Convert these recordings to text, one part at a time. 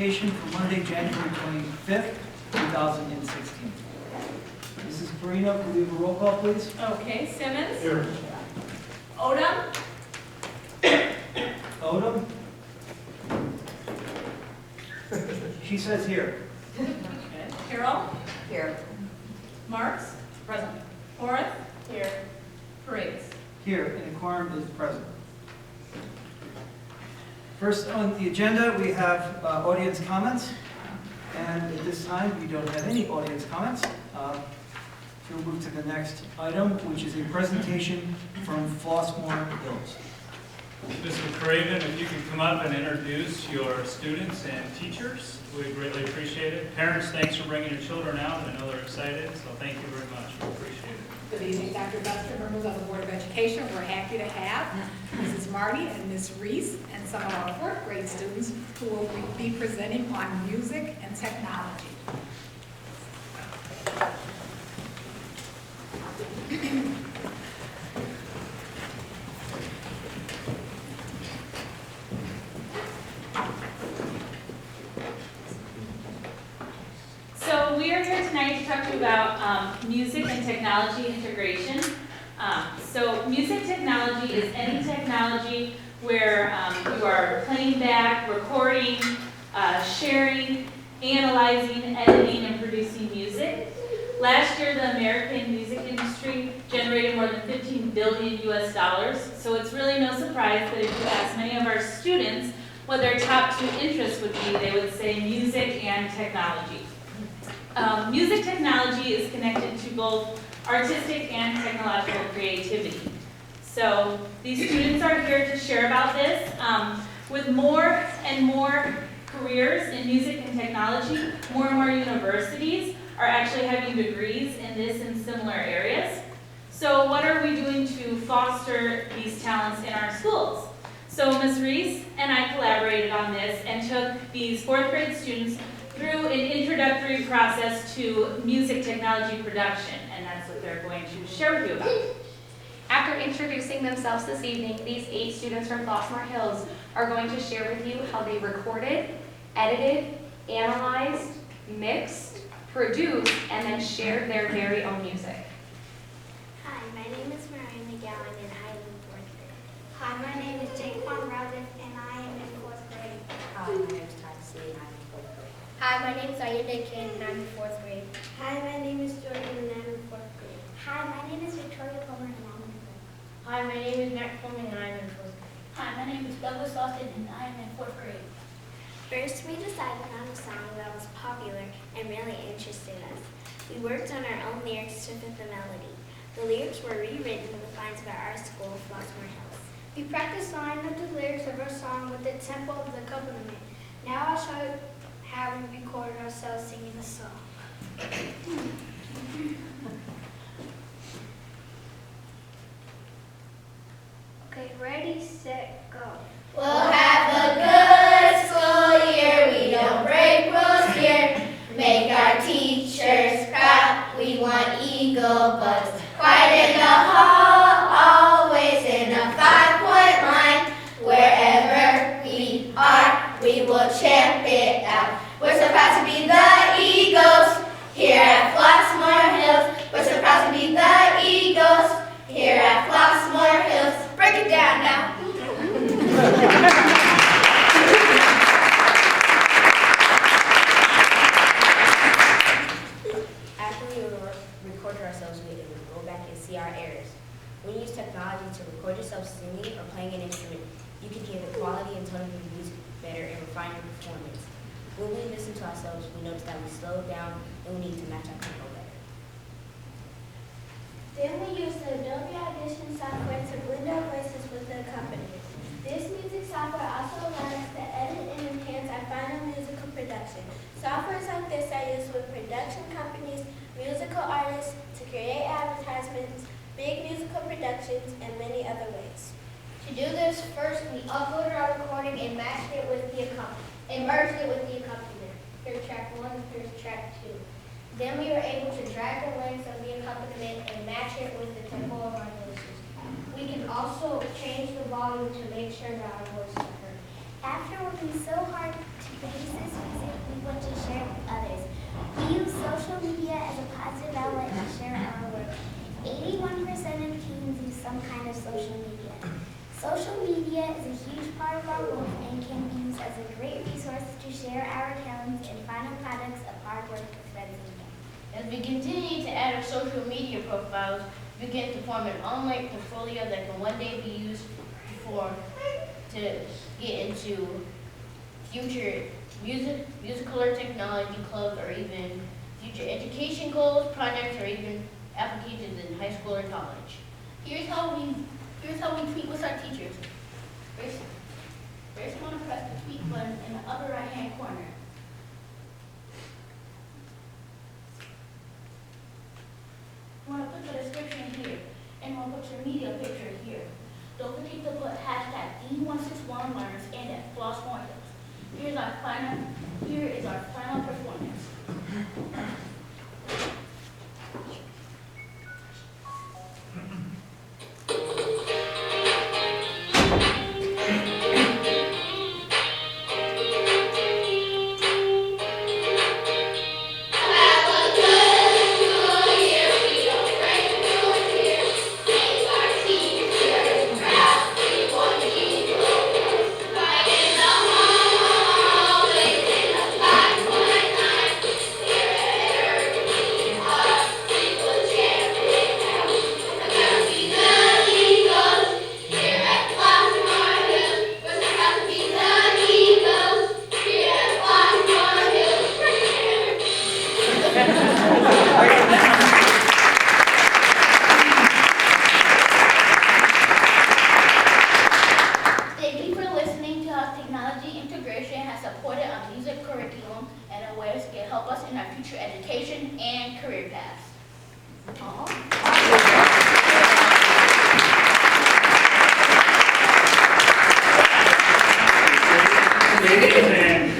Education for Monday, January 25th, 2016. Mrs. Perino, could we have a roll call, please? Okay, Simmons. Here. Odom. Odom? She says here. Carroll. Here. Marks. Present. Horace. Here. Paredes. Here, and the quorum is present. First on the agenda, we have audience comments. And at this time, we don't have any audience comments. So we'll move to the next item, which is a presentation from Flossmoor Hills. Mrs. Craven, if you could come up and introduce your students and teachers, we'd greatly appreciate it. Parents, thanks for bringing your children out. I know they're excited, so thank you very much. We appreciate it. Good evening, Dr. Buster, members of the Board of Education. We're happy to have Mrs. Marty and Ms. Reese and some of our fourth grade students who will be presenting on music and technology. So we are here tonight to talk to you about music and technology integration. So music technology is any technology where you are playing back, recording, sharing, analyzing, editing, and producing music. Last year, the American music industry generated more than $15 billion US. So it's really no surprise that if you ask many of our students what their top two interests would be, they would say music and technology. Music technology is connected to both artistic and technological creativity. So these students are here to share about this. With more and more careers in music and technology, more and more universities are actually having degrees in this and similar areas. So what are we doing to foster these talents in our schools? So Ms. Reese and I collaborated on this and took these fourth grade students through an introductory process to music technology production, and that's what they're going to share with you about. After introducing themselves this evening, these 8 students from Flossmoor Hills are going to share with you how they recorded, edited, analyzed, mixed, produced, and then shared their very own music. Hi, my name is Mariah McGowan and I am in 4th grade. Hi, my name is Jaquan Rowden and I am in 4th grade. Hi, my name is Ty C. and I'm in 4th grade. Hi, my name is Ayuda Kane and I'm in 4th grade. Hi, my name is Jordan and I'm in 4th grade. Hi, my name is Victoria Coleman and I'm in 4th grade. Hi, my name is Matt Coleman and I'm in 4th grade. Hi, my name is Douglas Austin and I am in 4th grade. First, we decided on a song that was popular and really interested us. We worked on our own lyrics to fit the melody. The lyrics were rewritten with lines about our school, Flossmoor Hills. We practiced lining up the lyrics of our song with the tempo of the accompaniment. Now I'll show you how we recorded ourselves singing the song. Okay, ready, set, go. We'll have a good school year. We don't break rules here. Make our teachers proud. We want eagle buds. Quiet in the hall, always in a 5-point line. Wherever we are, we will champ it out. We're so proud to be the Eagles here at Flossmoor Hills. We're so proud to be the Eagles here at Flossmoor Hills. Break it down now. After we recorded ourselves, we would go back and see our errors. When you use technology to record yourself singing or playing an instrument, you can hear the quality and tone of your music better and refine your performance. When we listen to ourselves, we notice that we slow down and we need to match our tempo better. Then we use the Adobe Audition software to blend our voices with the accompaniment. This music software also allows us to edit and enhance our final musical production. Softwares like this are used with production companies, musical artists, to create advertisements, big musical productions, and many other ways. To do this, first we uploaded our recording and matched it with the and merged it with the accompaniment. Here's track 1, here's track 2. Then we were able to drag the length of the accompaniment and match it with the tempo of our voices. We can also change the volume to make sure that our voices are heard. After working so hard to basis music we want to share with others. We use social media as a positive outlet to share our work. 81% of teens use some kind of social media. Social media is a huge part of our work and can be used as a great resource to share our talents and final products of hard work with friends and family. As we continue to add our social media profiles, we begin to form an online portfolio that can one day be used to get into future musical or technology clubs, or even future education goals, projects, or even applications in high school or college. Here's how we tweet with our teachers. First, you want to press the tweet button in the upper right-hand corner. You want to put the description here, and we'll put your media picture here. Don't forget to put hashtag D161Learns and at Flossmoor Hills. Here is our final performance.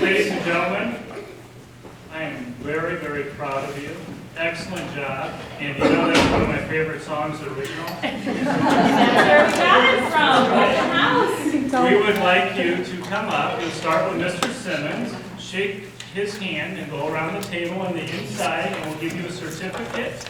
Ladies and gentlemen, I am very, very proud of you. Excellent job. And you know that's one of my favorite songs, the original. That's where we got it from, right the house. We would like you to come up. We'll start with Mr. Simmons, shake his hand, and go around the table on the inside, and we'll give you a certificate.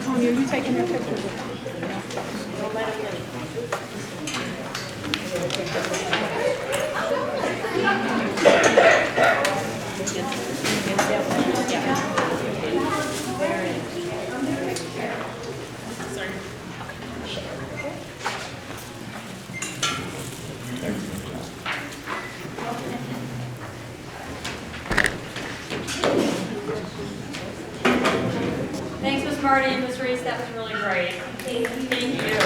Tony, are you taking your picture? Thanks, Ms. Marty and Ms. Reese, that was really great. Thank you.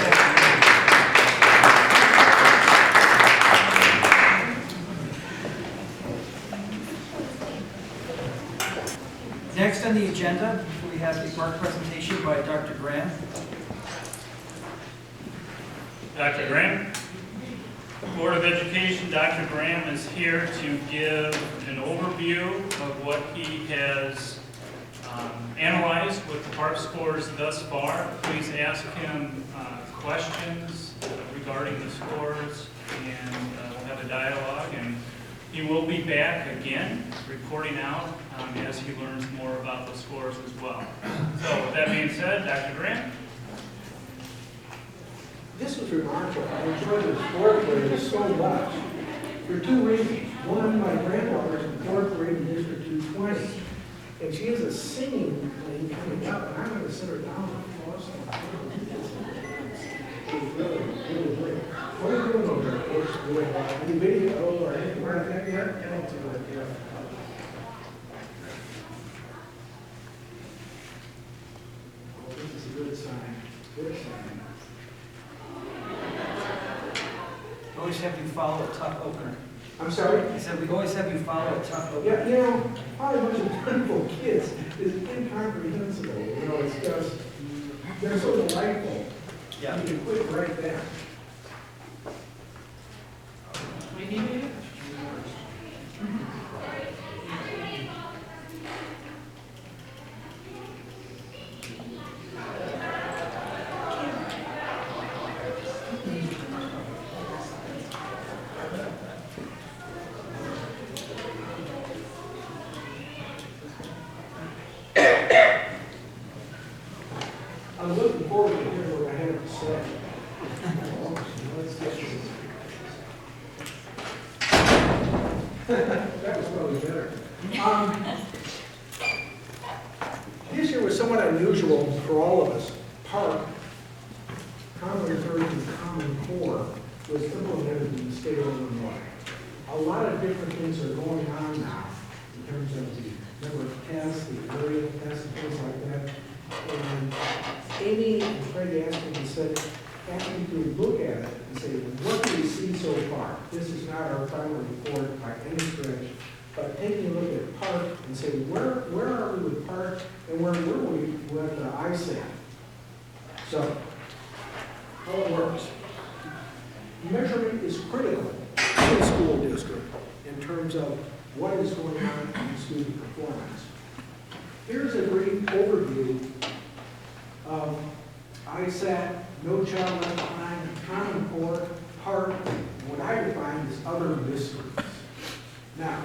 Next on the agenda, we have the art presentation by Dr. Graham. Dr. Graham? Board of Education, Dr. Graham is here to give an overview of what he has analyzed with the PARP scores thus far. Please ask him questions regarding the scores, and we'll have a dialogue. And he will be back again, reporting out as he learns more about the scores as well. So with that being said, Dr. Graham? This was remarkable. I enjoyed the fourth grade so much for two reasons. One, my granddaughter's in fourth grade in District 220, and she has a singing thing coming up, and I'm going to sit her down and floss on her. really, really great. What are you doing over there? Of course, doing any video or anything like that yet? I don't do it yet. Well, this is a good sign. Good sign. We always have you follow a tough opener. I'm sorry? I said, we always have you follow a tough opener. Yeah, probably a bunch of wonderful kids is incomprehensible. It's just, they're so delightful. Yeah. You can quit right there. I'm looking forward to hearing what I have to say. Let's get this. That was probably better. This year was somewhat unusual for all of us. PARC, Common Encouragement Common Core, was implemented in the state of Illinois. A lot of different things are going on now in terms of the number of tests, the area of tests, and things like that. And Amy and Craig asked me to look at it and say, what do we see so far? This is not our final report by any stretch, but taking a look at PARC and say, where are we with PARC and where were we with ISAT? So, how it works. Measurement is critical in the school district in terms of what is going on in student performance. Here's a brief overview of ISAT, No Child Left Behind, Common Core, PARC, and what I define as other mysteries. Now,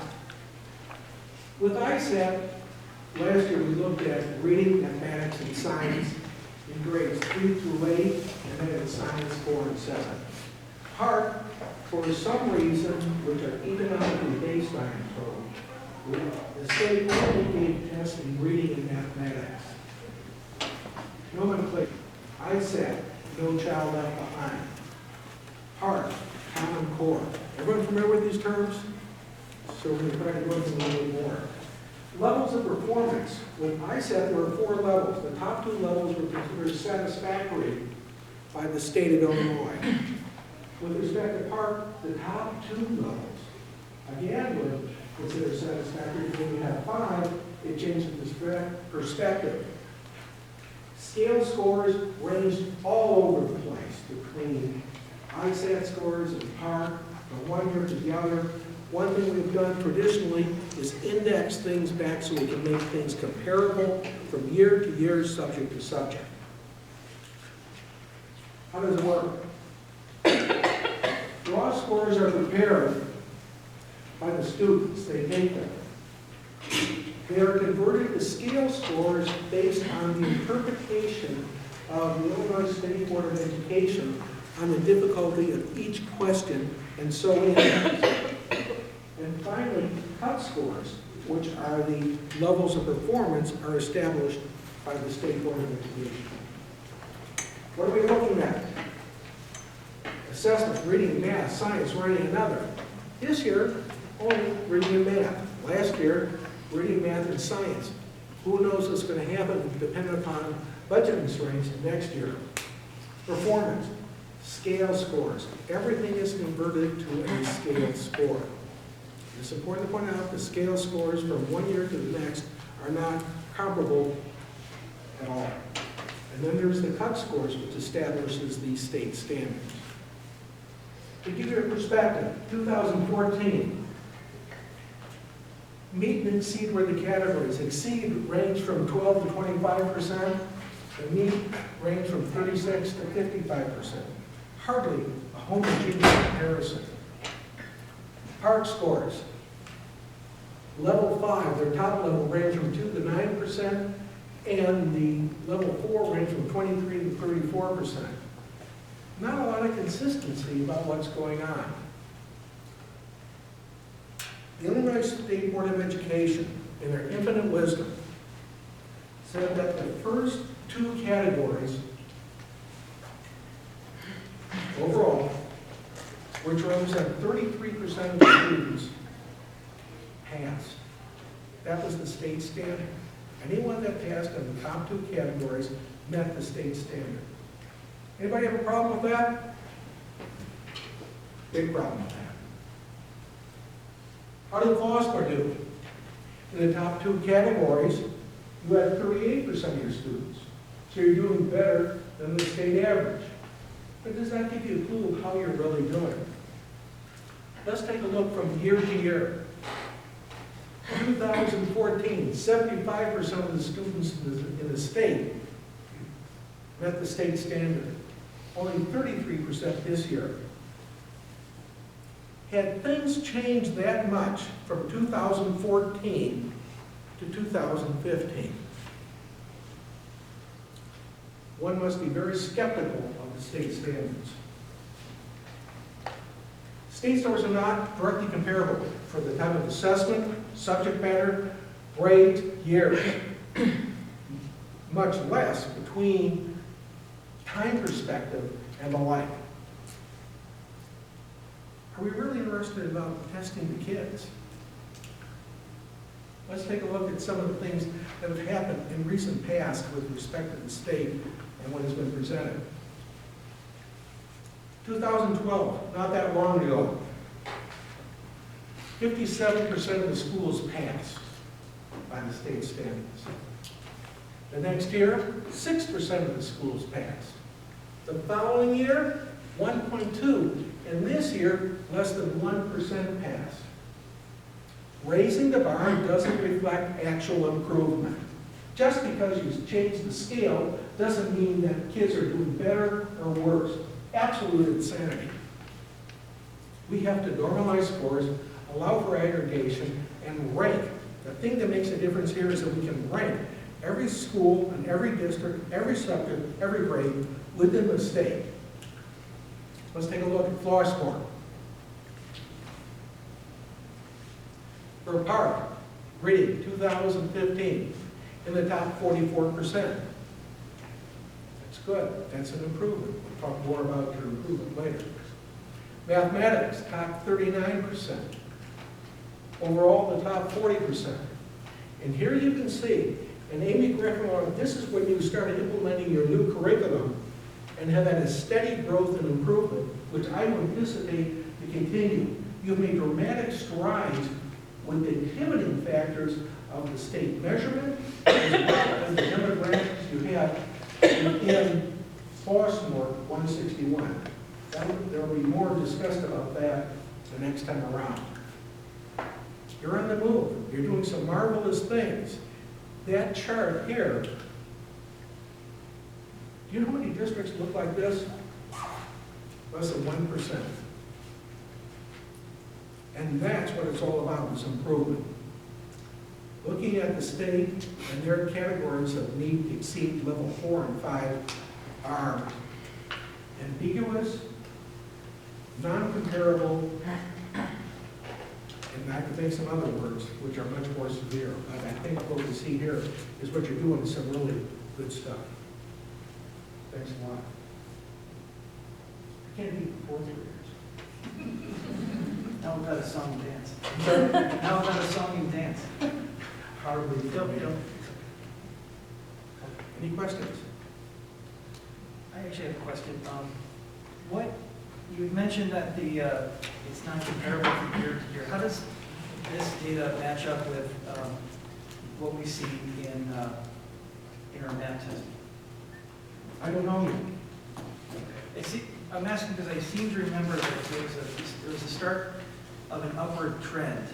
with ISAT, last year we looked at reading, mathematics, and science in grades 3 through 8, and then in science 4 and 7. PARC, for some reason, which are economically based, I am told, the state only gave tests in reading and mathematics. Nomenclature. ISAT, No Child Left Behind. PARC, Common Core. Everyone familiar with these terms? So we're going to try to go into a little bit more. Levels of performance. With ISAT, there were 4 levels. The top 2 levels were considered satisfactory by the state of Illinois. With respect to PARC, the top 2 levels, again, were considered satisfactory. When you have 5, it changes the perspective. Scale scores ranged all over the place between ISAT scores and PARC, from one year to the other. One thing we've done traditionally is index things back so we can make things comparable from year to year, subject to subject. How does it work? Raw scores are prepared by the students. They take them. They are converted to scale scores based on the interpretation of the Illinois State Board of Education on the difficulty of each question, and so on. And finally, cut scores, which are the levels of performance, are established by the State Board of Education. What are we looking at? Assessment, reading, math, science, writing, and other. This year, only reading and math. Last year, reading, math, and science. Who knows what's going to happen depending upon budget constraints next year. Performance, scale scores. Everything is converted to a scale score. It's important to point out the scale scores from one year to the next are not comparable at all. And then there's the cut scores, which establishes the state standards. To give you a perspective, 2014, meet and exceed were the categories. Exceed ranged from 12 to 25%, and meet ranged from 36 to 55%. Hardly a homogeneous comparison. PARC scores. Level 5, their top level ranged from 2 to 9%, and the level 4 ranged from 23 to 34%. Not a lot of consistency about what's going on. The Illinois State Board of Education, in their infinite wisdom, said that the first 2 categories overall, which represent 33% of the students, passed. That was the state standard. Anyone that passed in the top 2 categories met the state standard. Anybody have a problem with that? Big problem with that. How did Flossmoor do? In the top 2 categories, you had 38% of your students. So you're doing better than the state average. But does that give you a clue of how you're really doing? Let's take a look from year to year. 2014, 75% of the students in the state met the state standard. Only 33% this year. Had things changed that much from 2014 to 2015? One must be very skeptical of the state standards. State scores are not directly comparable for the type of assessment, subject matter, grade, years, much less between time perspective and the like. Are we really interested about testing the kids? Let's take a look at some of the things that have happened in recent past with respect to the state and what has been presented. 2012, not that long ago, 57% of the schools passed by the state standards. The next year, 6% of the schools passed. The following year, 1.2. And this year, less than 1% passed. Raising the bar doesn't reflect actual improvement. Just because you change the scale doesn't mean that kids are doing better or worse. Absolute insanity. We have to normalize scores, allow for aggregation, and rank. The thing that makes a difference here is that we can rank every school and every district, every subject, every grade within the state. Let's take a look at Flossmoor. For Park, reading 2015, in the top 44%. That's good. That's an improvement. We'll talk more about your improvement later. Mathematics, top 39%. Overall, the top 40%. And here you can see, and Amy Griffin, this is when you started implementing your new curriculum and have had a steady growth and improvement, which I would anticipate to continue. You've made dramatic strides with the inhibiting factors of the state measurement as well as the demographics you have in Flossmoor 161. There will be more discussed about that the next time around. You're on the move. You're doing some marvelous things. That chart here, do you know how many districts look like this? Less than 1%. And that's what it's all about, is improvement. Looking at the state and their categories of need to exceed level 4 and 5 are ambiguous, non-comparable, and I could think some other words which are much more severe. But I think what we see here is what you're doing is some really good stuff. Thanks a lot. I can't beat the fourth graders. Now we've got a song and dance. Now we've got a song and dance. Hardly. Any questions? I actually have a question. You mentioned that it's not comparable from year to year. How does this data match up with what we see in our math testing? I don't know yet. I'm asking because I seem to remember that there was a start of an upward trend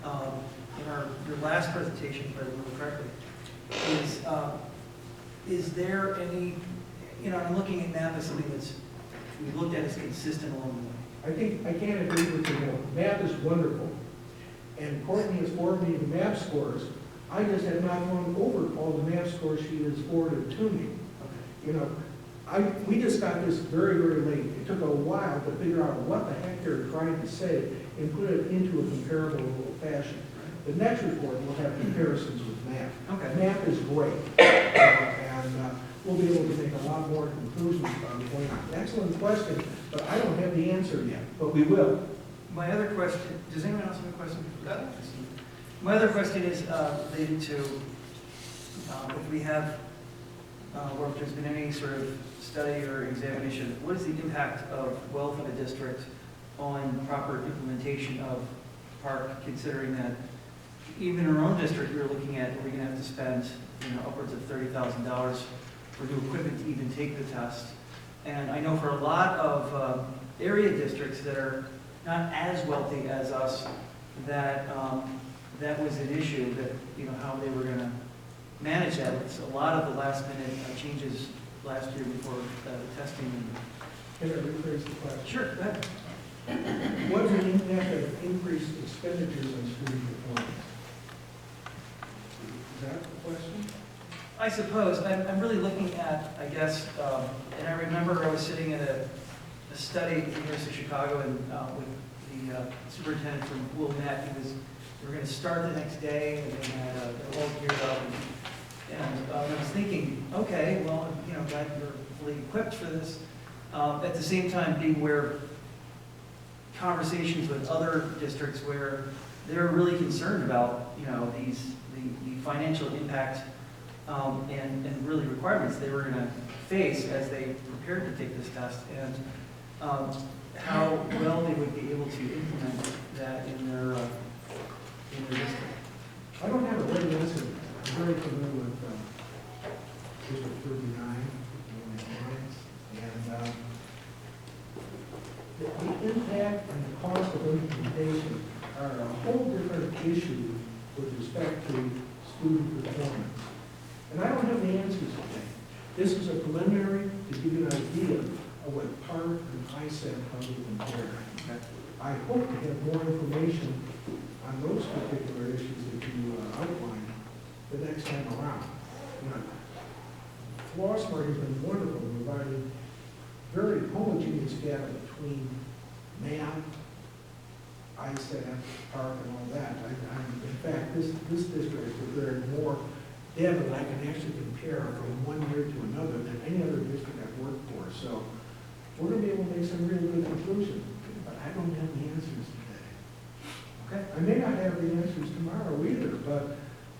in your last presentation, if I remember correctly. Is there any, I'm looking at math as something that's we looked at as consistent along the way. I can't agree with you more. Math is wonderful. And Courtney has forwarded me the math scores. I just have not gone over all the math scores she has forwarded to me. We just got this very, very late. It took a while to figure out what the heck they're trying to say and put it into a comparable fashion. The next report will have comparisons with math. Okay. Math is great. And we'll be able to make a lot more conclusions about what's going on. Excellent question, but I don't have the answer yet, but we will. My other question, does anyone else have a question? My other question is related to if we have, or if there's been any sort of study or examination, what is the impact of wealth of a district on proper implementation of PARC, considering that even in our own district, we're looking at, we're going to have to spend, upwards of $30,000 for new equipment to even take the test. And I know for a lot of area districts that are not as wealthy as us, that that was an issue, that, how they were going to manage that. It's a lot of the last minute changes last year before the testing. Can I rephrase the question? Sure, go ahead. What is the impact of increased expenditures on student performance? Is that the question? I suppose. I'm really looking at, I guess, and I remember I was sitting in a study at the University of Chicago and with the superintendent from Will Met. They were going to start the next day, and they had they're all geared up. And I was thinking, okay, well, glad you're fully equipped for this. At the same time, being aware conversations with other districts where they're really concerned about, the financial impact and really requirements they were going to face as they prepared to take this test, and how well they would be able to implement that in their district. I don't have a ready answer. I'm very familiar with District 39, and the impact and the cost of implementation are a whole different issue with respect to student performance. And I don't have the answers today. This is a preliminary to give you an idea of what PARC and ISET probably compare. I hope to have more information on those particular issues that you outlined the next time around. Flossmoor has been wonderful in providing very homogeneous data between math, ISET, PARC, and all that. In fact, this district has prepared more data that I can actually compare from one year to another than any other district I've worked for. So we're going to be able to make some really good conclusions, but I don't have the answers today. Okay. I may not have the answers tomorrow either, but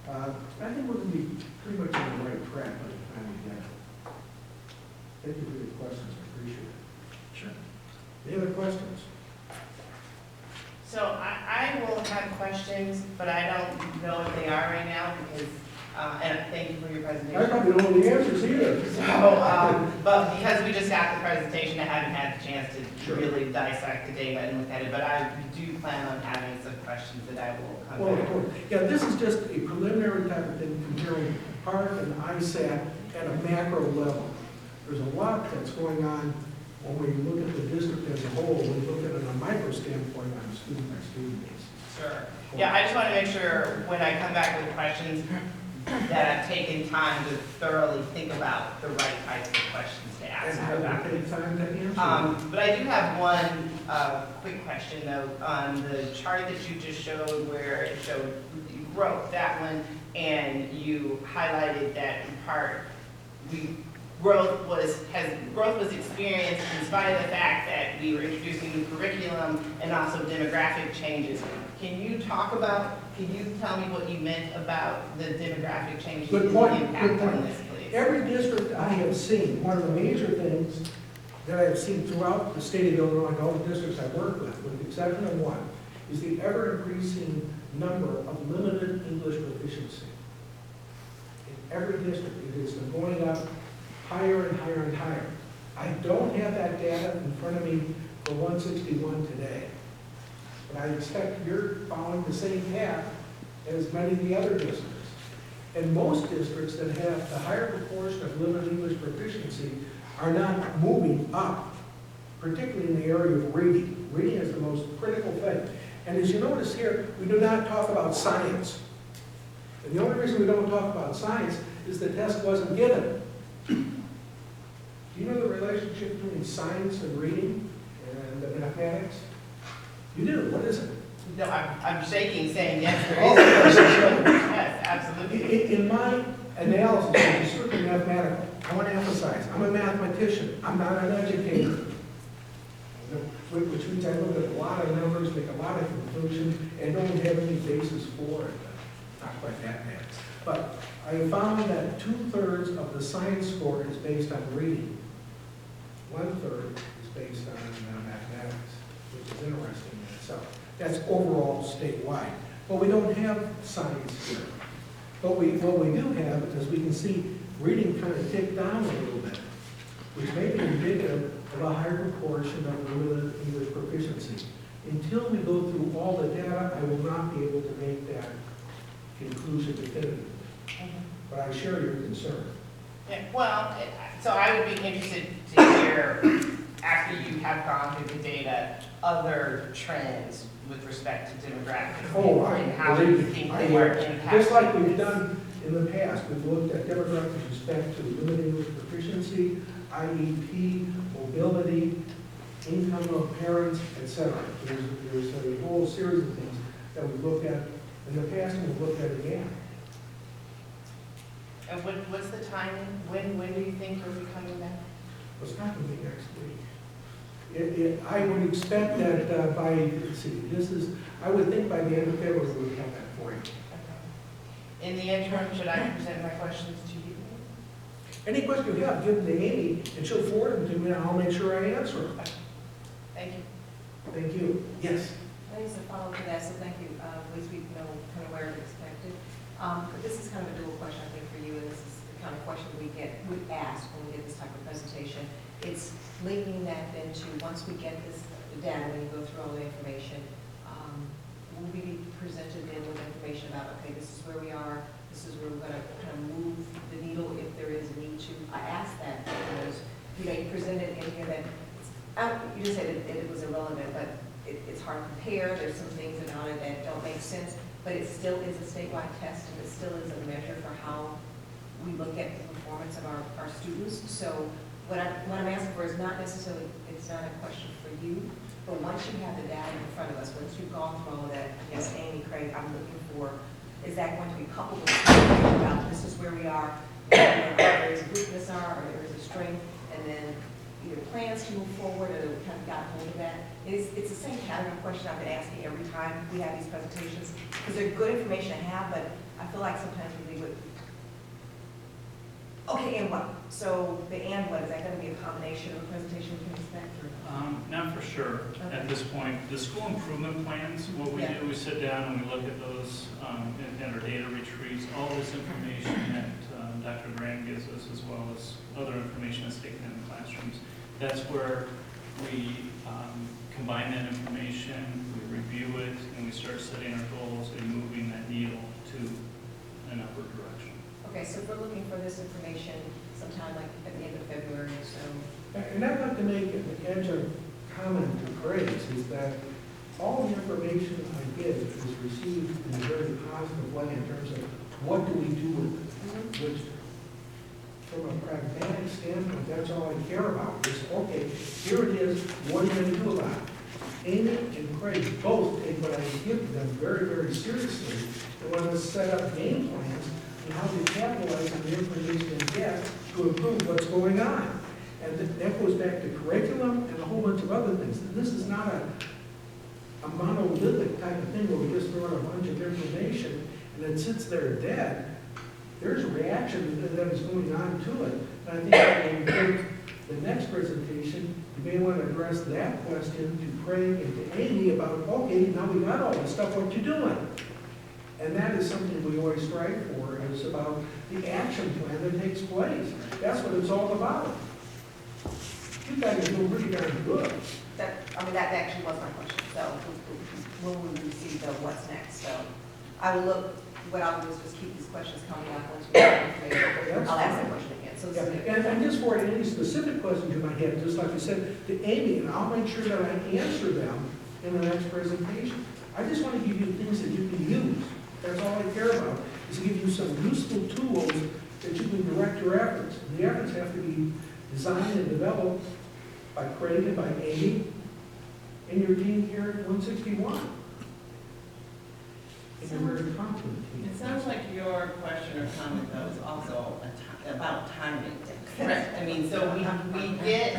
I think we're going to be pretty much on the right track by the time we get it. Thank you for your questions. I appreciate it. Sure. Any other questions? So I will have questions, but I don't know if they are right now because, and thank you for your presentation. I probably don't know the answers either. So, but because we just got the presentation, I haven't had the chance to Sure. really dissect the data and look at it, but I do plan on having some questions that I will come Well, back. of course. Yeah, this is just a preliminary type of thing comparing PARC and ISAT at a macro level. There's a lot that's going on when we look at the district as a whole, we look at it on a micro standpoint on a student-by-student basis. Sure. Yeah, I just want to make sure when I come back with questions that I've taken time to thoroughly think about the right types of questions to ask And about. I will take time to answer. But I do have one quick question though, on the chart that you just showed where it showed growth, that one, and you highlighted that in part, growth was experienced in spite of the fact that we were introducing new curriculum and also demographic changes. Can you tell me what you meant about the demographic changes Good and point, the impact good point. on this, please? Every district I have seen, one of the major things that I have seen throughout the state of Illinois and all the districts I've worked with the exception of one, is the ever-increasing number of limited English proficiency. In every district, it has been going up higher and higher and higher. I don't have that data in front of me for 161 today, but I expect you're following the same path as many of the other districts. And most districts that have the higher proportion of limited English proficiency are not moving up, particularly in the area of reading. Reading is the most critical thing. And as you notice here, we do not talk about science. And the only reason we don't talk about science is the test wasn't given. Do you know the relationship between science and reading and mathematics? You do. What is it? No, I'm shaking, saying yes, there is a relationship. Yes, absolutely. In my analysis, it's strictly mathematical. I want to emphasize, I'm a mathematician, I'm not an educator. Which means I look at a lot of numbers, make a lot of conclusions, and don't have any basis for it. Not quite that bad. But I found that 2/3 of the science score is based on reading. 1/3 is based on mathematics, which is interesting in itself. That's overall statewide. But we don't have science here. But what we do have, as we can see, reading kind of ticked down a little bit, which may be indicative of a higher proportion of limited English proficiency. Until we go through all the data, I will not be able to make that conclusion definitive. But I share your concern. Yeah, well, so I would be interested to hear, after you have gone through the data, other trends with respect to demographics. Oh, and how you think they are impacting. Just like we've done in the past, we've looked at demographics with respect to limited English proficiency, IEP, mobility, income of parents, etc. There's a whole series of things that we've looked at in the past and we've looked at again. And what's the timing? When do you think you'll be coming back? It's not going to be next week. I would expect that by, let's see, I would think by the end of February we'll have that for you. In the interim, should I present my questions to you? Any question you have, give them to Amy, and she'll forward them to me, and I'll make sure I answer them. Thank you. Thank you. Yes? That is a follow-up to that, so thank you. At least we know kind of where to expect it. But this is kind of a dual question, I think, for you, and this is the kind of question we ask when we get this type of presentation. It's linking that then to, once we get this data, when you go through all the information, will we be presented then with information about, okay, this is where we are, this is where we're going to kind of move the needle if there is a need to. I ask that because, you presented in here that, you just said it was irrelevant, but it's hard to compare. There's some things about it that don't make sense, but it still is a statewide test, and it still is a measure for how we look at the performance of our students. So what I'm asking for is not necessarily, it's not a question for you, but once you have the data in front of us, once you've gone through all of that, yes, Amy, Craig, I'm looking for, is that going to be coupled with something about this is where we are, where there is a weakness or there is a strength, and then either plans to move forward or we kind of got hold of that. It's the same pattern of question I've been asking every time we have these presentations, because they're good information to have, but I feel like sometimes we leave with, okay, and what? So the and what, is that going to be a combination of a presentation we can expect? Or? Not for sure at this point. The school improvement plans, what we do, we sit down and we look at those in our data retreats, all this information that Dr. Graham gives us, as well as other information that's taken in the classrooms. That's where we combine that information, we review it, and we start setting our goals and moving that needle to an upward direction. Okay, so if we're looking for this information sometime like at the end of February or so. And I'd like to make an adjunct comment to Craig's, is that all the information I give is received in a very positive way in terms of what do we do with it. Which, from a pragmatic standpoint, that's all I care about. Is, okay, here it is, what are you going to do about it? Amy and Craig both take what I give them very, very seriously. They want to set up game plans and how to capitalize on the information they get to improve what's going on. And that goes back to curriculum and a whole bunch of other things. This is not a monolithic type of thing where we just throw out a bunch of information and it sits there dead. There's a reaction that is going on to it. And I think when we take the next presentation, you may want to address that question to Craig and to Amy about, okay, now we got all this stuff, what you doing? And that is something we always strive for, is about the action plan that takes place. That's what it's all about. You guys are doing pretty darn good. That actually was my question. So when will we receive the what's next? So I will look, what I'll do is just keep these questions coming up once we have information. I'll ask that question again. So yeah, and just for any specific questions you might have, just like you said, to Amy, and I'll make sure that I answer them in the next presentation. I just want to give you things that you can use. That's all I care about, is to give you some useful tools that you can direct your efforts. And the efforts have to be designed and developed by Craig and by Amy and your team here at 161. and we're very confident. It sounds like your question or comment though is also about timing. Correct. I mean, so we get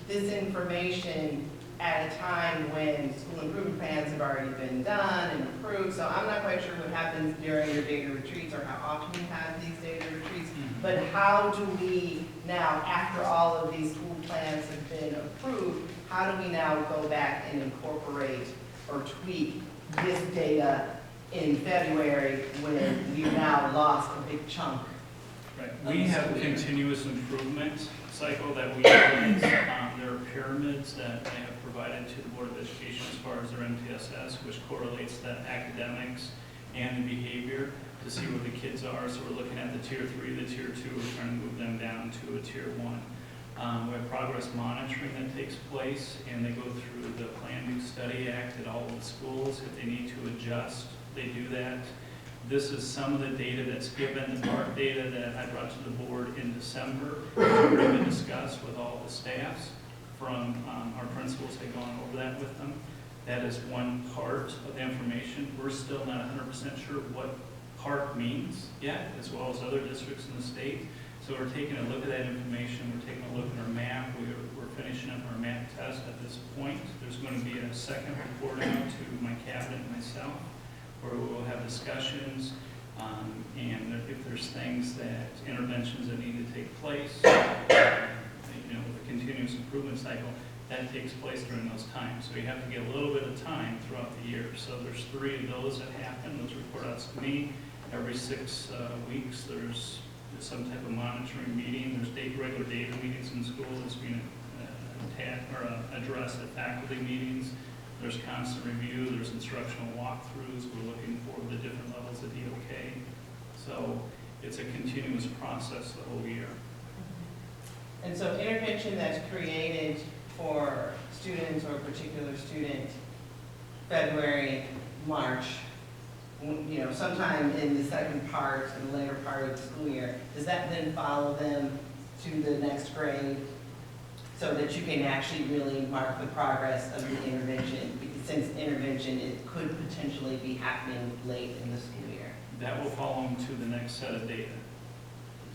this information at a time when school improvement plans have already been done and approved. So I'm not quite sure what happens during your data retreats or how often you have these data retreats. But how do we now, after all of these school plans have been approved, how do we now go back and incorporate or tweak this data in February when we've now lost a big chunk? Right. We have a continuous improvement cycle that we use. There are pyramids that they have provided to the Board of Education as far as their MTSS, which correlates the academics and the behavior to see where the kids are. So we're looking at the tier 3, the tier 2, we're trying to move them down to a tier 1. We have progress monitoring that takes place, and they go through the Plan Do Study Act at all of the schools. If they need to adjust, they do that. This is some of the data that's given, the BART data that I brought to the board in December. It's already been discussed with all the staffs from our principals, have gone over that with them. That is one part of the information. We're still not 100% sure what PART means yet, as well as other districts in the state. So we're taking a look at that information. We're taking a look at our map. We're finishing up our map test at this point. There's going to be a second report out to my cabinet and myself, where we will have discussions, and if there's things that, interventions that need to take place, with a continuous improvement cycle, that takes place during those times. So you have to get a little bit of time throughout the year. So there's 3 of those that happen. Those report outs to me. Every 6 weeks, there's some type of monitoring meeting. There's regular data meetings in school that's being addressed at faculty meetings. There's constant review, there's instructional walkthroughs, we're looking for the different levels of DOK. So it's a continuous process the whole year. And so intervention that's created for students or a particular student, February, March, sometime in the second part, in the later part of the school year, does that then follow them to the next grade? So that you can actually really mark the progress of the intervention, because since intervention, it could potentially be happening late in the school year. That will follow them to the next set of data.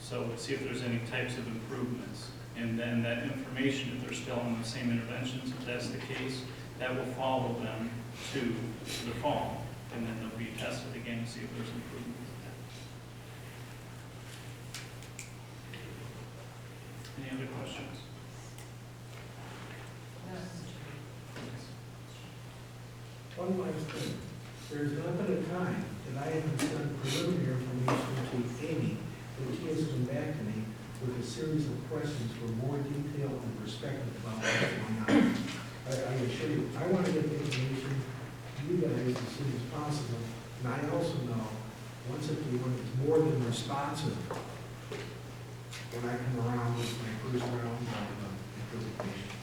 So we'll see if there's any types of improvements. And then that information, if they're still on the same interventions, if that's the case, that will follow them to the fall. And then they'll be tested again to see if there's improvements. Any other questions? One last thing, there's not been a time that I haven't sent preliminary information to Amy, and she has come back to me with a series of questions for more detail and perspective about what's going on. I assure you, I want to get the information to you guys as soon as possible, and I also know, when it's more than responsive, when I come around with my first round of presentations.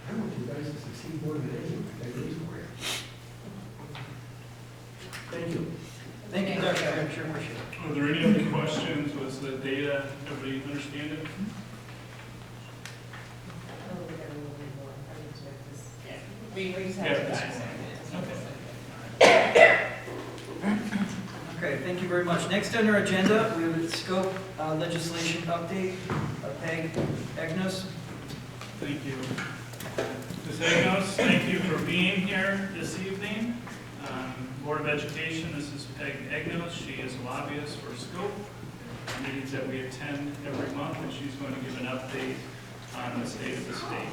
I want you guys to succeed more than anyone. I got news for you. Thank you. Thank you, Dr. I'm sure appreciate it. Are there any other questions? Was the data, everybody understand it? We just have to Okay, thank you very much. Next on our agenda, we have a scope legislation update. Peg Egnos. Thank you. Ms. Egnos, thank you for being here this evening. Board of Education, this is Peg Egnos. She is a lobbyist for SCOPE, meetings that we attend every month, and she's going to give an update on the state of the state.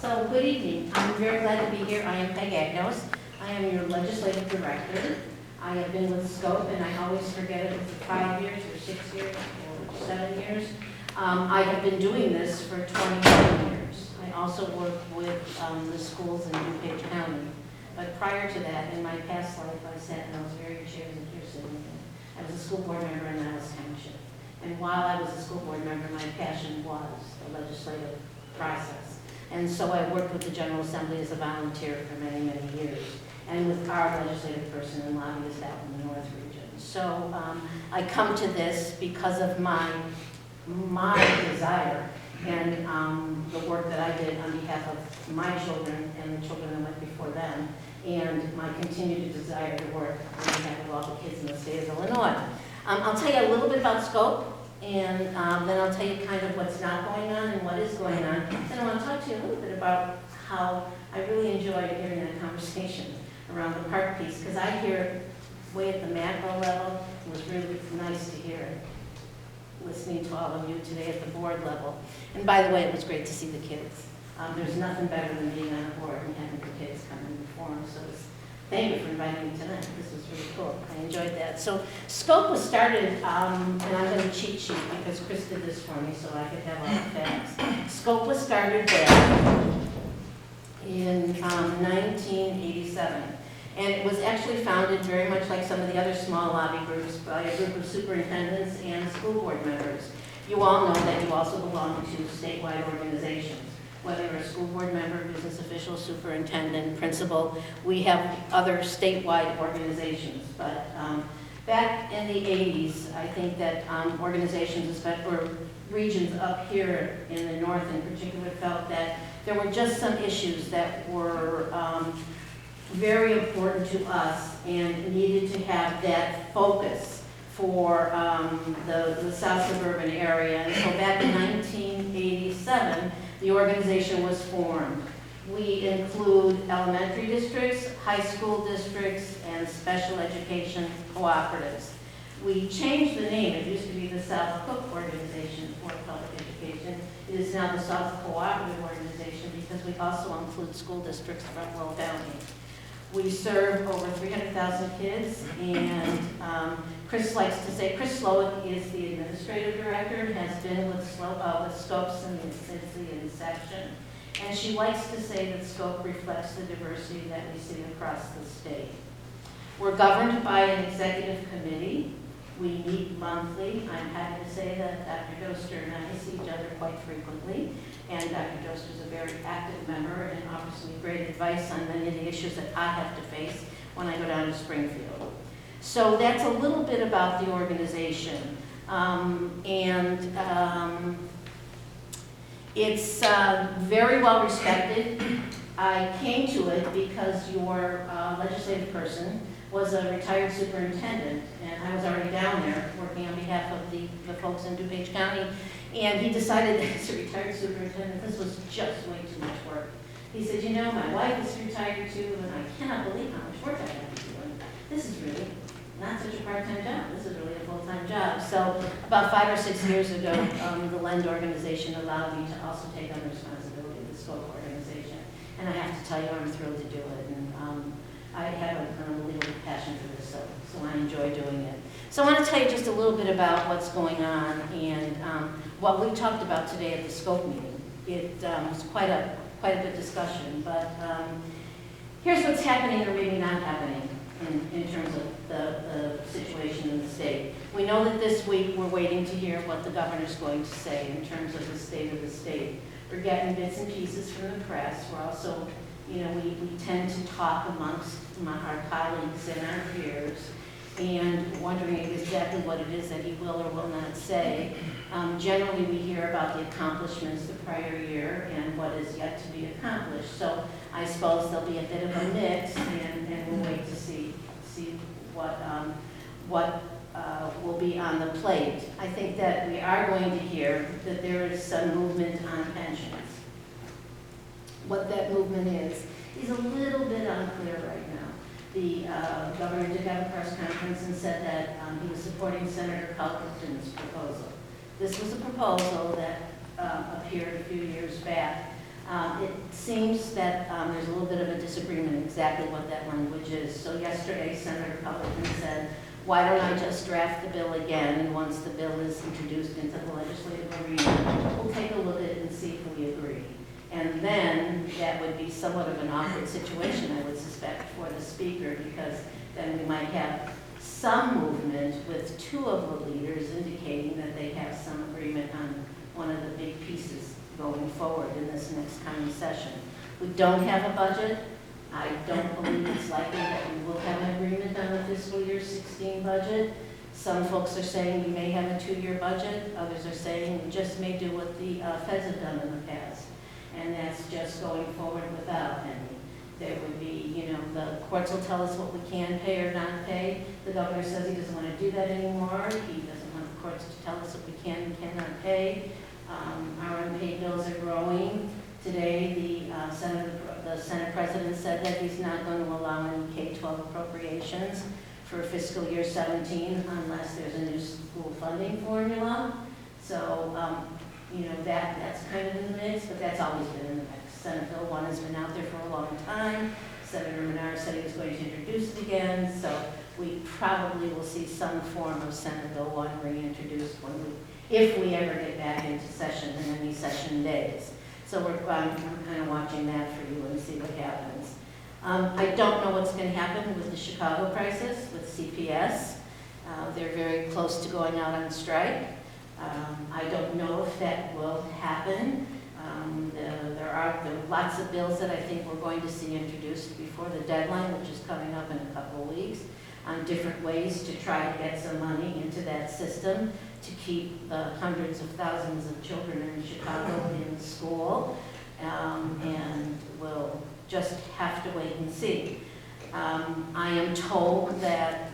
So, good evening. I'm very glad to be here. I am Peg Egnos. I am your legislative director. I have been with SCOPE, and I always forget if it's 5 years or 6 years or 7 years. I have been doing this for 21 years. I also work with the schools in DuPage County. But prior to that, in my past life, I sat in those very chairs that you're sitting in. I was a school board member in Niles Township. And while I was a school board member, my passion was the legislative process. And so I worked with the General Assembly as a volunteer for many, many years, and with our legislative person and lobbyist out in the North region. So I come to this because of my desire and the work that I did on behalf of my children and the children that went before them, and my continued desire to work on behalf of all the kids in the state of Illinois. I'll tell you a little bit about SCOPE, and then I'll tell you kind of what's not going on and what is going on. And I want to talk to you a little bit about how I really enjoyed hearing that conversation around the park piece, because I hear it way at the macro level. It was really nice to hear it, listening to all of you today at the board level. And by the way, it was great to see the kids. There's nothing better than being on a board and having the kids come and perform. So thank you for inviting me tonight. This was really cool. I enjoyed that. So SCOPE was started, and I'm going to cheat sheet because Chris did this for me so I could have all the facts. SCOPE was started there in 1987. And it was actually founded very much like some of the other small lobby groups by a group of superintendents and school board members. You all know that you also belong to statewide organizations. Whether you're a school board member, business official, superintendent, principal, we have other statewide organizations. But back in the 80s, I think that organizations, or regions up here in the north in particular, felt that there were just some issues that were very important to us and needed to have that focus for the south suburban area. And so back in 1987, the organization was formed. We include elementary districts, high school districts, and special education cooperatives. We changed the name. It used to be the South Cook Organization for Public Education. It is now the South Cooperative Organization because we also include school districts from Will County. We serve over 300,000 kids, and Chris likes to say, Chris Slowick is the administrative director and has been with SCOPE since the inception. And she likes to say that SCOPE reflects the diversity that we see across the state. We're governed by an executive committee. We meet monthly. I'm happy to say that Dr. Doster and I see each other quite frequently. And Dr. Doster is a very active member and offers me great advice on many of the issues that I have to face when I go down to Springfield. So that's a little bit about the organization. It's very well respected. I came to it because your legislative person was a retired superintendent, and I was already down there working on behalf of the folks in DuPage County, and he decided that as a retired superintendent, this was just way too much work. He said, you know, my wife is retired too, and I cannot believe how much work I have to do. And this is really not such a part-time job. This is really a full-time job. So about 5 or 6 years ago, the LEND organization allowed me to also take on the responsibility of the SCOPE organization. And I have to tell you, I'm thrilled to do it. And I have an unbelievable passion for this, so I enjoy doing it. So I want to tell you just a little bit about what's going on and what we talked about today at the SCOPE meeting. It was quite a good discussion, but here's what's happening or maybe not happening in terms of the situation in the state. We know that this week we're waiting to hear what the governor's going to say in terms of the state of the state. We're getting bits and pieces from the press. We're also, you know, we tend to talk amongst our colleagues and our peers and wondering exactly what it is that he will or will not say. Generally, we hear about the accomplishments the prior year and what is yet to be accomplished. So I suppose there'll be a bit of a mix, and we'll wait to see what will be on the plate. I think that we are going to hear that there is some movement on pensions. What that movement is a little bit unclear right now. The governor did have a press conference and said that he was supporting Senator Culbertson's proposal. This was a proposal that appeared a few years back. It seems that there's a little bit of a disagreement exactly what that language is. So yesterday, Senator Culbertson said, why don't I just draft the bill again, and once the bill is introduced into the legislative arena, we'll take a look at it and see if we agree. And then that would be somewhat of an awkward situation, I would suspect, for the speaker, because then we might have some movement with 2 of the leaders indicating that they have some agreement on one of the big pieces going forward in this next coming session. We don't have a budget. I don't believe it's likely that we will have an agreement on the fiscal year 16 budget. Some folks are saying we may have a 2-year budget. Others are saying we just may do what the feds have done in the past. The courts will tell us what we can pay or not pay. The governor says he doesn't want to do that anymore. He doesn't want the courts to tell us what we can and cannot pay. Our unpaid bills are growing. Today, the Senate President said that he's not going to allow any K-12 appropriations for fiscal year 17 unless there's a new school funding formula. So, that's kind of in the mix, but that's always been in the mix. Senate Bill 1 has been out there for a long time. Senator Menard said he was going to introduce it again, so we probably will see some form of Senate Bill 1 reintroduced if we ever get back into session in any session days. So I'm kind of watching that for you and see what happens. I don't know what's going to happen with the Chicago crisis, with CPS. They're very close to going out on strike. I don't know if that will happen. There are lots of bills that I think we're going to see introduced before the deadline, which is coming up in a couple of weeks, on different ways to try to get some money into that system to keep the hundreds of thousands of children in Chicago in school, and we'll just have to wait and see. I am told that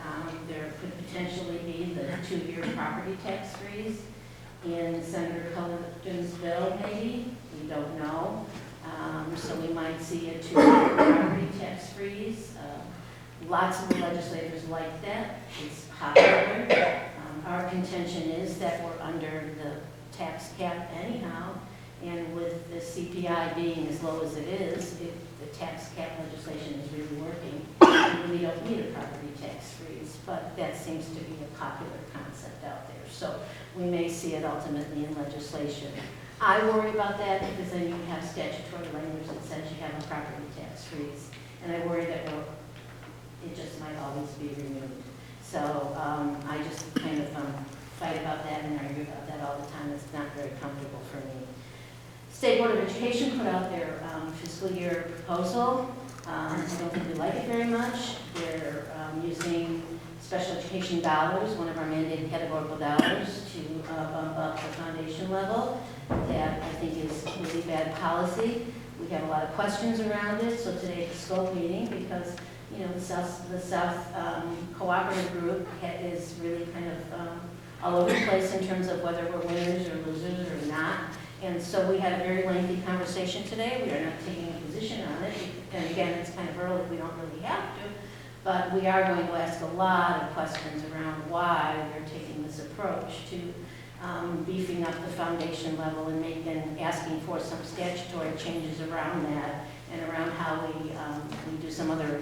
there could potentially be the 2-year property tax freeze in Senator Cullenton's bill, maybe. We don't know. So we might see a 2-year property tax freeze. Lots of the legislators like that. It's popular. Our contention is that we're under the tax cap anyhow, and with the CPI being as low as it is, the tax cap legislation is really working. We don't need a property tax freeze, but that seems to be a popular concept out there. So we may see it ultimately in legislation. I worry about that because then you have statutory language that says you have a property tax freeze, and I worry that it just might always be removed. So I just kind of fight about that and argue about that all the time. It's not very comfortable for me. State Board of Education put out their fiscal year proposal. I don't think we like it very much. They're using special education dollars, one of our mandated categorical dollars, to bump up the foundation level. That I think is really bad policy. We have a lot of questions around it. So today at the scope meeting, because the South Cooperative Group is really kind of all over the place in terms of whether we're winners or losers or not. And so we had a very lengthy conversation today. We are not taking a position on it. And again, it's kind of early. We don't really have to. But we are going to ask a lot of questions around why they're taking this approach to beefing up the foundation level and asking for some statutory changes around that and around how we do some other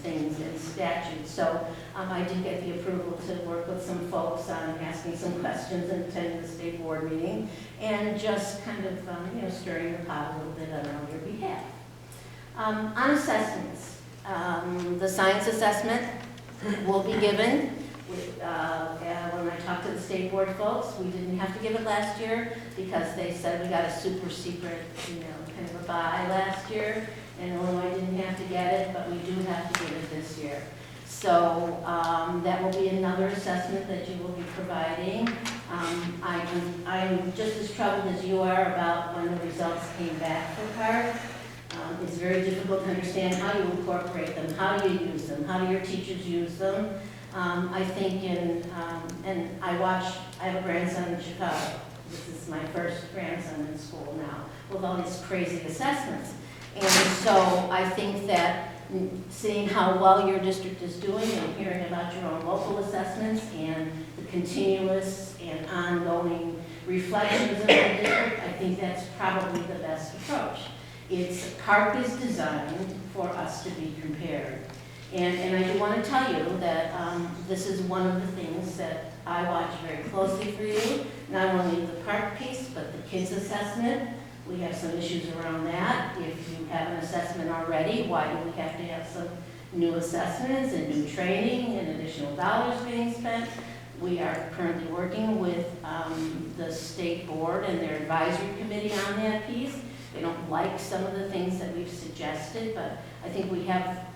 things in statute. So I did get the approval to work with some folks on asking some questions and attending the state board meeting and just kind of stirring the pot a little bit on our behalf. On assessments, the science assessment will be given. When I talked to the state board folks, we didn't have to give it last year because they said we got a super secret, kind of a buy last year, and Illinois didn't have to get it, but we do have to give it this year. So that will be another assessment that you will be providing. I'm just as troubled as you are about when the results came back for CART. It's very difficult to understand how you incorporate them, how do you use them, how do your teachers use them. I think and I have a grandson in Chicago. This is my first grandson in school now, with all these crazy assessments. And so I think that seeing how well your district is doing and hearing about your own local assessments and the continuous and ongoing reflections of the district, I think that's probably the best approach. CART is designed for us to be compared. And I do want to tell you that this is one of the things that I watch very closely for you, not only the CART piece, but the kids assessment. We have some issues around that. If you have an assessment already, why do we have to have some new assessments and new training and additional dollars being spent? We are currently working with the state board and their advisory committee on that piece. They don't like some of the things that we've suggested, but I think we have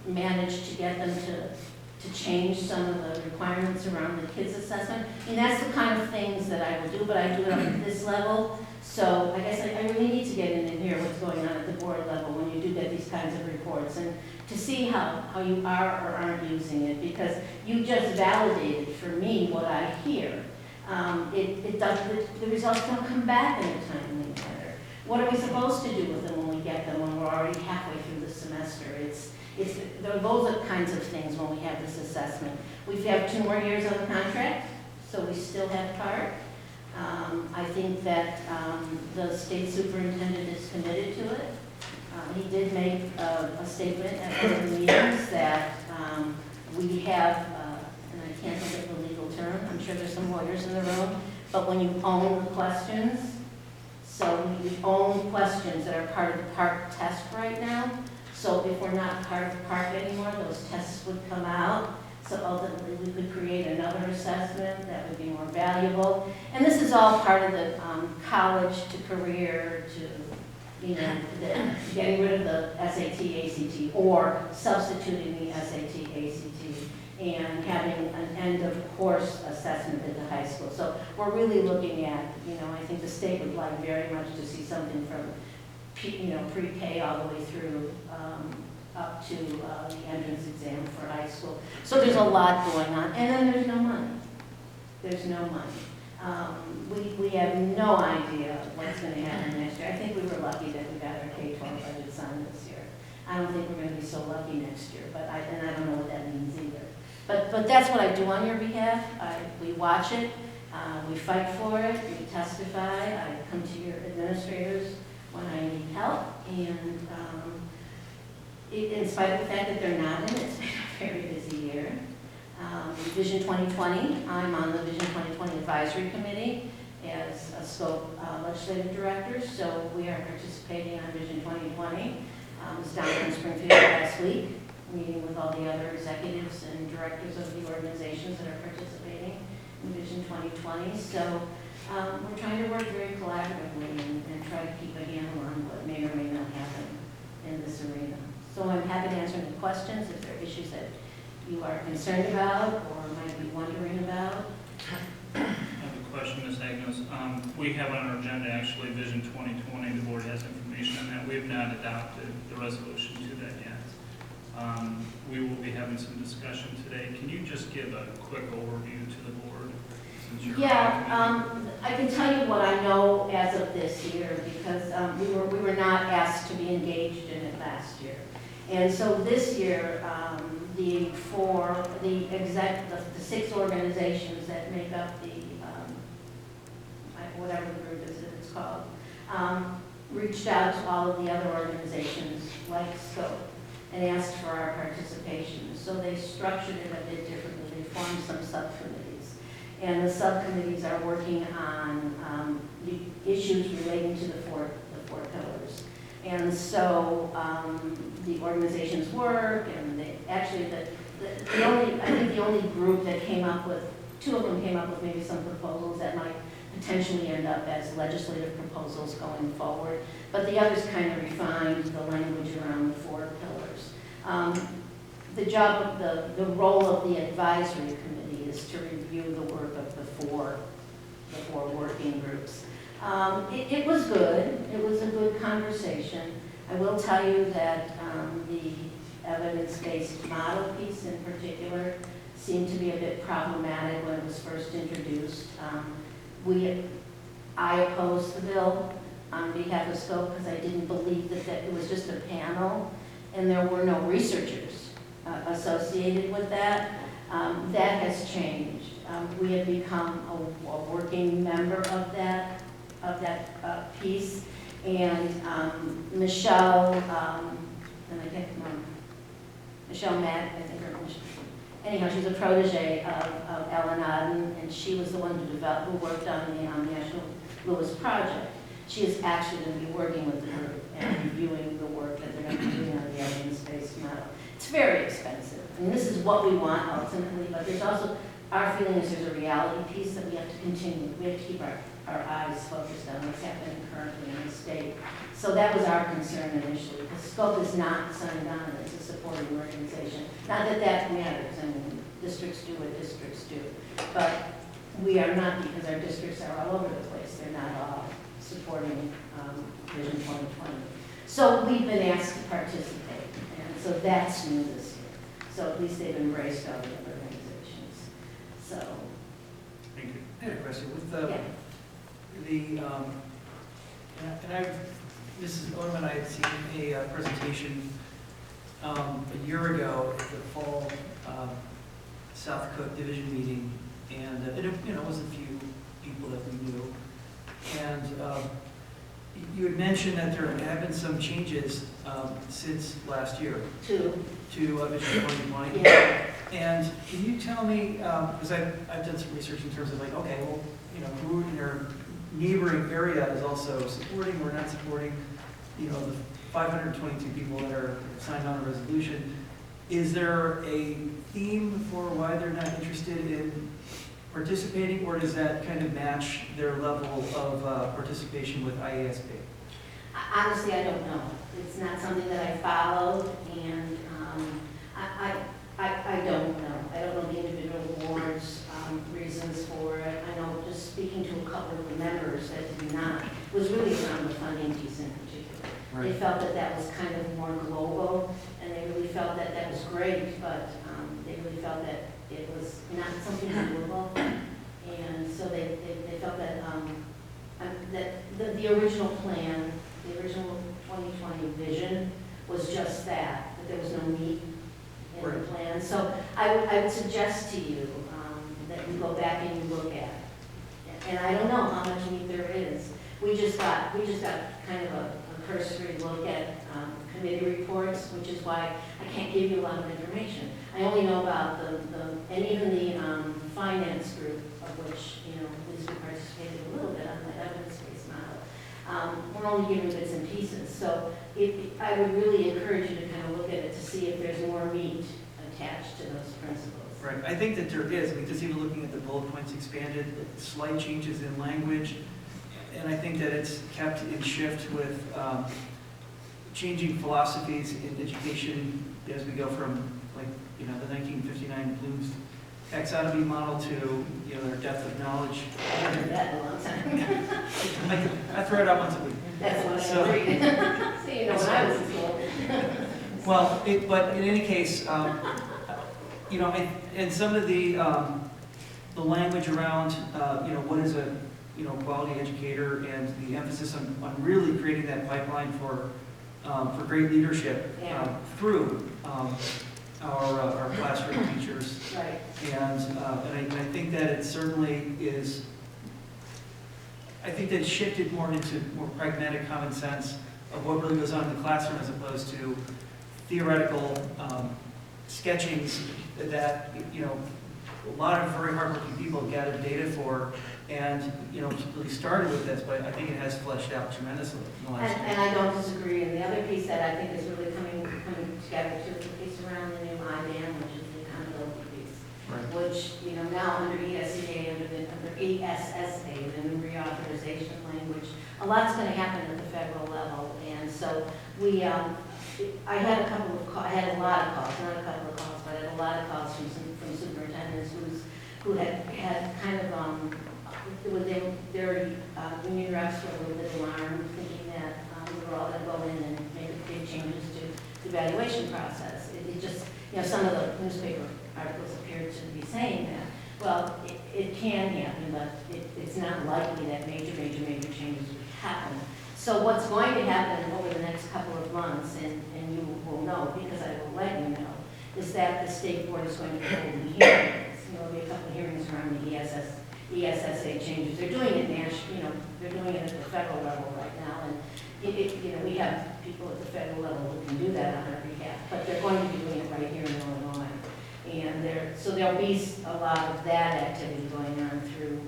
managed to get them to change some of the requirements around the kids assessment. And that's the kind of things that I will do, but I do it at this level. So I guess I really need to get in and hear what's going on at the board level when you do get these kind kinds of reports, and to see how you are or aren't using it, because you just validated for me what I hear. The results don't come back in a timely manner. What are we supposed to do with them when we get them, when we're already halfway through the semester? There are those kinds of things when we have this assessment. We have 2 more years on the contract, so we still have part. I think that the state superintendent is committed to it. He did make a statement at one of the meetings that we have, and I can't think of the legal term, I'm sure there's some lawyers in the room, but when you own the questions, so we own questions that are part of the PARC test right now. So if we're not part of PARC anymore, those tests would come out. So ultimately, we could create another assessment that would be more valuable. And this is all part of the college to career to, getting rid of the SAT, ACT, or substituting the SAT, ACT, and having an end of course assessment at the high school. So we're really looking at, I think the state would like very much to see something from, pre-K all the way through up to the entrance exam for high school. So there's a lot going on, and then there's no money. There's no money. We have no idea what's going to happen next year. I think we were lucky that we got our K-12 budget signed this year. I don't think we're going to be so lucky next year, and I don't know what that means either. But that's what I do on your behalf. We watch it, we fight for it, we testify. I come to your administrators when I need help, and in spite of the fact that they're not in it, it's been a very busy year. Vision 2020, I'm on the Vision 2020 Advisory Committee as a SCOPE legislative director, so we are participating on Vision 2020. I was down in Springfield last week, meeting with all the other executives and directors of the organizations that are participating in Vision 2020. So we're trying to work very collaboratively and try to keep a handle on what may or may not happen in this arena. So I'm happy to answer any questions if there are issues that you are concerned about or might be wondering about. I have a question, Ms. Agnos. We have on our agenda actually Vision 2020. The board has information on that. We have not adopted the resolution to that yet. We will be having some discussion today. Can you just give a quick overview to the board? Since you're I can tell you what I know as of this year because we were not asked to be engaged in it last year. And so this year, the 6 organizations that make up the, whatever the group is it's called, reached out to all of the other organizations like SCOPE and asked for our participation. So they structured it a bit differently. They formed some subcommittees. And the subcommittees are working on the issues relating to the four pillars. And so the organizations work, and I think the only group that came up with, 2 of them came up with maybe some proposals that might potentially end up as legislative proposals going forward. But the others kind of refined the language around the 4 pillars. The role of the advisory committee is to review the work of the four working groups. It was good. It was a good conversation. I will tell you that the evidence-based model piece in particular seemed to be a bit problematic when it was first introduced. I opposed the bill on behalf of SCOPE because I didn't believe that it was just a panel and there were no researchers associated with that. That has changed. We have become a working member of that piece, and Michelle, Michelle Mack, I think her name. Anyhow, she's a protege of Ellen Odden, and she was the one who worked on the National Lewis Project. She is actually going to be working with the group and reviewing the work that they're going to be doing on the evidence-based model. It's very expensive. I mean, this is what we want ultimately, but there's also, our feeling is there's a reality piece that we have to continue. We have to keep our eyes focused on what's happening currently in the state. So that was our concern initially, because SCOPE is not signed on as a supporting organization. Not that that matters, I mean, districts do what districts do. But we are not, because our districts are all over the place. They're not all supporting Vision 2020. So we've been asked to participate, and so that's new this year. So at least they've embraced all the other organizations. So, Thank you. I had a question with yeah. and Mrs. Odom and I had seen a presentation a year ago at the fall South Cook Division meeting, and it was a few people that we knew. And you had mentioned that there have been some changes since last year to Vision 2020. Yeah. And can you tell me, because I've done some research in terms of like, okay, well, who in their neighboring area is also supporting or not supporting, the 522 people that are signed on a resolution. Is there a theme for why they're not interested in participating, or does that kind of match their level of participation with IASB? Honestly, I don't know. It's not something that I followed, and I don't know. I don't know the individual boards' reasons for it. I know just speaking to a couple of the members that did not, was really around the funding piece in particular. Right. They felt that that was kind of more global, and they really felt that that was great, but they really felt that it was not something doable. And so they felt that that the original plan, the original 2020 vision was just that there was no meat in the plan. So I would suggest to you that you go back and you look at it. And I don't know how much meat there is. We just got kind of a cursory look at committee reports, which is why I can't give you a lot of information. I only know about and even the finance group, of which, at least we participated a little bit on the evidence-based model. We're only given bits and pieces. So I would really encourage you to kind of look at it to see if there's more meat attached to those principles. Right. I think that there is. I mean, just even looking at the bullet points expanded, slight changes in language, and I think that it's kept in shift with changing philosophies in education as we go from, like, the 1959 Bloom's taxonomy model to, their depth of knowledge. I haven't heard that in a long time. I throw it out once a week. That's what So- I read. So when I was in school. Well, but in any case, and some of the language around, what is a, quality educator, and the emphasis on really creating that pipeline for great leadership through our classroom teachers. Right. And I think that it certainly is, I think that it's shifted more into more pragmatic common sense of what really goes on in the classroom as opposed to theoretical sketchings that, a lot of very hardworking people have gathered data for, and, really started with this, but I think it has fleshed out tremendously in the last year. And I don't disagree. And the other piece that I think is really coming together too is the piece around the new IBAN, which is the accountability piece. Right. Which, now under ESSA, under ESSA, the new reauthorization language, a lot's going to happen at the federal level. And so I had a lot of calls, not a couple of calls, but I had a lot of calls from superintendents who had kind of, their union reps were a little bit alarmed, thinking that we were all going to go in and make big changes to the evaluation process. It just, some of the newspaper articles appeared to be saying that. Well, it can happen, but it's not likely that major changes would happen. So what's going to happen over the next couple of months, and you will know because I will let you know, is that the state board is going to be holding hearings. There'll be a couple of hearings around the ESSA changes. They're doing it they're doing it at the federal level right now, and we have people at the federal level who can do that on our behalf, but they're going to be doing it right here in Illinois. And so there'll be a lot of that activity going on through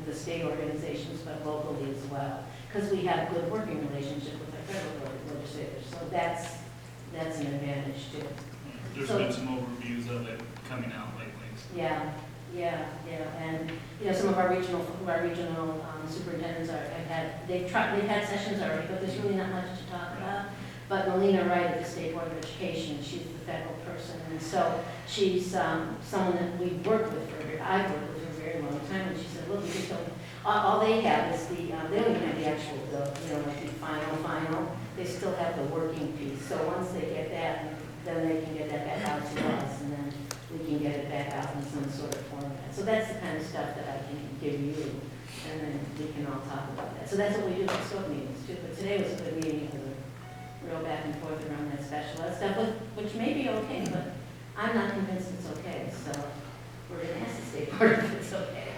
the state organizations, but locally as well, because we have good working relationship with our federal legislators. So that's an advantage too. There's been some overviews of it coming out lately. So. Yeah, and some of our regional superintendents they've had sessions already, but there's really not much to talk about. But Melina Wright at the State Board of Education, she's the federal person, and so she's someone that we've worked with I've worked with for a very long time, and she said, look, we just don't, all they have is they don't even have the actual, like the final, they still still have the working piece. So once they get that, then they can get that back out to us, and then we can get it back out in some sort of format. So that's the kind of stuff that I can give you, and then we can all talk about that. So that's what we do at scope meetings too. But today was a good meeting, because we real back and forth around that special ed stuff, which may be okay, but I'm not convinced it's okay. So we're going to have to stay part of it's okay.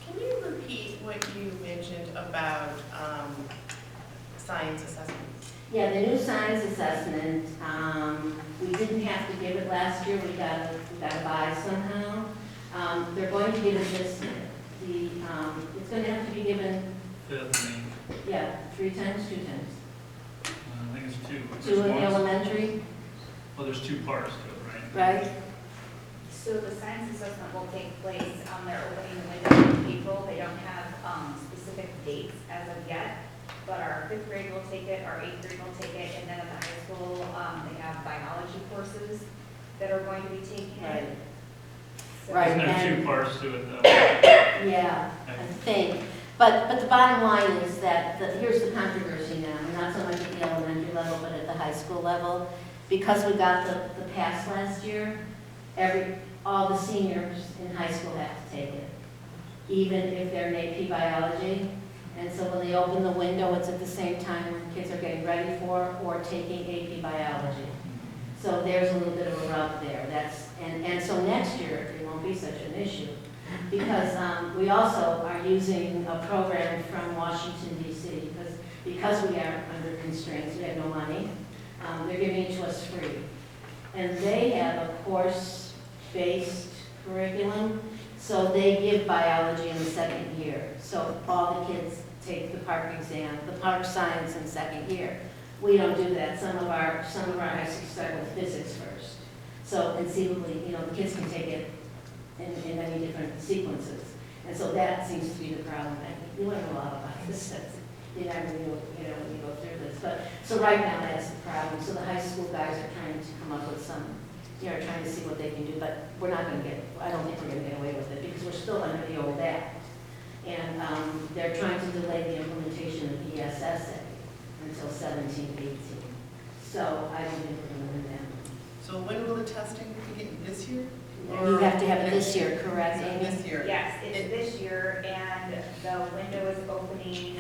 Can you repeat what you mentioned about science assessments? Yeah, the new science assessment, we didn't have to give it last year, we got to buy somehow. They're going to give it this, it's going to have to be given, Fifth, Main. yeah, 3 times, 2 times. I think it's 2. 2 in There's one- elementary, Well, there's 2 parts to it, right? right? So the science assessment will take place on their opening window in April. They don't have specific dates as of yet, but our 5th grade will take it, our 8th grade will take it, and then at the high school, they have biology courses that are going to be taken. Right. So- Right. Isn't there and- 2 parts to it, though? Yeah, I think. But the bottom line is that, here's the controversy now, not so much at the elementary level, but at the high school level. Because we got the pass last year, all the seniors in high school have to take it, even if they're in AP biology. And so when they open the window, it's at the same time when kids are getting ready for or taking AP biology. So there's a little bit of a rub there. And so next year, it won't be such an issue. Because we also are using a program from Washington DC, because we are under constraints, we have no money. They're giving it to us free. And they have a course-based curriculum, so they give biology in the 2nd year. So all the kids take the park exam, the park science in 2nd year. We don't do that. Some of our high schools start with physics first. So conceivably, the kids can take it in many different sequences. And so that seems to be the problem. And you learn a lot about this stuff. You never knew, when you go through this. But, so right now, that's the problem. So the high school guys are trying to come up with some, trying to see what they can do. But we're not going to I don't think we're going to get away with it, because we're still under the old act. And they're trying to delay the implementation of ESSA until 17, 18. So I don't think we're going to win that. So when will the testing begin, this year? You have to have it this year, correct, Amy? This year. Yes, it's this year, and the window is opening.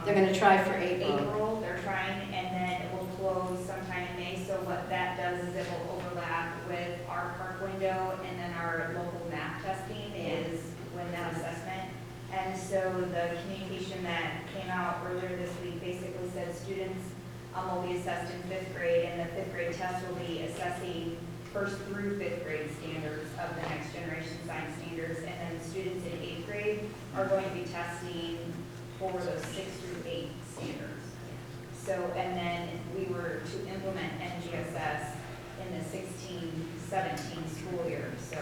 They're going to try for April. April, they're trying, and then it will close sometime in May. So what that does is it will overlap with our park window, and then our local math testing is when that assessment. And so the communication that came out earlier this week basically said students will be assessed in 5th grade, and the 5th grade test will be assessing 1st through 5th grade standards of the next generation science standards, and then students in 8th grade are going to be testing for those 6th through 8th standards. So, and then we were to implement NGSS in the 16-17 school year. So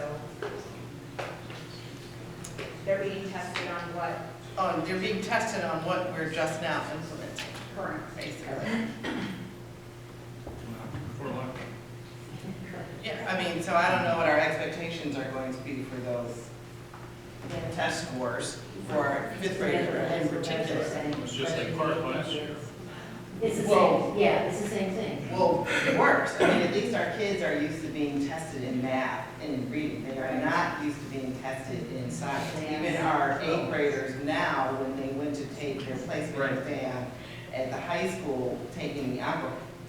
they're being tested on what? They're being tested on what we're just now implementing. Correct. Basically. For luck. Yeah, so I don't know what our expectations are going to be for those test scores for 5th graders in particular. It was just like part last year. It's the same, yeah, it's the same thing. Well, it works. At least our kids are used to being tested in math and in reading. They are not used to being tested in science. Even our 8th graders now, when they went to take their placement exam at the high school, taking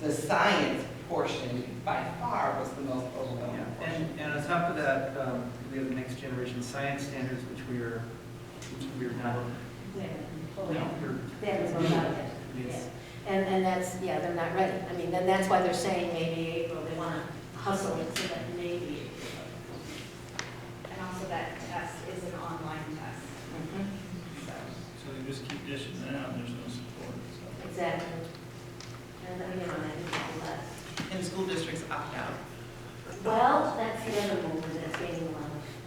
the science portion by far was the most overwhelming portion. And on top of that, we have the next generation science standards, which we are not. They haven't rolled out yet. Yeah. And that's, they're not ready. Then that's why they're saying maybe April, they want to hustle it so that maybe. And also that test is an online test. So they just keep dishing it out, and there's no support. So. Exactly. And I think less. And school districts opt out. Well, that's the other movement that's gaining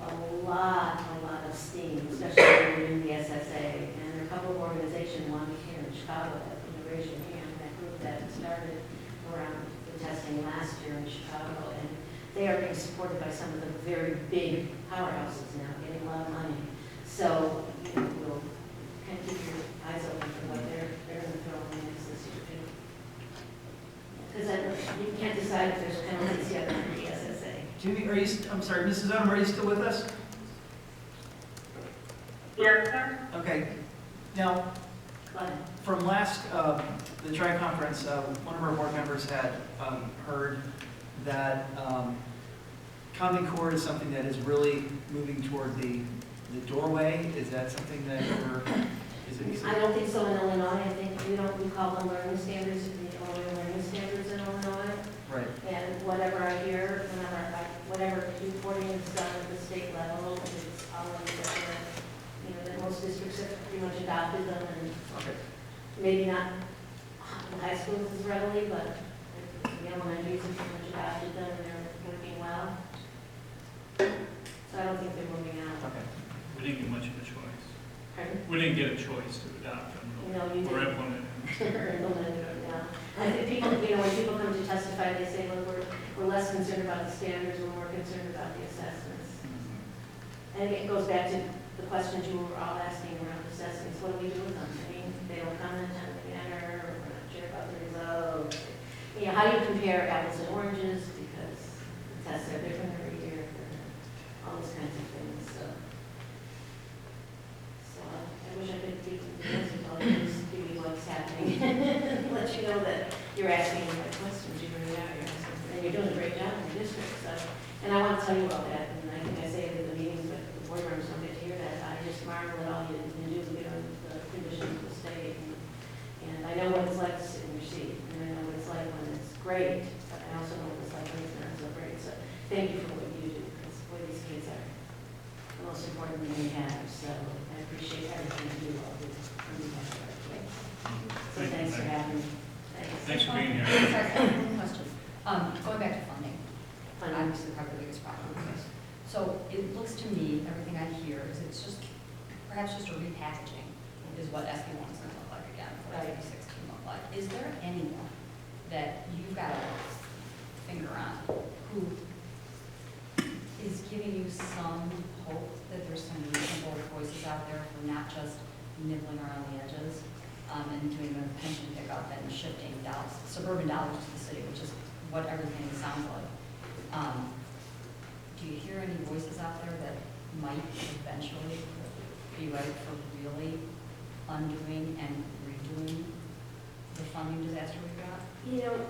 a lot of steam, especially in the SSA. And there are a couple of organizations, one here in Chicago, that raise your hand, that group that started around the testing last year in Chicago. And they are being supported by some of the very big powerhouses now, getting a lot of money. So we'll kind of keep your eyes open for what they're going to throw in the mix this year too. because then you can't decide if there's penalties yet under the SSA. Jimmy, are you, I'm sorry, Mrs. Odom, are you still with us? Yes, sir. Okay. Now, Go ahead. from last, the tri-conference, one of our board members had heard that Common Core is something that is really moving toward the doorway. Is that something that we're, is it? I don't think so in Illinois. I think we call them learning standards, the Illinois learning standards in Illinois. Right. And whatever I hear, whatever reporting is done at the state level, it's always that, that most districts have pretty much adopted them, and Okay. maybe not in high schools as readily, but the elementaries have pretty much adopted them, and they're working well. So I don't think they're moving out. Okay. We didn't get much of a choice. Pardon? We didn't get a choice to adopt them. No, you We're didn't. implementing. Yeah. I think people, when people come to testify, they say, look, we're less concerned about the standards, we're more concerned about the assessments. And it goes back to the questions you were all asking around assessments. What do we do with them? I mean, they don't come in a timely manner, we're not sure about the results. How do you compare apples and oranges? Because the tests are different every year, all those kinds of things. So I wish I could give you the answer, but I'll just give you what's happening. Let you know that you're asking the right questions, you really are. And you're doing a great job in the district. So, and I want to tell you about that. And I think I say it at the meetings, but the board members don't get to hear that. I just marvel at all you do to get on the conditions of the state. And I know what it's like to sit in your seat. And I know what it's like when it's great. But I also know what it's like when it's not so great. So thank you for what you do. Because boy, these kids are the most important thing we have. So I appreciate everything you do all this on behalf of our kids. So thanks for having me. Thanks for being here. Sorry, one question. Going back to funding, obviously probably the biggest problem with this. So it looks to me, everything I hear is it's just, perhaps just a repackaging is what SB 1 is going to look like again, what SB 16 look like. Is there anyone that you've got a finger on who is giving you some hope that there's some reasonable voices out there for not just nibbling around the edges and doing a pension pickup and shifting dollars, suburban dollars to the city, which is what everything sounds like. Do you hear any voices out there that might eventually be ready for really undoing and redoing the funding disaster we've got?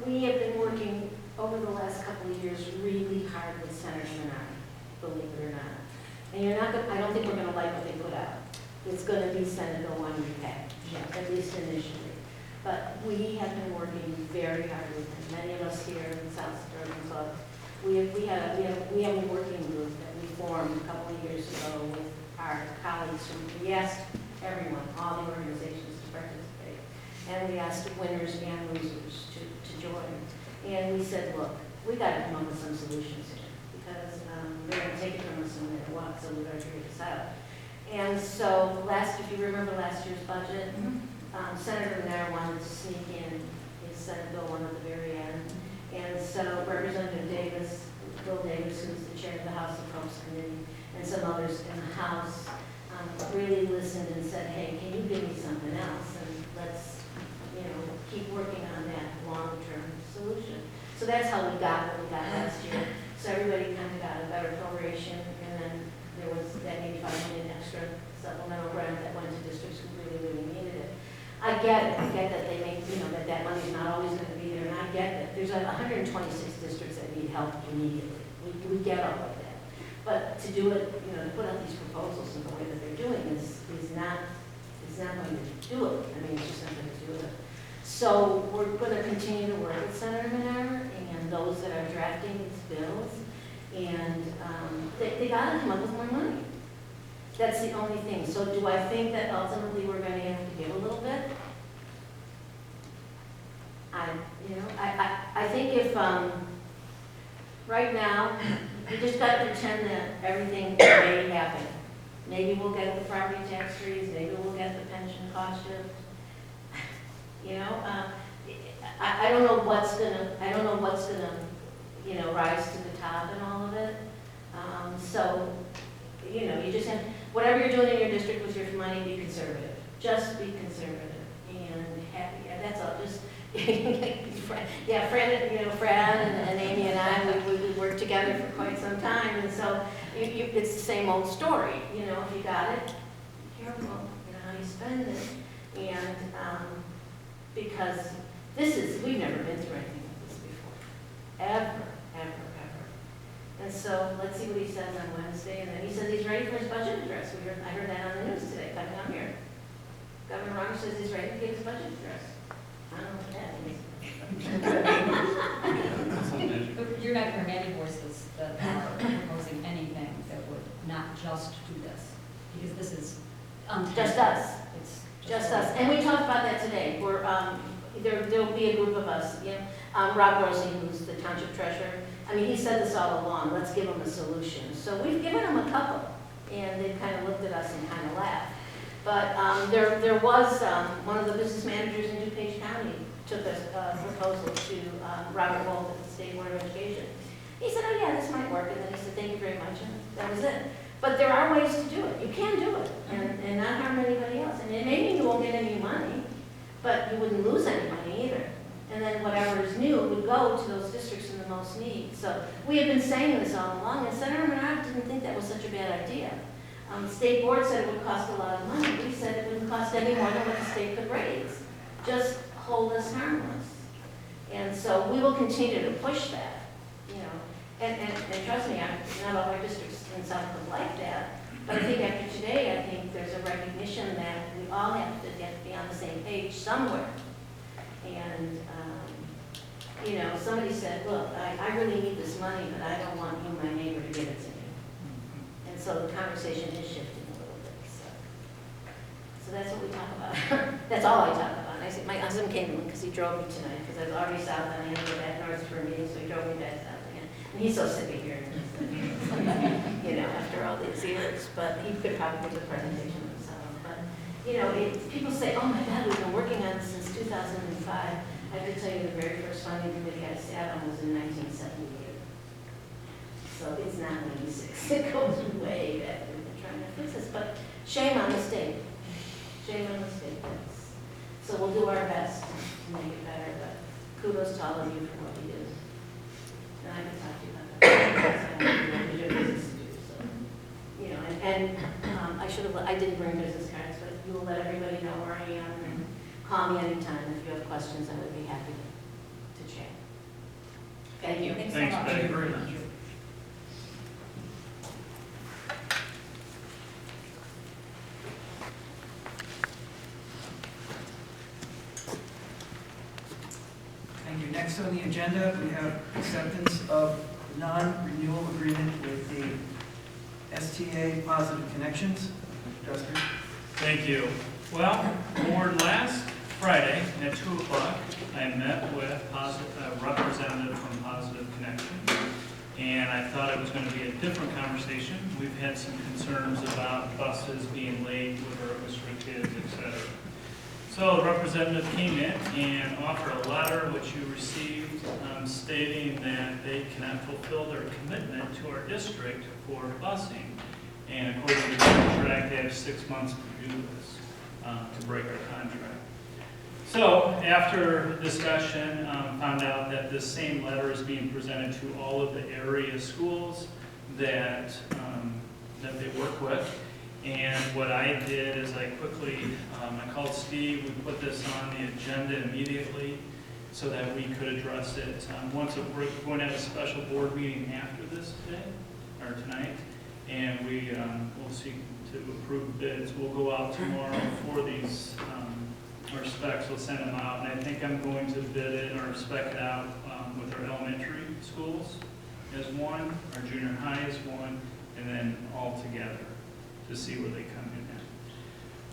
We have been working over the last couple of years really hard with Senator Menard, believe it or not. And I don't think we're going to like what they put out. It's going to be Senate Bill 1 repackaged, at least initially. But we have been working very hard with them. Many of us here in South Suburban Club, we have a working group that we formed a couple of years ago with our colleagues. We asked everyone, all the organizations to participate. And we asked winners and losers to join. And we said, look, we got to come up with some solutions here because they're going to take it from us in a while, so we got to figure this out. And so if you remember last year's budget, Senator Menard wanted to sneak in his Senate Bill 1 at the very end. And so Representative Bill Davis, who's the chair of the House Appropriations Committee, and some others in the House really listened and said, hey, can you give me something else? And let's, keep working on that long-term solution. So that's how we got what we got last year. So everybody kind of got a better proration, and then there was that $85 million extra supplemental grant that went to districts who really, really needed it. I get it. I get that they make, that money's not always going to be there, and I get that. There's 126 districts that need help immediately. We get all of that. But to do it, to put out these proposals in the way that they're doing is not going to do it. I mean, it's just not going to do it. So we're going to continue to work with Senator Menard and those that are drafting these bills, and they got to come up with more money. That's the only thing. So do I think that ultimately we're going to have to give a little bit? I think if right now we just got to pretend that everything may happen. Maybe we'll get the property tax freeze. Maybe we'll get the pension cost shift. I don't know what's gonna rise to the top in all of it. So you just have, whatever you're doing in your district with your money, be conservative. Just be conservative and happy. That's all. Just Fred and Amy and I, we worked together for quite some time, and so it's the same old story. You know, if you got it, be careful, you know, how you spend it. And because we've never been through anything like this before. Ever. And so let's see what he says on Wednesday. And then he says he's ready for his budget address. I heard that on the news today, coming down here. Governor Rogers says he's ready to give his budget address. I don't know what that means. But you're not hearing any voices that are proposing anything that would not just do this, because this is Just us. It's Just us. And we talked about that today. We're, there'll be a group of us, you know, Rob Rossi, who's the township treasurer. I mean, he said this all along, let's give them a solution. So we've given them a couple, and they've kind of looked at us and kind of laughed. But there was one of the business managers in DuPage County took a proposal to Robert Wolf at the State Board of Education. He said, oh yeah, this might work, and then he said, thank you very much, and that was it. But there are ways to do it. You can do it, and not harm anybody else. And maybe you won't get any money, but you wouldn't lose any money either. And then whatever is new would go to those districts in the most need. So we have been saying this all along, and Senator Menard didn't think that was such a bad idea. The state board said it would cost a lot of money. We said it wouldn't cost any more than what the state could raise. Just hold us harmless. And so we will continue to push that, you know. And trust me, not all our districts in South are like that. But I think after today, I think there's a recognition that we all have to be on the same page somewhere. And, you know, somebody said, look, I really need this money, but I don't want you, my neighbor, to give it to me. And so the conversation is shifting a little bit. So that's what we talk about. That's all I talk about. And I said, my husband came in because he drove me tonight, because I was already south and I had to go back north for a meeting, so he drove me back south again. And he's so sick of hearing this, you know, after all these years. But he could probably give a presentation himself. But, you know, people say, oh my God, we've been working on this since 2005. I have to tell you, the very first funding committee I sat on was in 1978. So it's not 96. It goes way back. We've been trying to fix this, but shame on the state. Shame on the state. So we'll do our best to make it better, but kudos to all of you for what you do. And I can talk to you about that. It's your business to do, so. You know, and I didn't bring business cards, but you will let everybody know where I am, and call me anytime if you have questions. I would be happy to chat. Thank you. Thanks, Thank Betty. you very much. Thank you. Next on the agenda, we have acceptance of non-renewal agreement with the STA Positive Connections. Justin? Thank you. Well, board, last Friday at 2 o'clock, I met with a representative from Positive Connection, and I thought it was going to be a different conversation. We've had some concerns about buses being late with service for kids, etc. So the representative came in and offered a letter which you received stating that they cannot fulfill their commitment to our district for busing. And according to the contract, they have 6 months to do this, to break our contract. So after discussion, found out that this same letter is being presented to all of the area schools that they work with. And what I did is I quickly, I called Steve, we put this on the agenda immediately so that we could address it. We're going to have a special board meeting after this today, or tonight, and we'll seek to approve bids. We'll go out tomorrow for these, our specs, we'll send them out, and I think I'm going to bid it or spec it out with our elementary schools as one, our junior high as one, and then all together to see where they come in at.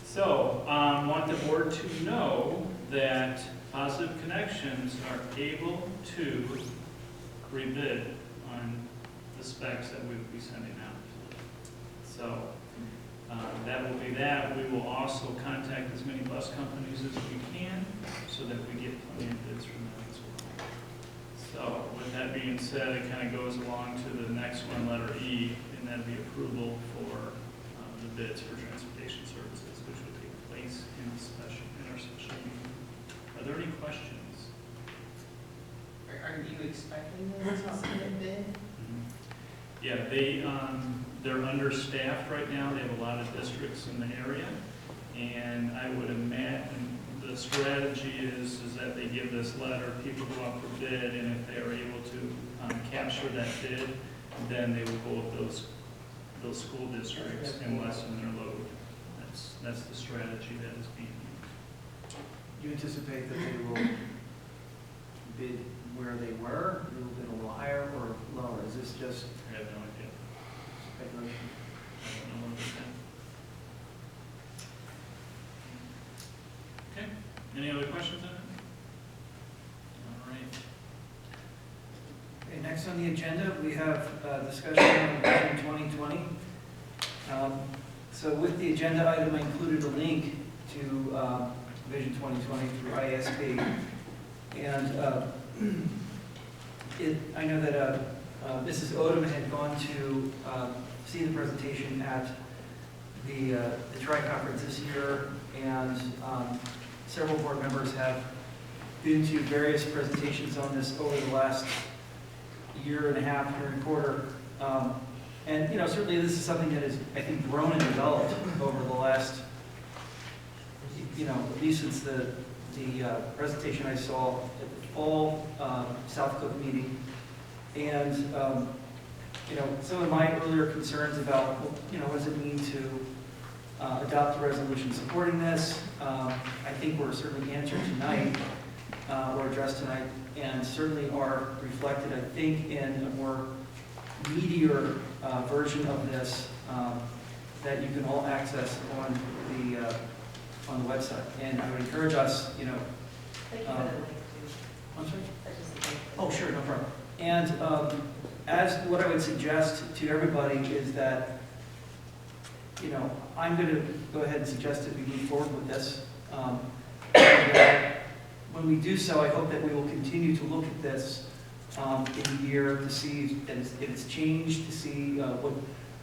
So, want the board to know that Positive Connections are able to rebid on the specs that we will be sending out. So, that will be that. We will also contact as many bus companies as we can so that we get plenty of bids from them as well. So, with that being said, it kind of goes along to the next one, letter E, and that'd be approval for the bids for transportation services, which will take place in our special meeting. Are there any questions? are you expecting them to submit bid? Yeah, they're understaffed right now. They have a lot of districts in the area. And I would imagine the strategy is that they give this letter, people go out for bid, and if they are able to capture that bid, then they will go with those school districts and lessen their load. That's the strategy that is being used. You anticipate that they will bid where they were, a little higher or lower? Is this just I have no idea. speculation? I don't know what to say. Okay, any other questions on it? All right. Okay, next on the agenda, we have discussion on Vision 2020. So with the agenda item, I included a link to Vision 2020 through ISP. And I know that Mrs. Odom had gone to see the presentation at the Tri-Conference this year, and several board members have been to various presentations on this over the last year and a half, year and a quarter. And certainly this is something that has, I think, grown and developed over the last, at least since the presentation I saw at the fall South Cook meeting. And, some of my earlier concerns about, what does it mean to adopt a resolution supporting this, I think were certainly answered tonight, or addressed tonight, and certainly are reflected, I think, in a more meatier version of this that you can all access on the website. And I would encourage us, Thank you for the link too. I'm sorry? That's just a link. Oh, sure, no problem. And as what I would suggest to everybody is that, I'm going to go ahead and suggest that we move forward with this. When we do so, I hope that we will continue to look at this in a year to see if it's changed, to see what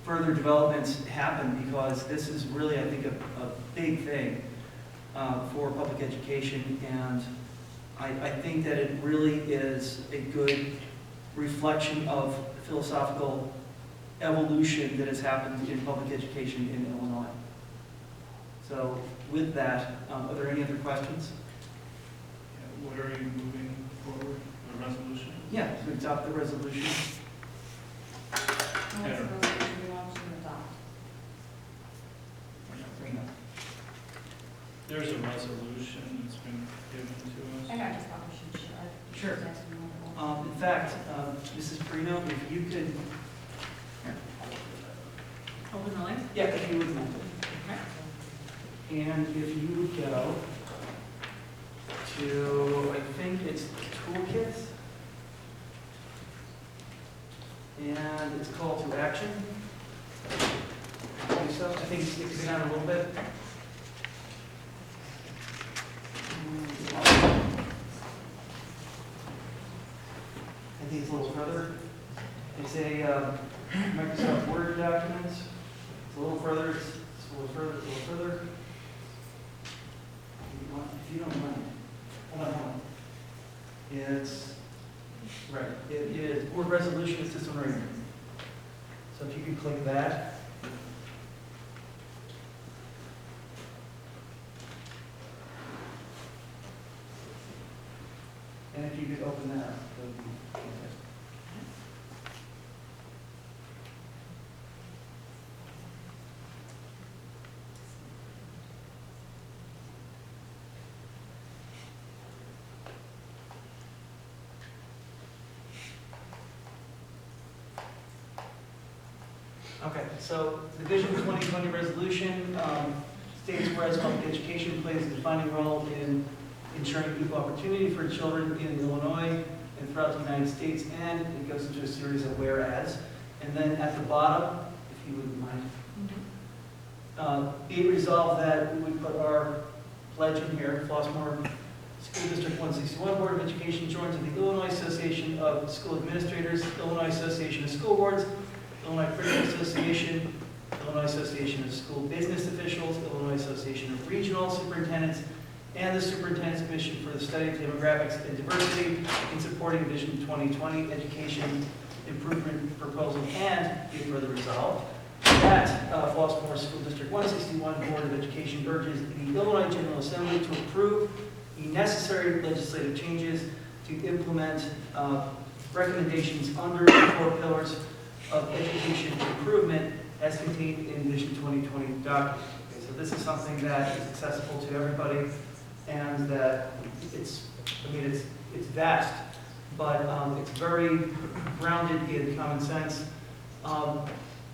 further developments happen, because this is really, I think, a big thing for public education, and I think that it really is a good reflection of philosophical evolution that has happened in public education in Illinois. So with that, are there any other questions? What are you moving forward, the resolution? Yeah, to adopt the resolution. Heather. There's a resolution that's been given to us. And I just thought we should share. Sure. In fact, Mrs. Perino, if you could, Open the line. yeah, if you would move it. And if you would go to, I think it's toolkits, and it's called to action. I think so. I think it can go down a little bit. I think it's a little further. It's a Microsoft Word document. It's a little further. It's a little further. It's a little further. If you don't mind, hold on. It's right. It is board resolution. It's this one right here. So if you could click that. And if you could open that up, that would be fantastic. Okay, so the Vision 2020 resolution states whereas public education plays a defining role in ensuring equal opportunity for children in Illinois and throughout the United States, and it goes into a series of whereas. And then at the bottom, if you wouldn't mind, be it resolved that we would put our pledge in here. Flossmoor School District 161 Board of Education joins with the Illinois Association of School Administrators, Illinois Association of School Boards, Illinois Critical Association, Illinois Association of School Business Officials, Illinois Association of Regional Superintendents, and the Superintendent's Commission for the Study of Demographics and Diversity in supporting Vision 2020 Education Improvement Proposal, and be further resolved that Baltimore School District 161 Board of Education urges the Illinois General Assembly to approve the necessary legislative changes to implement recommendations under the 4 pillars of education improvement as contained in Vision 2020 document. Okay, so this is something that is accessible to everybody, and that it's vast, but it's very grounded in common sense.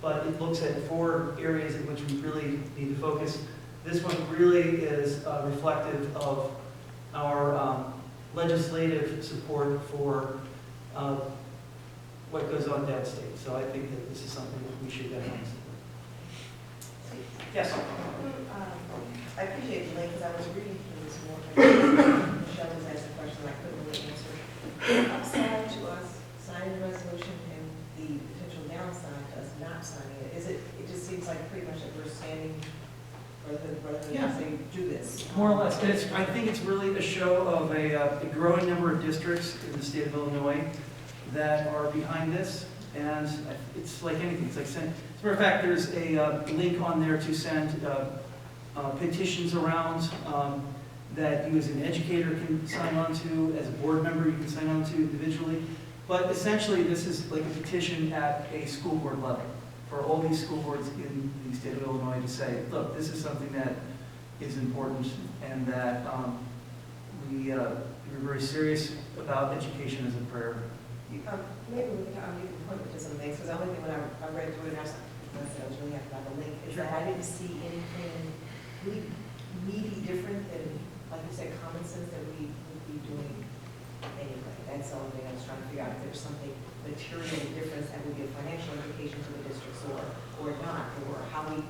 But it looks at 4 areas in which we really need to focus. This one really is reflective of our legislative support for what goes on downstate. So I think that this is something that we should definitely support. Yes? I appreciate the link because I was reading through this morning. Michelle was asking a question I couldn't really answer. Upside to us signing the resolution and the potential downside to us not signing it, it just seems like pretty much that we're standing rather than say do this. More or less. I think it's really a show of a growing number of districts in the state of Illinois that are behind this, and it's like anything. It's like as a matter of fact, there's a link on there to send petitions around that you as an educator can sign on to, as a board member you can sign on to individually. But essentially, this is like a petition at a school board level for all these school boards in the state of Illinois to say, look, this is something that is important, and that we're very serious about education as a priority. Maybe we can point to some things, because the only thing when I read through it, and I was really happy about the link, is that I didn't see anything really meaty different than, like you said, common sense that we would be doing anyway. That's the only thing I was trying to figure out, if there's something material difference that would be a financial implication to the districts or not, or how we,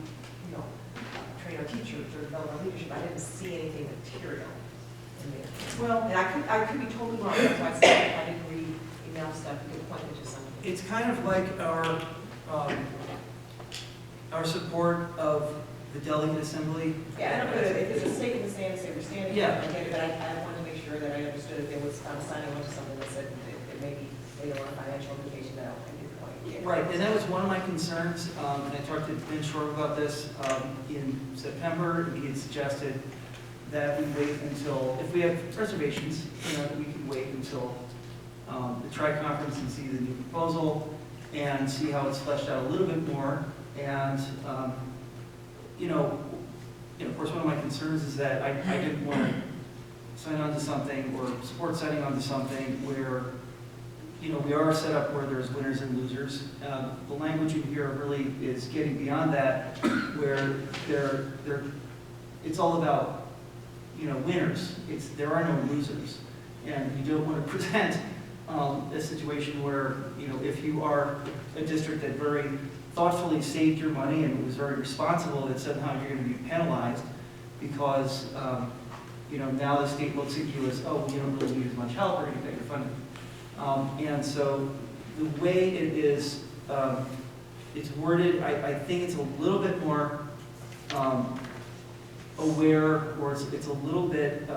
train our teachers or develop our leadership. I didn't see anything material in there. Well, and I could be totally wrong. That's why I said I didn't read email stuff. You could point me to something. It's kind of like our support of the delegate assembly. Yeah, I don't know if it's a stake in the sand to say we're standing. Yeah. I get it, but I wanted to make sure that I understood if there was, I'm signing on to something that said it may be later on a financial implication that I didn't quite get. Right, and that was one of my concerns, and I talked to Ben Short about this in September, and he had suggested that we wait until, if we have reservations, that we can wait until the tri-conference and see the new proposal and see how it's fleshed out a little bit more. And, of course, one of my concerns is that I didn't want to sign on to something or support signing on to something where, we are set up where there's winners and losers. The language in here really is getting beyond that, where it's all about, winners. There are no losers. And you don't want to present a situation where, if you are a district that very thoughtfully saved your money and was very responsible, that somehow you're going to be penalized because, now the state looks at you as, oh, you don't really need as much help, we're going to cut your funding. And so the way it is, it's worded, I think it's a little bit more aware, or it's a little bit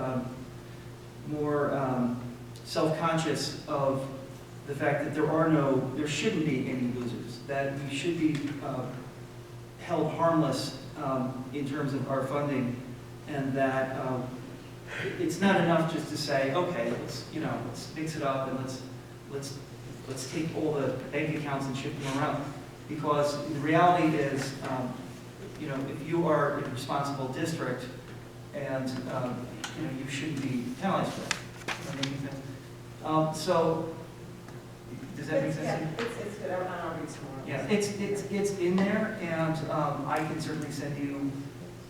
more self-conscious of the fact that there shouldn't be any losers, that we should be held harmless in terms of our funding, and that it's not enough just to say, okay, let's mix it up and let's take all the bank accounts and shift them around, because the reality is, if you are a responsible district, and you shouldn't be penalized for that. Does that make sense? So, does that make sense? Yeah, it's good. I'll read some more. Yeah, it's in there, and I can certainly send you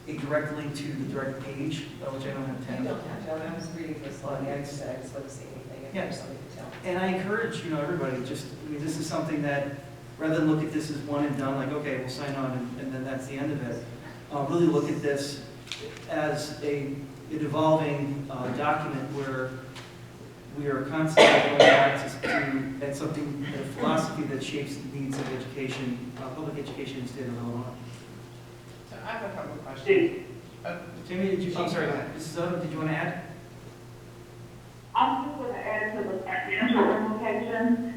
a direct link to the direct page, which I don't have time. You don't have to. I was reading this slide. I just said I just wasn't seeing anything. If there's something to tell. And I encourage, everybody, this is something that, rather than look at this as one and done, like, okay, we'll sign on, and then that's the end of it, really look at this as an evolving document where we are constantly going back at something, a philosophy that shapes the needs of education, public education in the state of Illinois. So I have a couple of questions. Steve. Jamie, I'm sorry, Mrs. Odom, did you want to add? I'm just going to add to the financial implications.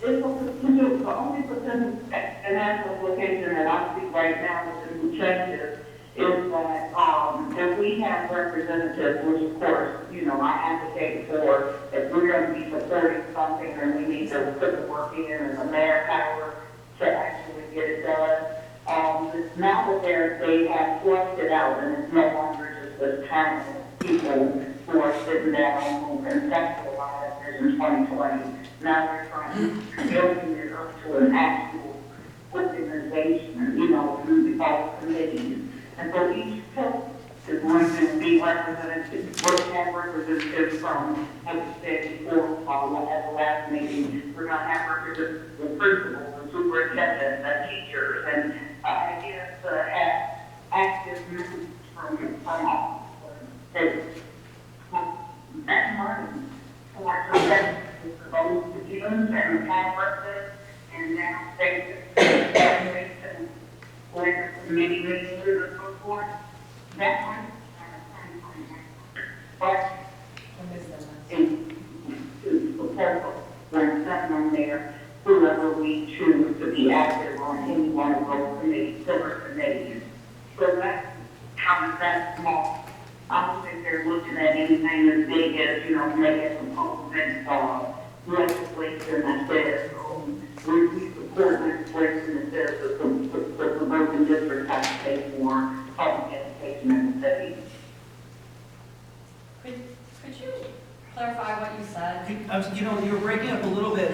It's the only potential financial implication that I see right now with the new changes is that if we have representatives, which of course, I advocate for, if we're going to be supporting something, then we need to put the work in and the manpower to actually get it done. Now that they have flushed it out and it's no longer just the talented people who are sitting down who conceptualize Vision 2020. Now they're trying to building it up to an actual organization, through all committees. And so each pillar is going to be represented, we're going to have representatives from, as I said before, at the last meeting, we're going to have representatives from principals and superintendents and teachers, and I guess have active members from all. That's Martin. For those students and conferences, and now they evaluation where the committee meetings and so forth. That one, but in proposal, when something on there, whoever we choose to be active on any one of those committees, pillar committees. So that's how that's small. I don't think they're looking at anything as big as, making proposals legislation that says, we support legislation that says that the suburban district has to pay for public education in the city. Could you clarify what you said? You were breaking up a little bit.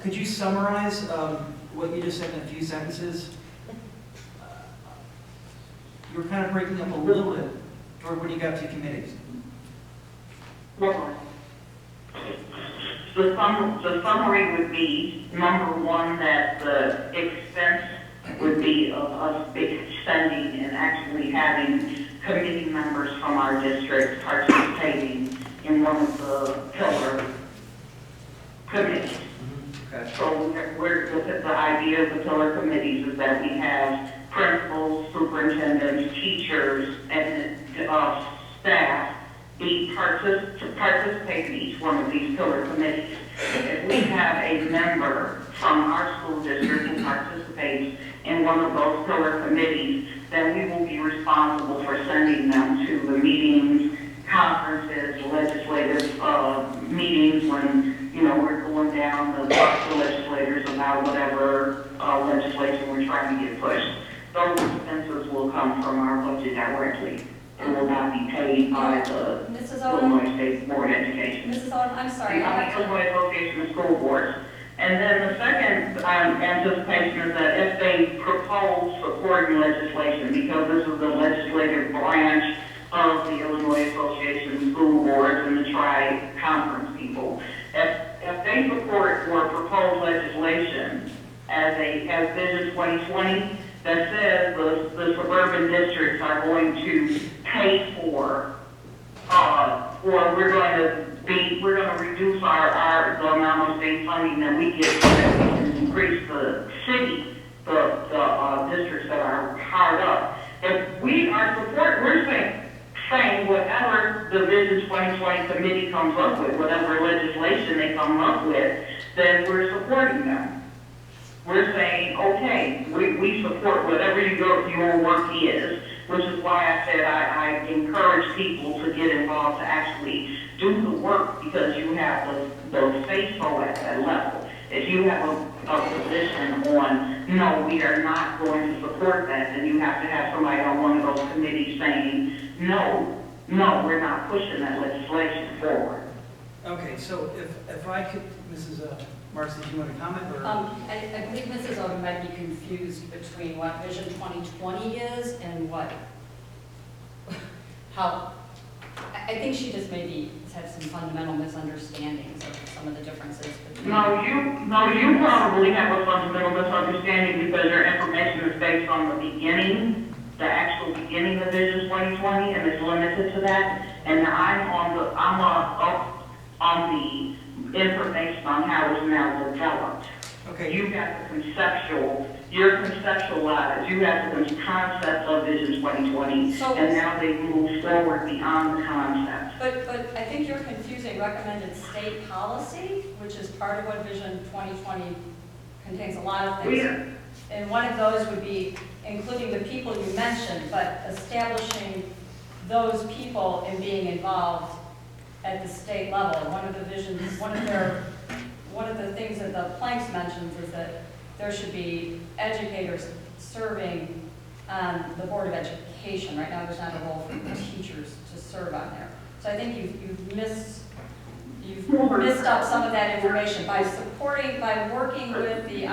Could you summarize what you just said in a few sentences? You were kind of breaking up a little bit toward when you got to committees. The summary would be, number one, that the expense would be of us spending and actually having committee members from our district participating in one of the pillar committees. Okay. So the idea of the pillar committees is that we have principals, superintendents, teachers, and staff to participate in each one of these pillar committees. If we have a member from our school district who participates in one of those pillar committees, then we will be responsible for sending them to the meetings, conferences, legislative meetings when, we're going down to talk to legislators about whatever legislation we're trying to get pushed. Those expenses will come from our budget directly. It will not be paid by the Illinois State Board of Education. Mrs. Odom, I'm sorry. The Illinois Association of School Boards. And then the second anticipation is that if they propose supporting legislation, because this is the legislative branch of the Illinois Association of School Boards and the tri-conference people, if they support or propose legislation as Vision 2020, that says the suburban districts are going to pay for, or we're going to reduce the amount of state funding that we get so that we can increase the city, the districts that are hard up. If we are we're saying whatever the Vision 2020 committee comes up with, whatever legislation they come up with, then we're supporting them. We're saying, okay, we support whatever your work is, which is why I said I encourage people to get involved to actually do the work, because you have the say-so at that level. If you have a position on, no, we are not going to support that, then you have to have somebody on one of those committees saying, no, we're not pushing that legislation forward. Okay, so if I could, Mrs. Marks, did you want to comment? Or? I believe Mrs. Odom might be confused between what Vision 2020 is and I think she just maybe has some fundamental misunderstandings of some of the differences between. No, you probably have a fundamental misunderstanding because your information is based on the actual beginning of Vision 2020, and it's limited to that. And I'm on the information on how it's now developed. Okay. You have the you're conceptualized, you have the concept of Vision 2020, and now they move forward beyond the concept. But I think you're confusing recommended state policy, which is part of what Vision 2020 contains a lot of things. Yeah. And one of those would be including the people you mentioned, but establishing those people and being involved at the state level. One of the visions, one of the things that the Planks mentions is that there should be educators serving on the Board of Education. Right now, there's not a role for teachers to serve on there. So I think you've missed up some of that information by working with the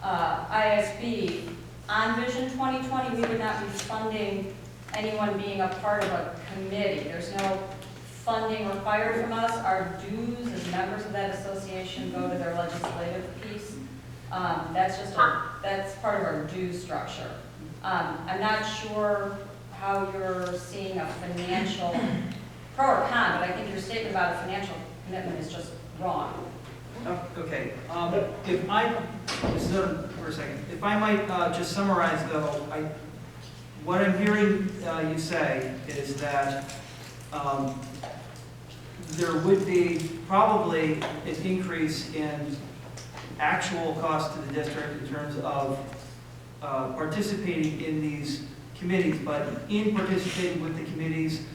ISB on Vision 2020. We would not be funding anyone being a part of a committee. There's no funding required from us. Our dues as members of that association go to their legislative piece. That's part of our due structure. I'm not sure how you're seeing a financial pro or con, but I think your statement about a financial commitment is just wrong. Okay, if I, just for a second, if I might just summarize though, what I'm hearing you say is that there would be probably an increase in actual cost to the district in terms of participating in these committees, but in participating with the committees,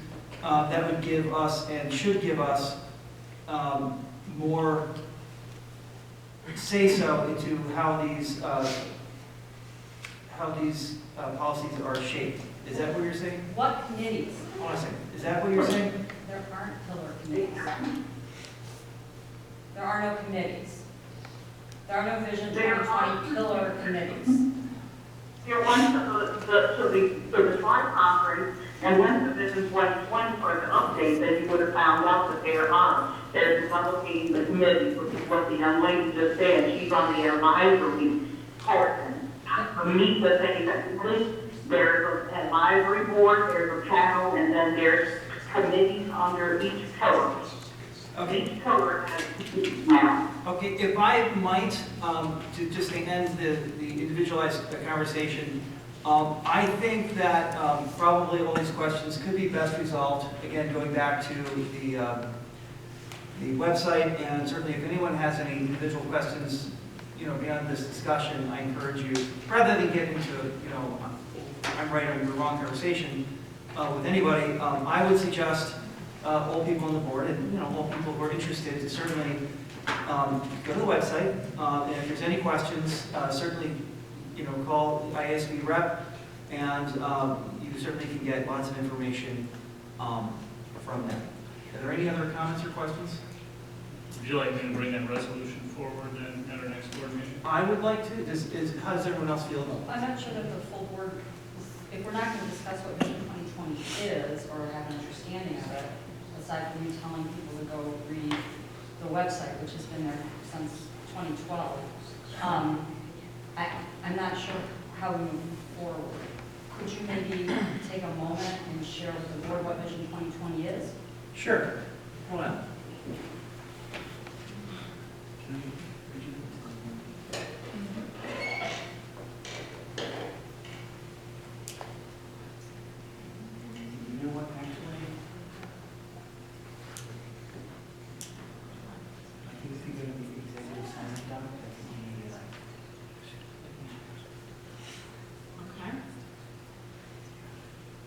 that would give us and should give us more say-so into how these policies are shaped. Is that what you're saying? What committees? Hold on a second. Is that what you're saying? There aren't pillar committees. There are no committees. There are no Vision 2020 pillar committees. You're one to the slide conference and went to Vision 2020 for the update, then you would have found out that they're developing the committee, which is what the young lady just said. She's on the advisory portion. Meet the thing that there's an advisory board, there's a panel, and then there's committees under each pillar. Okay. Each pillar has now. Okay, if I might, to just end the individualized conversation, I think that probably all these questions could be best resolved, again, going back to the website, and certainly if anyone has any individual questions, beyond this discussion, I encourage you, rather than get into, I'm right or you're wrong conversation with anybody, I would suggest all people on the board and, all people who are interested to certainly go to the website, and if there's any questions, certainly, call the ISB rep, and you certainly can get lots of information from them. Are there any other comments or questions? Would you like me to bring that resolution forward then at our next board meeting? I would like to. How does everyone else feel? I'm not sure that the full board, if we're not going to discuss what Vision 2020 is or have an understanding of it, aside from you telling people to go read the website, which has been there since 2012, I'm not sure how we move forward. Could you maybe take a moment and share with the board what Vision 2020 is? Sure. Hold on. You know what, actually? I think it's going to be the executive summary doc. Okay.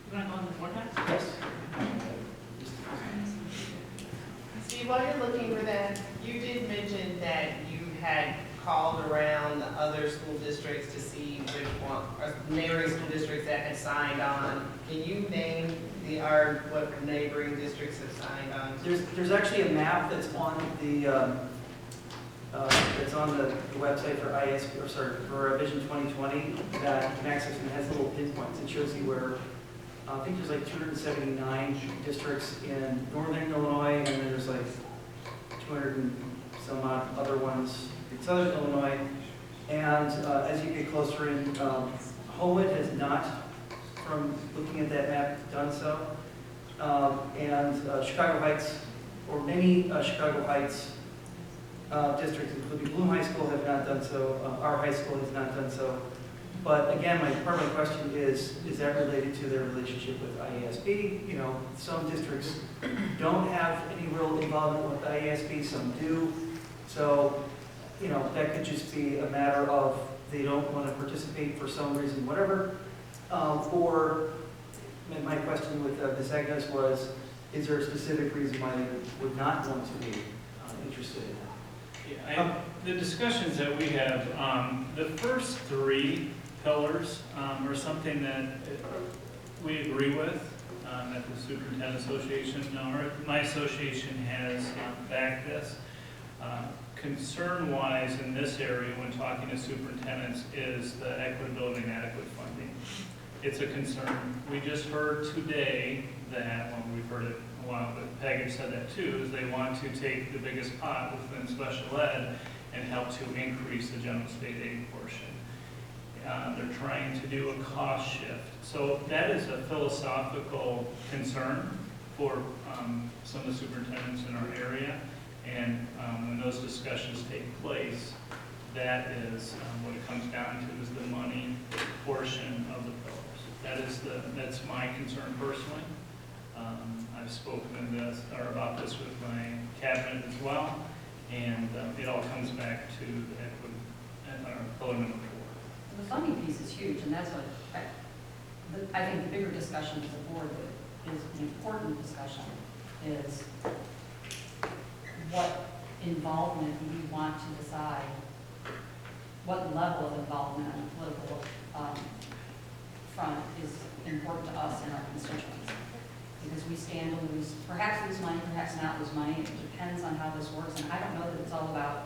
You want to go on the board next? Yes. Steve, while you're looking for that, you did mention that you had called around the other school districts to see which one, or neighboring school districts that had signed on. Can you name what neighboring districts have signed on? There's actually a map that's on the website for ISB, or sorry, for Vision 2020 that you can access, and it has little pinpoints. It shows you where I think there's like 279 districts in northern Illinois, and then there's like 200 and some odd other ones in southern Illinois. And as you get closer in, Homewood has not, from looking at that map, done so. And Chicago Heights, or many Chicago Heights districts, including Bloom High School, have not done so. Our high school has not done so. But again, part of my question is that related to their relationship with IASB? You know, some districts don't have any real involvement with IASB, some do. So, you know, that could just be a matter of they don't want to participate for some reason, whatever. Or my question with Ms. Agnes was, is there a specific reason why they would not want to be interested in that? Yeah, the discussions that we have, the first three pillars are something that we agree with at the Superintendent Association. My association has backed this. Concern-wise in this area when talking to superintendents is the equitability and adequate funding. It's a concern. We just heard today that, well, we've heard it a while, but Peg had said that too, is they want to take the biggest pot within special ed and help to increase the general state aid portion. They're trying to do a cost shift. So that is a philosophical concern for some of the superintendents in our area. And when those discussions take place, that is what it comes down to, is the money portion of the pillars. That's my concern personally. I've spoken about this with my cabinet as well, and it all comes back to the equity, pillar number 4. The funding piece is huge, and that's what I think the bigger discussion as a board is an important discussion, is what involvement we want to decide, what level of involvement on the political front is important to us and our constituents. Because we stand to lose, perhaps lose money, perhaps not lose money. It depends on how this works. And I don't know that it's all about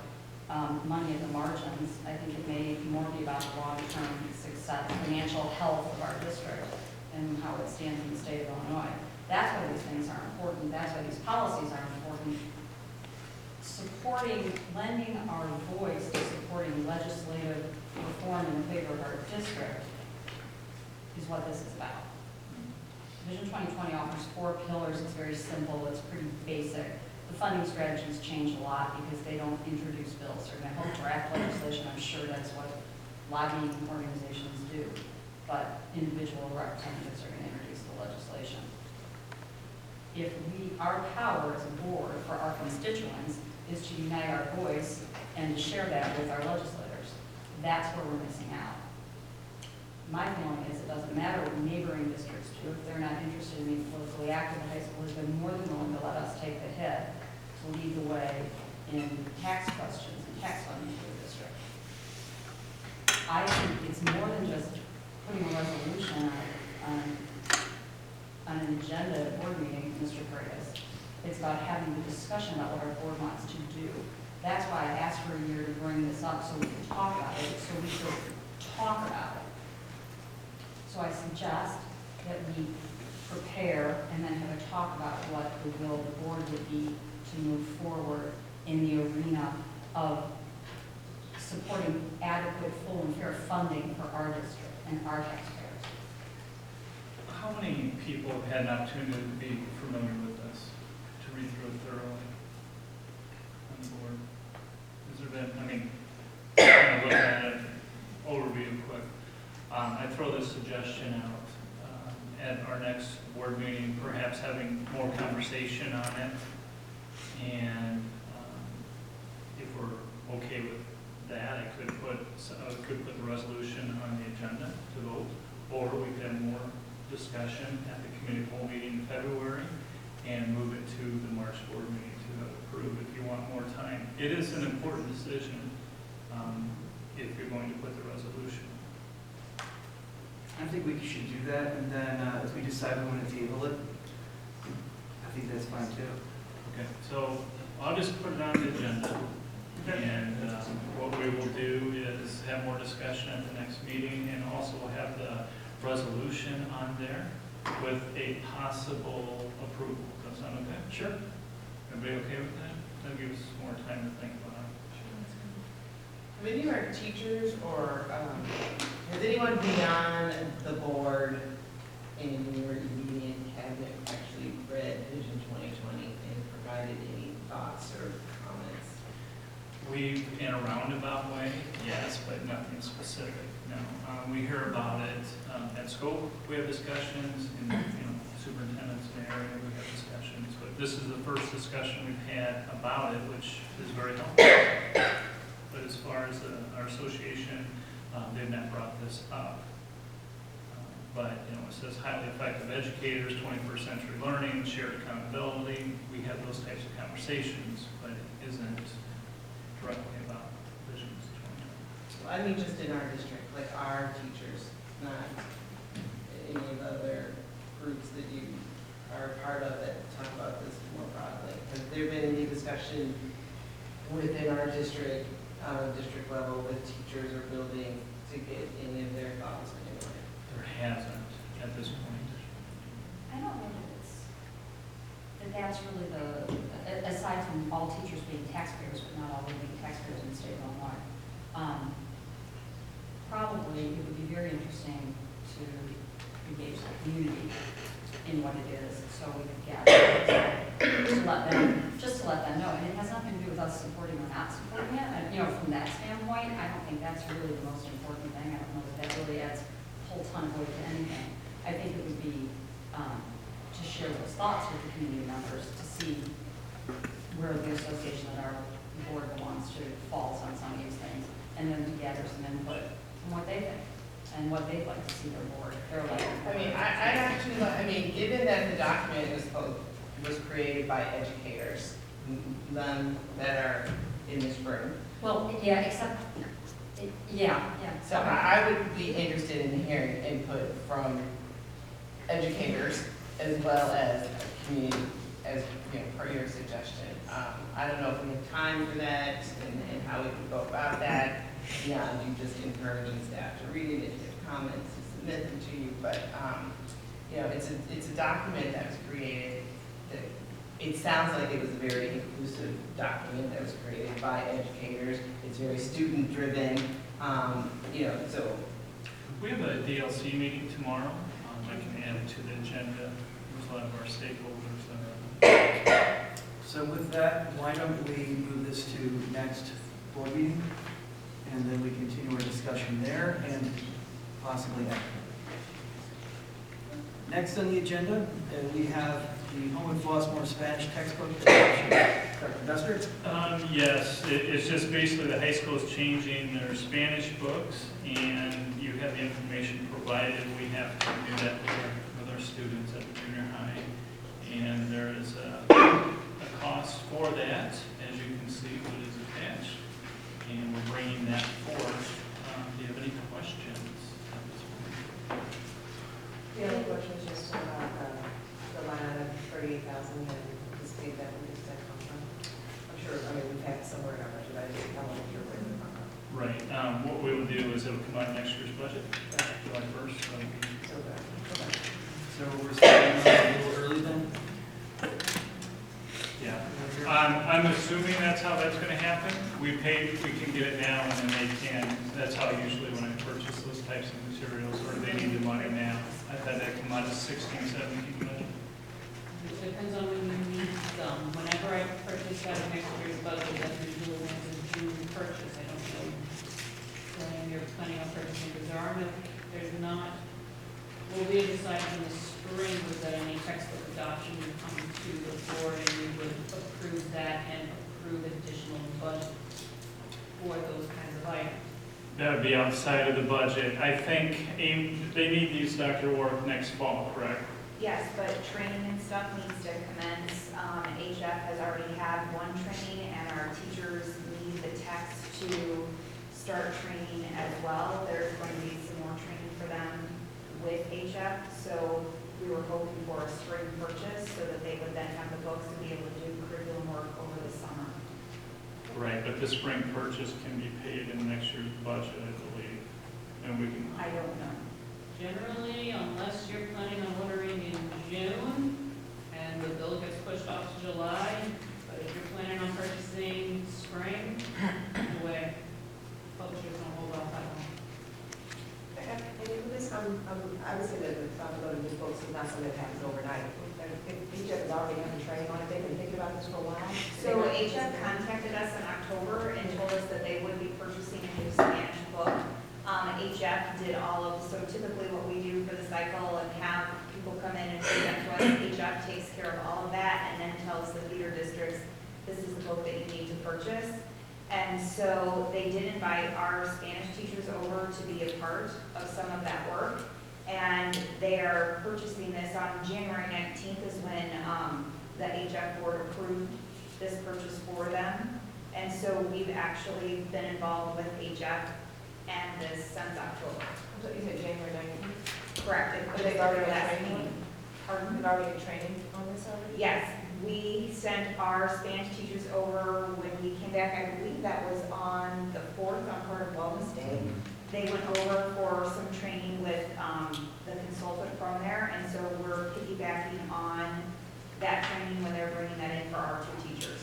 money at the margins. I think it may more be about the long-term success, financial health of our district and how it stands in the state of Illinois. That's why these things are important. That's why these policies are important. Supporting, lending our voice to supporting legislative reform in favor of our district is what this is about. Vision 2020 offers 4 pillars. It's very simple. It's pretty basic. The funding strategies change a lot because they don't introduce bills. They're going to help draft legislation. I'm sure that's what lobbying organizations do. But individual representatives are going to introduce the legislation. If our power as a board for our constituents is to unite our voice and to share that with our legislators, that's where we're missing out. My feeling is it doesn't matter what neighboring districts do. If they're not interested in being politically active, the high school has been more than willing to let us take the hit to lead the way in tax questions and tax funding for the district. I think it's more than just putting a resolution on an agenda at a board meeting, Mr. Curtis. It's about having the discussion about what our board wants to do. That's why I asked for a year to bring this up so we could talk about it, so we could talk about it. So I suggest that we prepare and then have a talk about what the will of the board would be to move forward in the arena of supporting adequate, full, and fair funding for our district and our taxpayers. How many people have had an opportunity to be familiar with this, to read through it thoroughly on the board? Has there been, kind of look at it, overview quick. I throw this suggestion out at our next board meeting, perhaps having more conversation on it. And if we're okay with that, I could put the resolution on the agenda to vote, or we could have more discussion at the committee whole meeting in February and move it to the March board meeting to approve if you want more time. It is an important decision if you're going to put the resolution. I think we should do that, and then if we decide we want to table it, I think that's fine too. Okay, so I'll just put it on the agenda, and what we will do is have more discussion at the next meeting, and also have the resolution on there with a possible approval. Does that sound okay? Sure. Everybody okay with that? That'll give us more time to think about it. Many of our teachers, or has anyone beyond the board in your immediate cabinet actually read Vision 2020 and provided any thoughts or comments? We, in a roundabout way, yes, but nothing specific, no. We hear about it at school, we have discussions, in, superintendents in the area, we have discussions, but this is the first discussion we've had about it, which is very helpful. But as far as our association, they've not brought this up. But, it says highly effective educators, 21st century learning, shared accountability. We have those types of conversations, but it isn't directly about visions 2020. I mean, just in our district, like our teachers, not any of the other groups that you are a part of that talk about this more broadly. Has there been any discussion within our district, on a district level, with teachers or buildings to get any of their thoughts anyway? There hasn't at this point. I don't know that's really aside from all teachers being taxpayers, but not all being taxpayers in the state of Illinois. Probably it would be very interesting to engage the community in what it is, so we could gather just to let them know. And it has nothing to do with us supporting or not supporting it. And, from that standpoint, I don't think that's really the most important thing. I don't know that really adds a whole ton of weight to anything. I think it would be to share those thoughts with the community members to see where the association that our board belongs to falls on some of these things, and then to gather some input from what they think and what they'd like to see their board. Given that the document was created by educators, none that are in this room. Well, yeah, except, yeah. So I would be interested in hearing input from educators as well as community, as per your suggestion. I don't know if we have time for that and how we can go about that beyond you just encouraging staff to read it, if you have comments, to submit them to you. But it's a document that was created. It sounds like it was a very inclusive document that was created by educators. It's very student driven. So we have a DLC meeting tomorrow. I can add it to the agenda. There's a lot of our stakeholders that are. So with that, why don't we move this to next board meeting? And then we continue our discussion there and possibly after. Next on the agenda, we have the Homewood Flossmoor Spanish textbook adoption. Dr. Bester? Yes, it's just basically the high school is changing their Spanish books, and you have the information provided. We have to do that with our students at the junior high, and there is a cost for that, as you can see what is attached, and we're bringing that forth. Do you have any questions at this point? The other question is just about the line item, 38,000, and anticipate that we just come from. I'm sure, we've had it somewhere in our budget, I just don't want to hear where it come from. Right. What we will do is it'll come out next year's budget, July 1st. So we're starting a little early then? Yeah. I'm assuming that's how that's going to happen. We can get it now, and then they can. That's how usually when I purchase those types of materials, or they need the money now. I've had that come out of 16, 17 million. It depends on when you need them. Whenever I purchase out of next year's budget, that's usually when it's a June purchase. I don't know when you're planning on purchasing, because there's not, what we had decided in the spring was that any textbook adoption would come to the board and we would approve that and approve additional budget for those kinds of items. That would be outside of the budget. I think they need these, Dr. Wark, next fall, correct? Yes, but training and stuff needs to commence. HF has already had one training, and our teachers need the text to start training as well. There's going to be some more training for them with HF, so we were hoping for a spring purchase so that they would then have the books and be able to do curriculum work over the summer. Right, but the spring purchase can be paid in next year's budget, I believe. And we can. I don't know. Generally, unless you're planning on ordering in June and the bill gets pushed off to July, but if you're planning on purchasing spring, no way. Publishers don't hold off that long. And with this, obviously the thought of loading new books is not something that happens overnight. If each of us already have the training on it, they've been thinking about this for a while? So HF contacted us in October and told us that they would be purchasing a new Spanish book. HF did all of, so typically what we do for the cycle and have people come in and present to us, HF takes care of all of that and then tells the feeder districts, this is the book that you need to purchase. And so they did invite our Spanish teachers over to be a part of some of that work. And they are purchasing this on January 19th is when the HF board approved this purchase for them. And so we've actually been involved with HF and this since October. So you said January 19th? Correct. But they've already last had training? Pardon? They've already had training on this already? Yes, we sent our Spanish teachers over when we came back, I believe that was on the 4th, on part of Wellness Day. They went over for some training with the consultant from there, and so we're piggybacking on that training when they're bringing that in for our two teachers.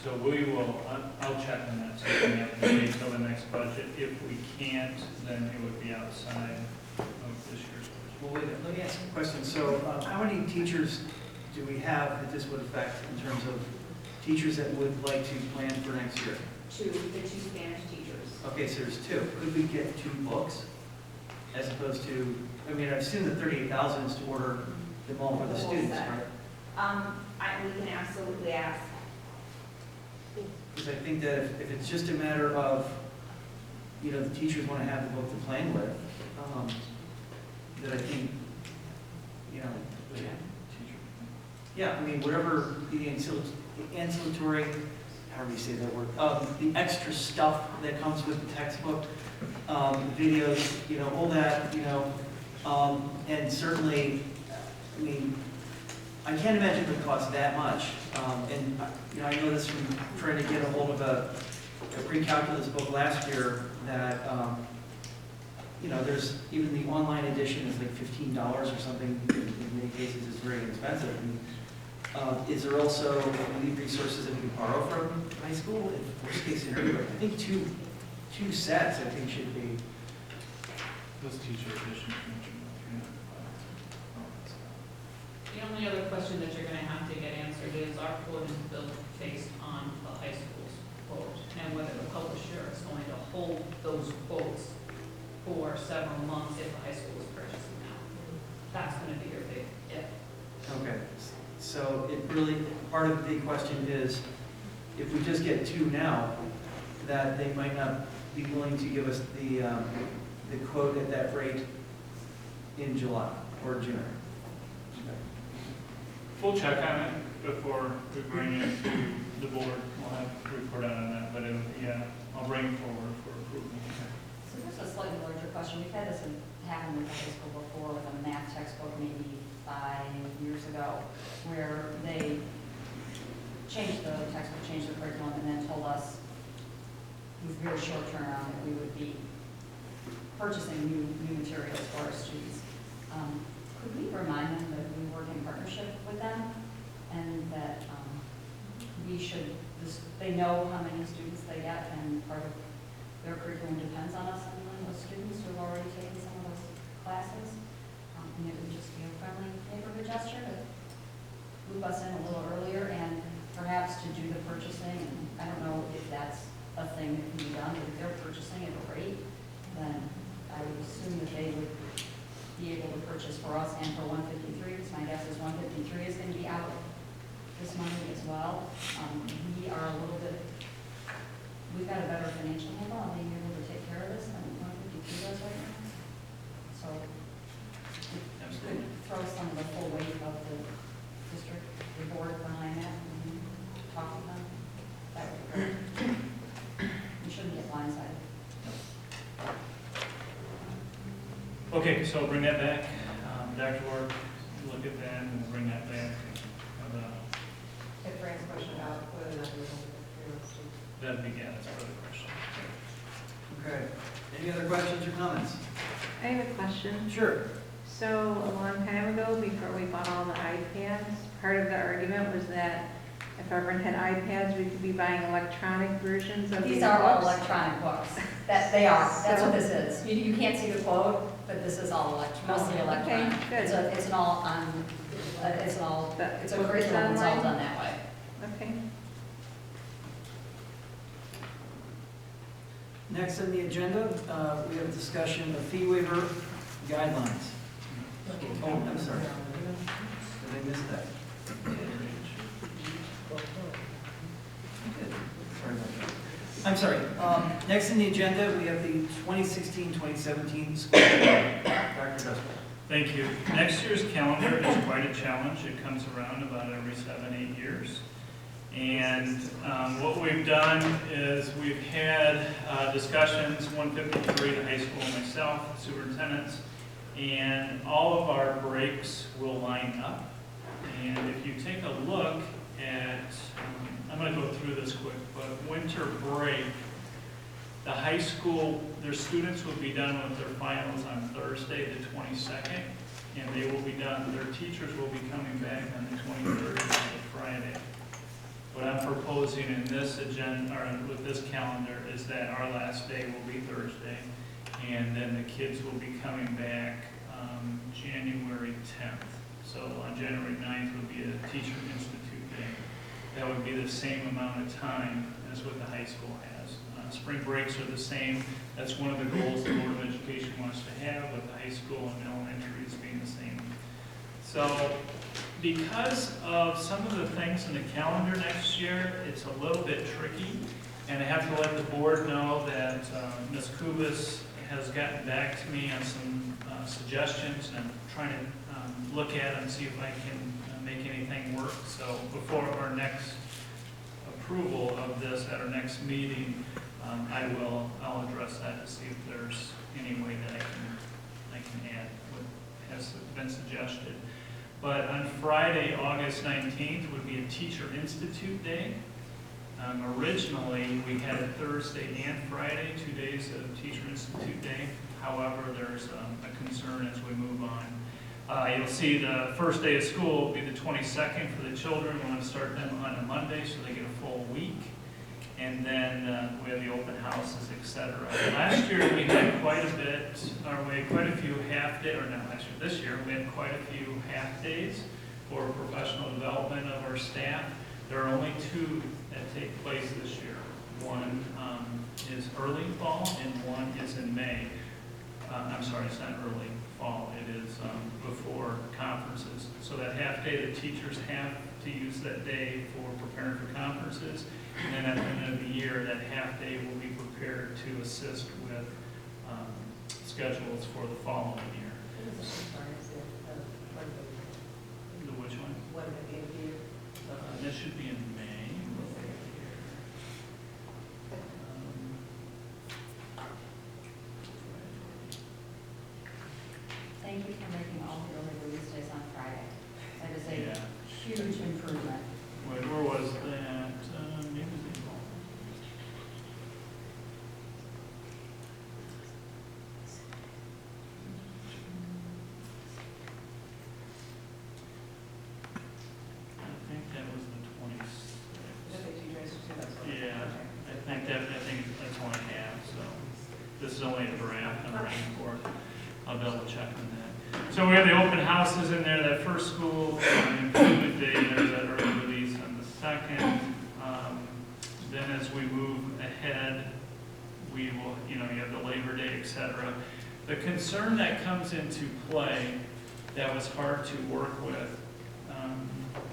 So we will, I'll check on that, so we can have to wait until the next budget. If we can't, then it would be outside of this year's budget. Well, wait, let me ask you a question. So how many teachers do we have that this would affect in terms of teachers that would like to plan for next year? The two Spanish teachers. Okay, so there's two. Could we get 2 books as opposed to, I mean, I've assumed that 38,000 is to order them all for the whole students, set. right? We can absolutely ask. Because I think that if it's just a matter of, you know, the teachers want to have the book to plan with, that I think, you know, yeah, I mean, whatever the ancillary, however you say that word, the extra stuff that comes with the textbook, videos, you know, all that, you know, and certainly, I mean, I can't imagine it would cost that much. And, you know, I know this from trying to get a hold of a pre-calculus book last year that, you know, there's even the online edition is like $15 or something. In many cases, it's very expensive. And, is there also any resources that we can borrow from high school? In worst case scenario, I think two sets, I think, should be. Those teacher editions. The only other question that you're gonna have to get answered is, our quote is built based on the high school's quote, and whether the publisher is going to hold those quotes for several months if the high school is purchasing them. That's gonna be your big if. Okay, so it really, part of the question is, if we just get 2 now, that they might not be willing to give us the quote at that rate in July or June. We'll check on it before we bring it to the board. We'll have to report out on that, but yeah, I'll bring it forward for approval. So there's a slightly larger question. We've had this happen with the high school before with a math textbook maybe 5 years ago, where they changed the textbook, changed the curriculum, and then told us with very short turnaround that we would be purchasing new materials for our students. Could we remind them that we work in partnership with them and that we should, they know how many students they get, and part of their curriculum depends on us and those students who have already taken some of those classes. And it would just be a friendly neighborhood gesture to loop us in a little earlier and perhaps to do the purchasing. And I don't know if that's a thing that can be done, but if they're purchasing at a rate, then I would assume that they would be able to purchase for us and for 153, because my guess is 153 is going to be out this money as well. We are a little bit, we've got a better financial handle on being able to take care of this than 153 does right now. So we could throw some of the full weight of the district, the board behind that, and talk with them. That would be great. We shouldn't get blindsided. Okay, so I'll bring that back. Dr. Ward, look at that and we'll bring that back. If Frank's question about whether or not we're going to That'd be, yeah, that's part of the question. Okay. Any other questions or comments? I have a question. Sure. So a long time ago, before we bought all the iPads, part of the argument was that if everyone had iPads, we could be buying electronic versions of These these are all books. electronic books. That they are. That's what this is. You can't see the quote, but but this is all mostly electronic. Okay, good. It's an all on, it's a curriculum, it's all done that way. Okay. Next on the agenda, we have a discussion of fee waiver guidelines. Oh, I'm sorry. Did I miss that? Sorry about that. I'm sorry. Next on the agenda, we have the 2016-2017 school year. Dr. Driscoll. Thank you. Next year's calendar is quite a challenge. It comes around about every 7-8 years. And what we've done is we've had discussions, 153, the high school and myself, superintendents, and all of our breaks will line up. And if you take a look at, I'm going to go through this quick, but winter break, the high school, their students will be done with their finals on Thursday the 22nd, and they will be done, their teachers will be coming back on the 23rd, which is a Friday. What I'm proposing in this agenda, or with this calendar, is that our last day will be Thursday, and then the kids will be coming back January 10th. So on January 9th would be a Teacher Institute Day. That would be the same amount of time as what the high school has. Spring breaks are the same. That's one of the goals the Board of Education wants to have, with the high school and elementaries being the same. So because of some of the things in the calendar next year, it's a little bit tricky. And I have to let the board know that Ms. Kubis has gotten back to me on some suggestions, and I'm trying to look at and see if I can make anything work. So before our next approval of this at our next meeting, I'll address that to see if there's any way that I can add what has been suggested. But on Friday, August 19th would be a Teacher Institute Day. Originally, we had it Thursday and Friday, 2 days of Teacher Institute Day. However, there's a concern as we move on. You'll see the first day of school will be the 22nd for the children. We're going to start them on a Monday so they get a full week. And then we have the open houses, etc. Last year we had quite a few half days, or no, actually this year we had quite a few half days for professional development of our staff. There are only 2 that take place this year. One is early fall and one is in May. I'm sorry, it's not early fall, it is before conferences. So that half day, the teachers have to use that day for preparing for conferences. And then at the end of the year, that half day will be prepared to assist with schedules for the following year. The which one? What did it give you? This should be in May. Thank you for making all the early release days on Friday. That is a huge improvement. Wait, where was that? Maybe it was April. I think that was the 26th. Yeah, I think that's only half, so this is only a draft I'm writing for. I'll double check on that. So we have the open houses in there, that first school improvement day, there's that early release on the 2nd. Then as we move ahead, we will, you have the Labor Day, etc. The concern that comes into play that was hard to work with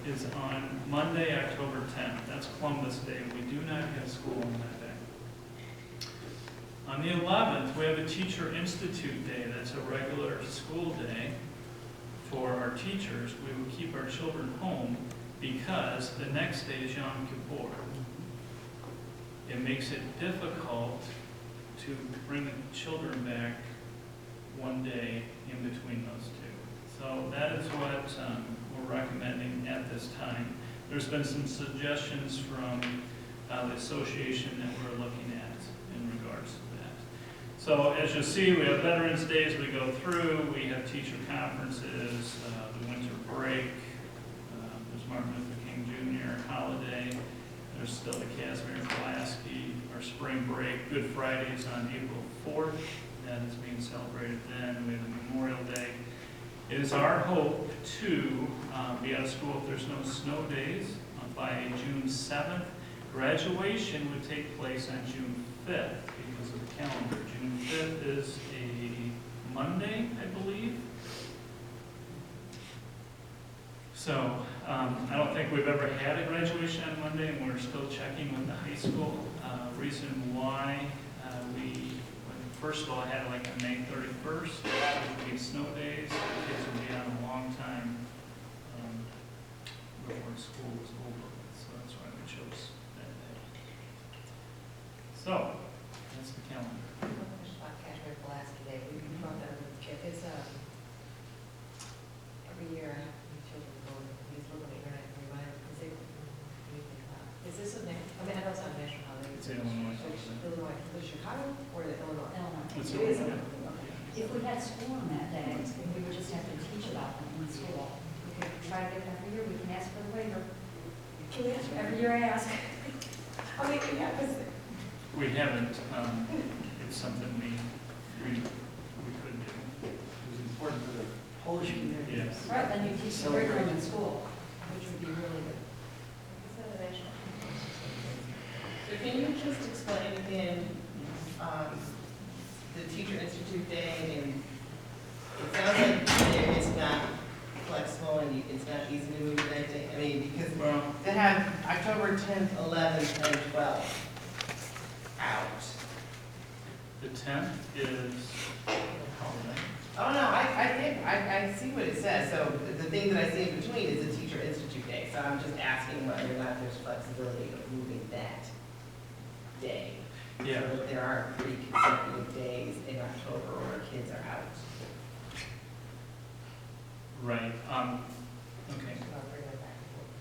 is on Monday, October 10th. That's Columbus Day. We do not have school on that day. On the 11th, we have a Teacher Institute Day. That's a regular school day for our teachers. We will keep our children home because the next day is Yom Kippur. It makes it difficult to bring the children back one day in between those 2. So that is what we're recommending at this time. There's been some suggestions from the association that we're looking at in regards to that. So as you'll see, we have Veterans Day as we go through. We have teacher conferences, the winter break. There's Martin Luther King Jr. holiday. There's still the Casimir and Pulaski. Our spring break, Good Friday is on April 4th. that is being celebrated then. We have the Memorial Day. It is our hope to be out of school if there's no snow days by June 7th. Graduation would take place on June 5th because of the calendar. June 5th is a Monday, I believe. So I don't think we've ever had a graduation on Monday, and we're still checking with the high school. Reason why first of all, I had it like on May 31st. It would be snow days. The kids would be on a long time before school was over. So that's why we chose that day. So that's the calendar. Patrick Pulaski Day, we can talk about it. It's every year children go to these little internet reminder because they is this a national? I mean, I know it's not a national holiday. It's Illinois. Illinois, the Chicago or the Illinois? It's It is Illinois. okay. If we had school on that day, we would just have to teach about them in school. We could try to get it every year, we can ask for the waiver. Can we ask every year I ask? I mean, yeah, because We haven't. It's something we could do. It was important for the Polish community. Yes. right, then you teach the curriculum in school, which would be really good. So can you just explain again, the Teacher Institute Day, and it sounds like it's not flexible and it's not easy to move that day. I mean, because to have October 10th, 11th, and 12th out. The 10th is holiday. Oh, no, I see what it says. So the thing that I see in between is the Teacher Institute Day. So I'm just asking whether or not there's flexibility of moving that day. Yeah. So that there aren't 3 consecutive days in October where kids are out. Right. Okay.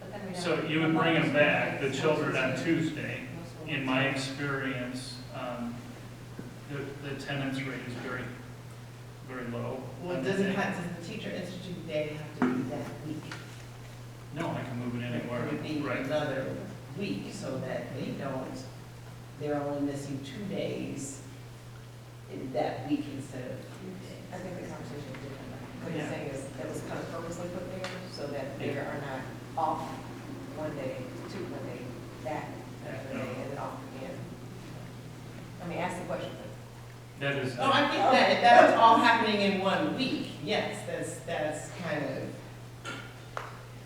But then we'd have So to- you would bring them back, the children on Tuesday. In my experience, the attendance rate is very, very low. Well, does the Teacher Institute Day have to be that week? No, I can move it anywhere. It would be Right. another week so that they're only missing 2 days in that week instead of 3 days. I think the conversation is different. What you're saying is that was kind of purposely put there so that they are not off one day, one day, that day, and then off again. I mean, ask the question. That is. Oh, I think that was all happening in 1 week. Yes, that's kind of,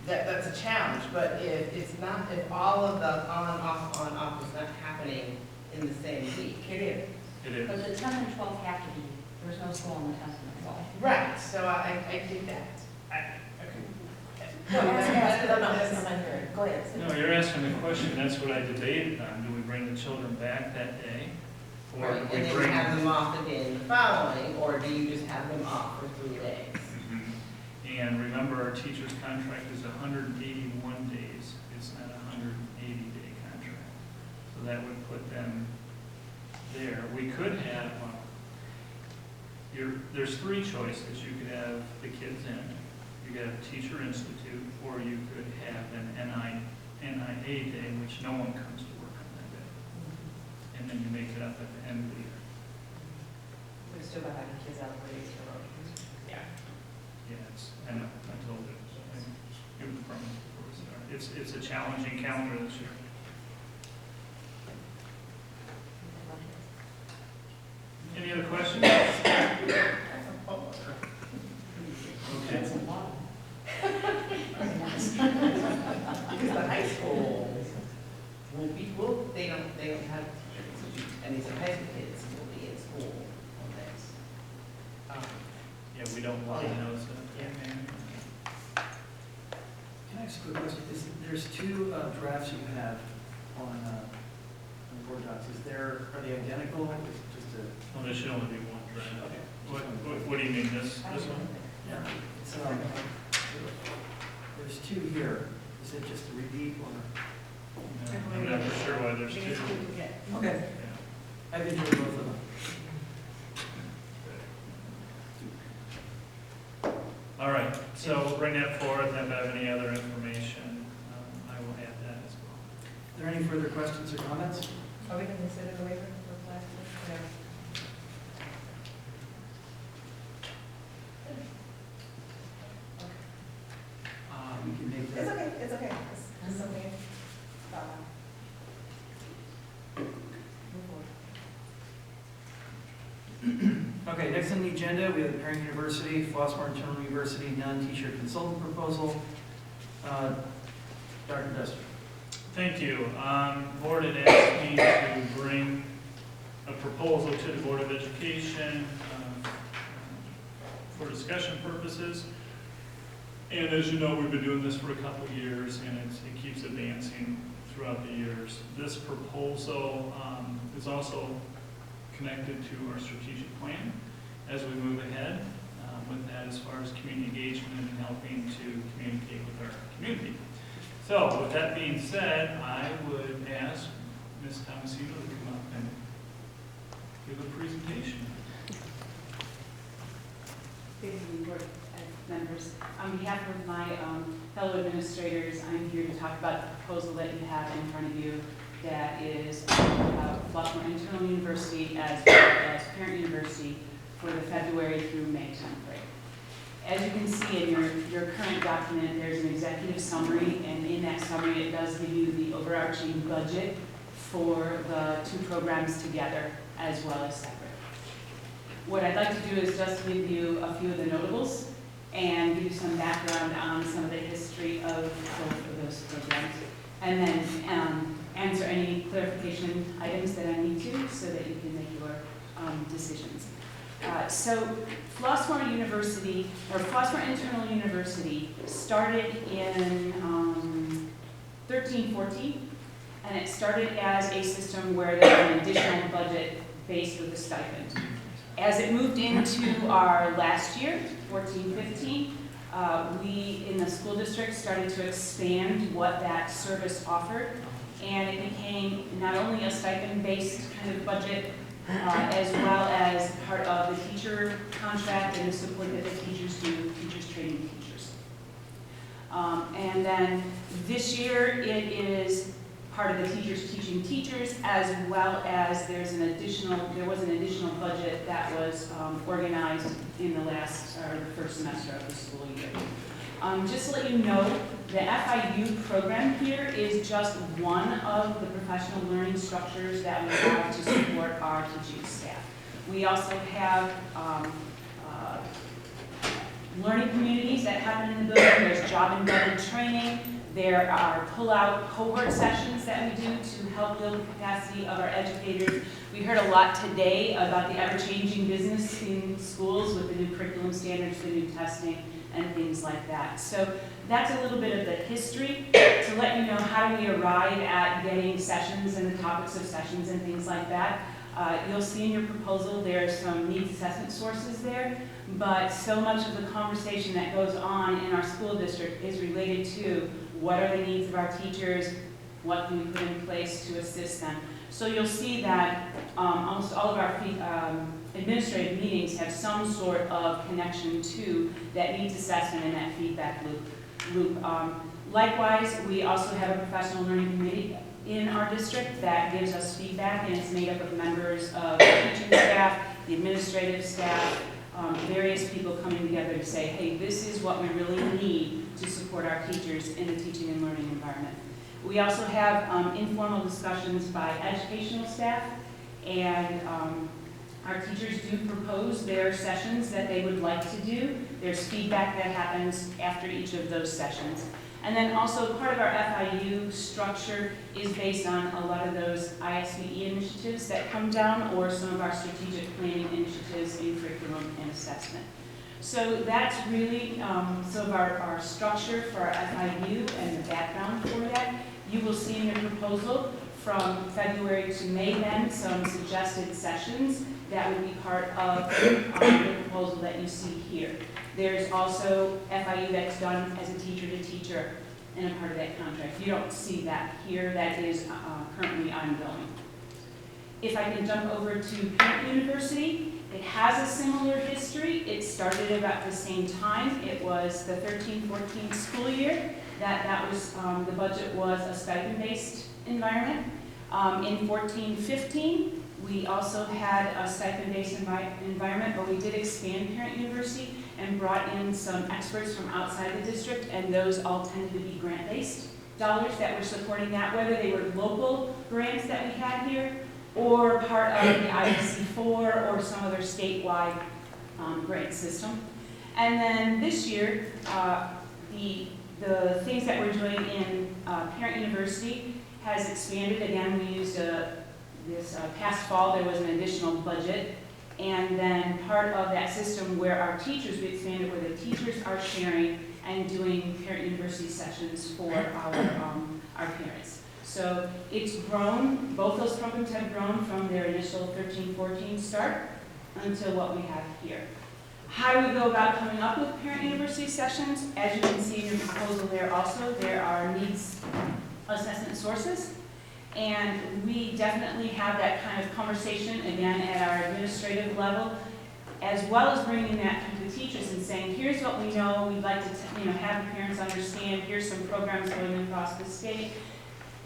that's a challenge. But if all of the on, off is not happening in the same week. It is. It is. But the 10th and 12th have to be, there's no school on the 10th and the 12th. Right, so I did that. No, I'm not hearing. Go ahead. No, you're asking the question, that's what I debated on. Do we bring the children back that day? Or Right, do and we then bring have them off again the following, or do you just have them off for 3 days? Mhm. And remember, our teacher's contract is 181 days. It's not a 180-day contract. So that would put them there. We could have, there's 3 choices. You could have the kids in, you could have Teacher Institute, or you could have an NIA day, which no one comes to work on that day. And then you make it up at the end of the year. We're still not having kids out for days in a row. Yeah. Yeah, I know, I told it. Give it the promise before we start. It's a challenging calendar this year. Any other questions? Okay. Because the high school they don't have, and some high school kids will be in school on this. Yeah, we don't want to know, so. Can I ask a quick question? There's 2 drafts you have on the board docs. Are they identical? Is it just a? Well, there should only be 1 draft. Okay. What do you mean, this one? Yeah. It's, there's 2 here. Is it just a repeat or? I'm not for sure why there's 2. Okay. I've enjoyed both of them. All right, so we'll bring that forward. If I have any other information, I will add that as well. Are there any further questions or comments? Are we going to consider the waiver for classes? next on the agenda, we have the Parent University, Flossmoor Internal University non-teacher consultant proposal. Dr. Dester. Thank you. Board had asked me to bring a proposal to the Board of Education for discussion purposes. And as you know, we've been doing this for a couple of years, and it keeps advancing throughout the years. This proposal is also connected to our strategic plan as we move ahead with that as far as community engagement and helping to communicate with our community. So with that being said, I would ask Ms. Tomasino to come up and give a presentation. Good evening, board members. On behalf of my fellow administrators, I'm here to talk about the proposal that you have in front of you that is about Flossmoor Internal University as well as Parent University for the February through May timeframe. As you can see in your current document, there's an executive summary, and in that summary it does give you the overarching budget for the two programs together as well as separate. What I'd like to do is just give you a few of the notables and give you some background on some of the history of both of those programs, and then answer any clarification items that I need to so that you can make your decisions. So Flossmoor University, or Flossmoor Internal University, started in 1314, and it started as a system where there was an additional budget based with a stipend. As it moved into our last year, 14-15, we in the school district started to expand what that service offered, and it became not only a stipend-based kind of budget, as well as part of the teacher contract and the support that the teachers do, teachers training teachers. And then this year it is part of the teachers teaching teachers, as well as there was an additional budget that was organized in the first semester of the school year. Just to let you know, the FIU program here is just one of the professional learning structures that we have to support our teaching staff. We also have learning communities that happen in the building. There's job-embedded training. There are pull-out cohort sessions that we do to help build the capacity of our educators. We heard a lot today about the ever-changing business in schools with the new curriculum standards, the new testing, and things like that. So that's a little bit of the history to let you know how do we arrive at getting sessions and the topics of sessions and things like that. You'll see in your proposal there's some needs assessment sources there, but so much of the conversation that goes on in our school district is related to what are the needs of our teachers, what can we put in place to assist them. So you'll see that almost all of our administrative meetings have some sort of connection to that needs assessment and that feedback loop. Likewise, we also have a professional learning committee in our district that gives us feedback, and it's made up of members of the teaching staff, the administrative staff, various people coming together to say, hey, this is what we really need to support our teachers in the teaching and learning environment. We also have informal discussions by educational staff, and our teachers do propose their sessions that they would like to do. There's feedback that happens after each of those sessions. And then also part of our FIU structure is based on a lot of those ISBE initiatives that come down, or some of our strategic planning initiatives in curriculum and assessment. So that's really some of our structure for our FIU and the background for that. You will see in your proposal from February to May then some suggested sessions that would be part of the proposal that you see here. There's also FIU that's done as a teacher to teacher and a part of that contract. You don't see that here. That is currently ongoing. If I can jump over to Parent University, it has a similar history. It started about the same time. It was the 13-14 school year that was the budget was a stipend-based environment. In 14-15, we also had a stipend-based environment, but we did expand Parent University and brought in some experts from outside the district, and those all tended to be grant-based dollars that were supporting that, whether they were local grants that we had here or part of the IDC4 or some other statewide grant system. And then this year, the things that we're doing in Parent University has expanded. Again, we used this past fall, there was an additional budget. And then part of that system where our teachers, we expanded where the teachers are sharing and doing Parent University sessions for our parents. So it's grown, both those programs have grown from their initial 13-14 start until what we have here. How do we go about coming up with Parent University sessions? As you can see in your proposal there also, there are needs assessment sources. And we definitely have that kind of conversation, again, at our administrative level, as well as bringing that to the teachers and saying, here's what we know, we'd like to have the parents understand, here's some programs going across the state.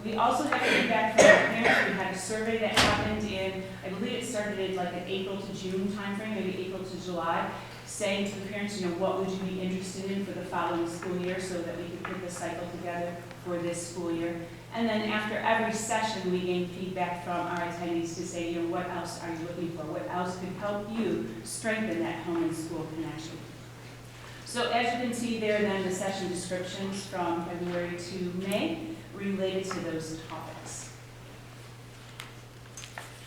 We also have feedback from our parents. We had a survey that happened in, I believe it started in like an April to June timeframe, maybe April to July, saying to the parents, what would you be interested in for the following school year so that we could put the cycle together for this school year. And then after every session, we gain feedback from our attendees to say, what else are you looking for? What else could help you strengthen that home and school connection? So as you can see there, then the session descriptions from February to May related to those topics.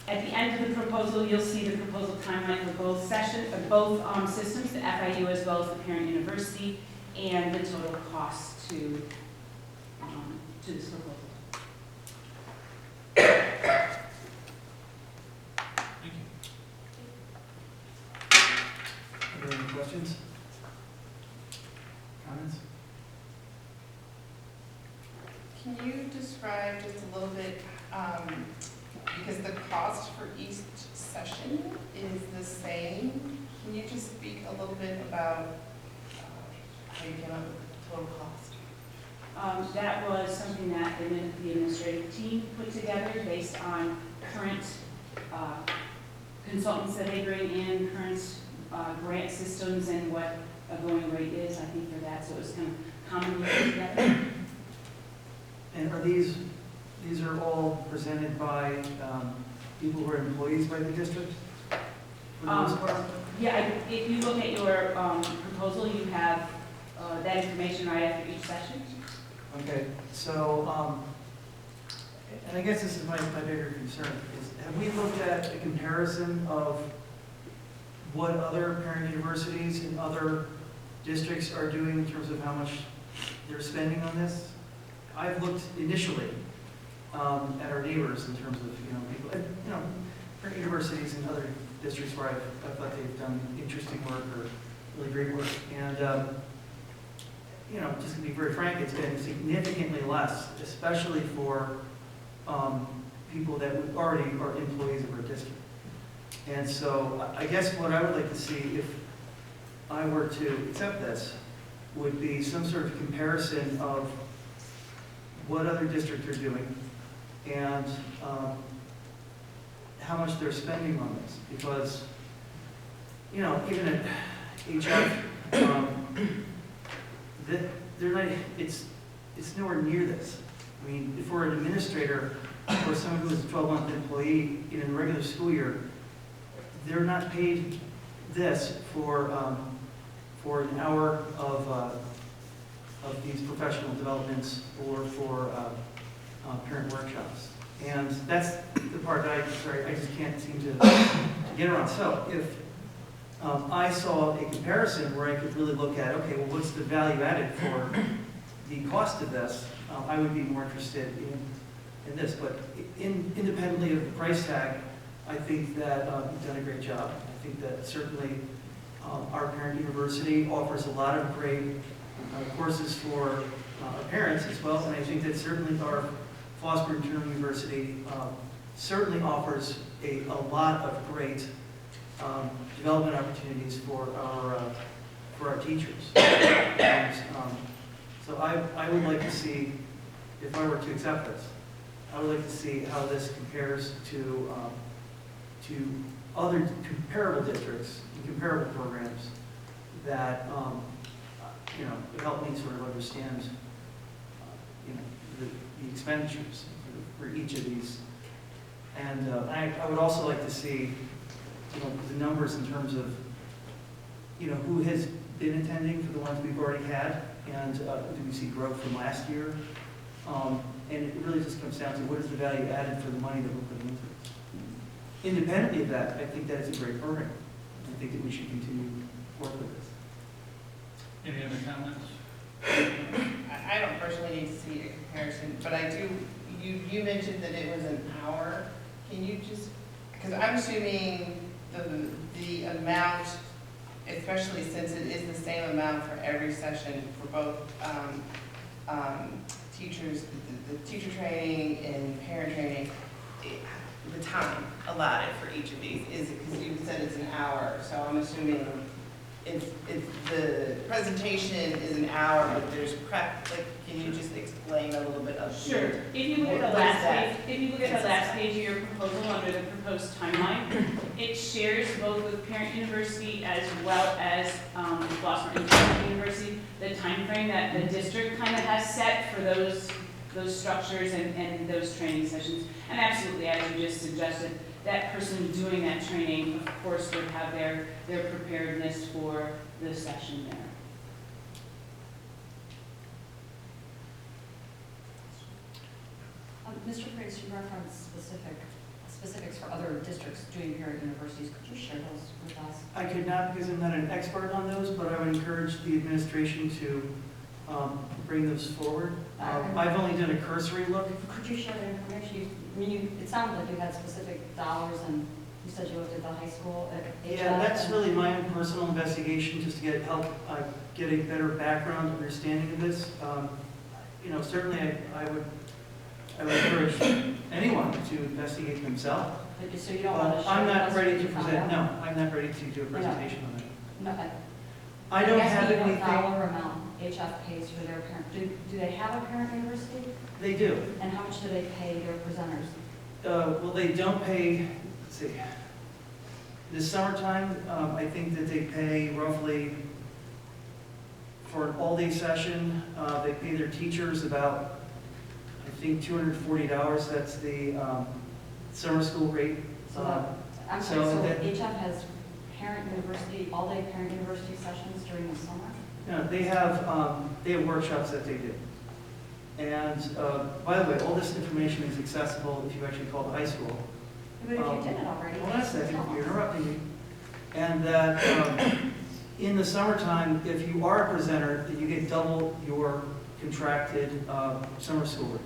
At the end of the proposal, you'll see the proposal timeline for both systems, the FIU as well as the Parent University, and the total cost to this proposal. Are there any questions? Comments? Can you describe just a little bit, because the cost for each session is the same, can you just speak a little bit about how you came up with the total cost? That was something that the administrative team put together based on current consultants that they bring in, current grant systems, and what a going rate is, I think, for that. So it was kind of commonly put together. And are these are all presented by people who are employees by the district? For the most part? Yeah, if you look at your proposal, you have that information right after each session. Okay, so, and I guess this is my bigger concern, is have we looked at a comparison of what other parent universities and other districts are doing in terms of how much they're spending on this? I've looked initially at our neighbors in terms of, people, parent universities and other districts where I thought they've done interesting work or really great work. And, just to be very frank, it's been significantly less, especially for people that already are employees of our district. And so I guess what I would like to see if I were to accept this would be some sort of comparison of what other districts are doing and how much they're spending on this. Because, even at HF, they're not, it's nowhere near this. I mean, if we're an administrator or someone who is a 12-month employee in a regular school year, they're not paid this for an hour of these professional developments or for parent workshops. And that's the part that I just can't seem to get around. So if I saw a comparison where I could really look at, okay, well, what's the value added for the cost of this, I would be more interested in this. But independently of the price tag, I think that you've done a great job. I think that certainly our parent university offers a lot of great courses for our parents as well, and I think that certainly our Flossmoor Internal University certainly offers a lot of great development opportunities for our teachers. And, so I would like to see, if I were to accept this, I would like to see how this compares to other comparable districts and comparable programs that would help me sort of understand the expenditures for each of these. And I would also like to see the numbers in terms of who has been attending for the ones we've already had, and do we see growth from last year? And it really just comes down to what is the value added for the money that we're putting into it. Independently of that, I think that is a great program. I think that we should continue to work with this. Any other comments? I don't personally need to see a comparison, but I do, you mentioned that it was an hour. Can you just, because I'm assuming the amount, especially since it is the same amount for every session for both teachers, the teacher training and parent training, the time allotted for each of these is, because you said it's an hour, so I'm assuming if the presentation is an hour, but there's prep, like, can you just explain a little bit of? Sure. If you look at the last page, of your proposal under the proposed timeline, it shares both with Parent University as well as Flossmoor International University, the time frame that the district kind of has set for those structures and those training sessions. And absolutely, as you just suggested, that person doing that training, of course, would have their preparedness for the session there. Mr. Priest, you referenced specifics for other districts doing parent universities. Could you share those with us? I could not because I'm not an expert on those, but I would encourage the administration to bring those forward. I've only done a cursory look. Could you share that information? It sounded like you had specific dollars, and you said you looked at the high school at HF. Yeah, that's really my own personal investigation, just to get help, get a better background understanding of this. Certainly I would encourage anyone to investigate themselves. So you don't want to share I'm not ready to what you found present. out? No, I'm not ready to do a presentation on that. No. I don't have anything. anything. Dollar amount HF pays for their parent. Do they have a parent university? They do. And how much do they pay their presenters? Well, they don't pay, let's see, this summertime, I think that they pay roughly, for an all-day session, they pay their teachers about, I think, $240. That's the summer school rate. I'm sorry, so HF has parent university, all-day parent university sessions during the summer? No, they have workshops that they do. And by the way, all this information is accessible if you actually call the high school. But if you did it already. Hold on a second, you're interrupting me. And that in the summertime, if you are a presenter, you get double your contracted summer school rate.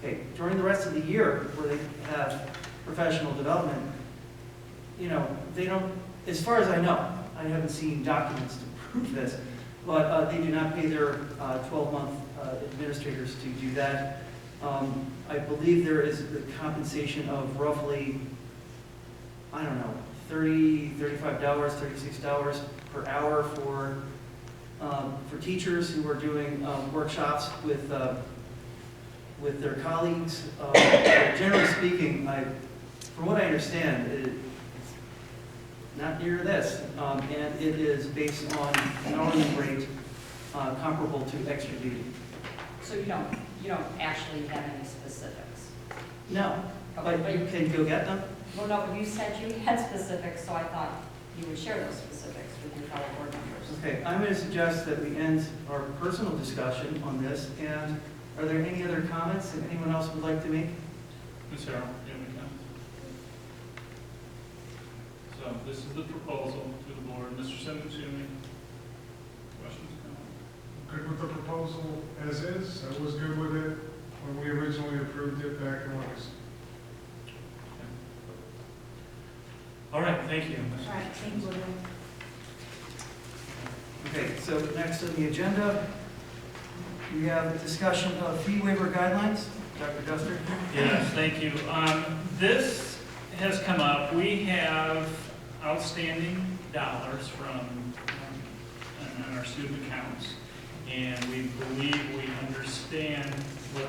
Okay, during the rest of the year, where they have professional development, they don't, as far as I know, I haven't seen documents to prove this, but they do not pay their 12-month administrators to do that. I believe there is a compensation of roughly, I don't know, $30, $35, $36 per hour for teachers who are doing workshops with their colleagues. Generally speaking, from what I understand, it's not near this, and it is based on an hourly rate comparable to extra duty. So you don't actually have any specifics? No, but you can go get them. Well, no, but you said you had specifics, so I thought you would share those specifics with your fellow board members. Okay, I'm going to suggest that we end our personal discussion on this, and are there any other comments that anyone else would like to make? Ms. Harrell, do you have any comments? So this is the proposal to the board. Mr. Simmons, do you have any questions? Good with the proposal as is. I was good with it when we originally approved it back in August. All right, thank you. All right, thank you. Okay, so next on the agenda, we have a discussion of fee waiver guidelines. Dr. Duster? Yes, thank you. This has come up. We have outstanding dollars from on our student accounts, and we believe we understand what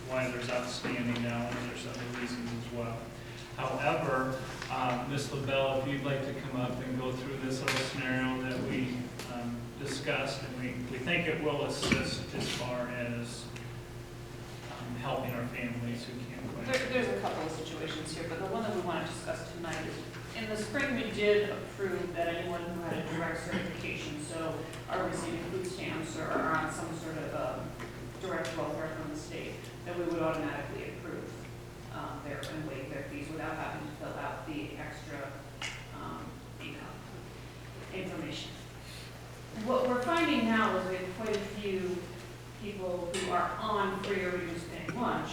why there's outstanding dollars. There's other reasons as well. However, Ms. LaBelle, if you'd like to come up and go through this little scenario that we discussed, and we think it will assist as far as helping our families who can't quite. There's a couple of situations here, but the one that we want to discuss tonight is in the spring, we did approve that anyone who had a direct certification, so are receiving food stamps or are on some sort of direct welfare from the state, then we would automatically approve their and waive their fees without having to fill out the extra income information. What we're finding now is we have quite a few people who are on free or reduced paying lunch,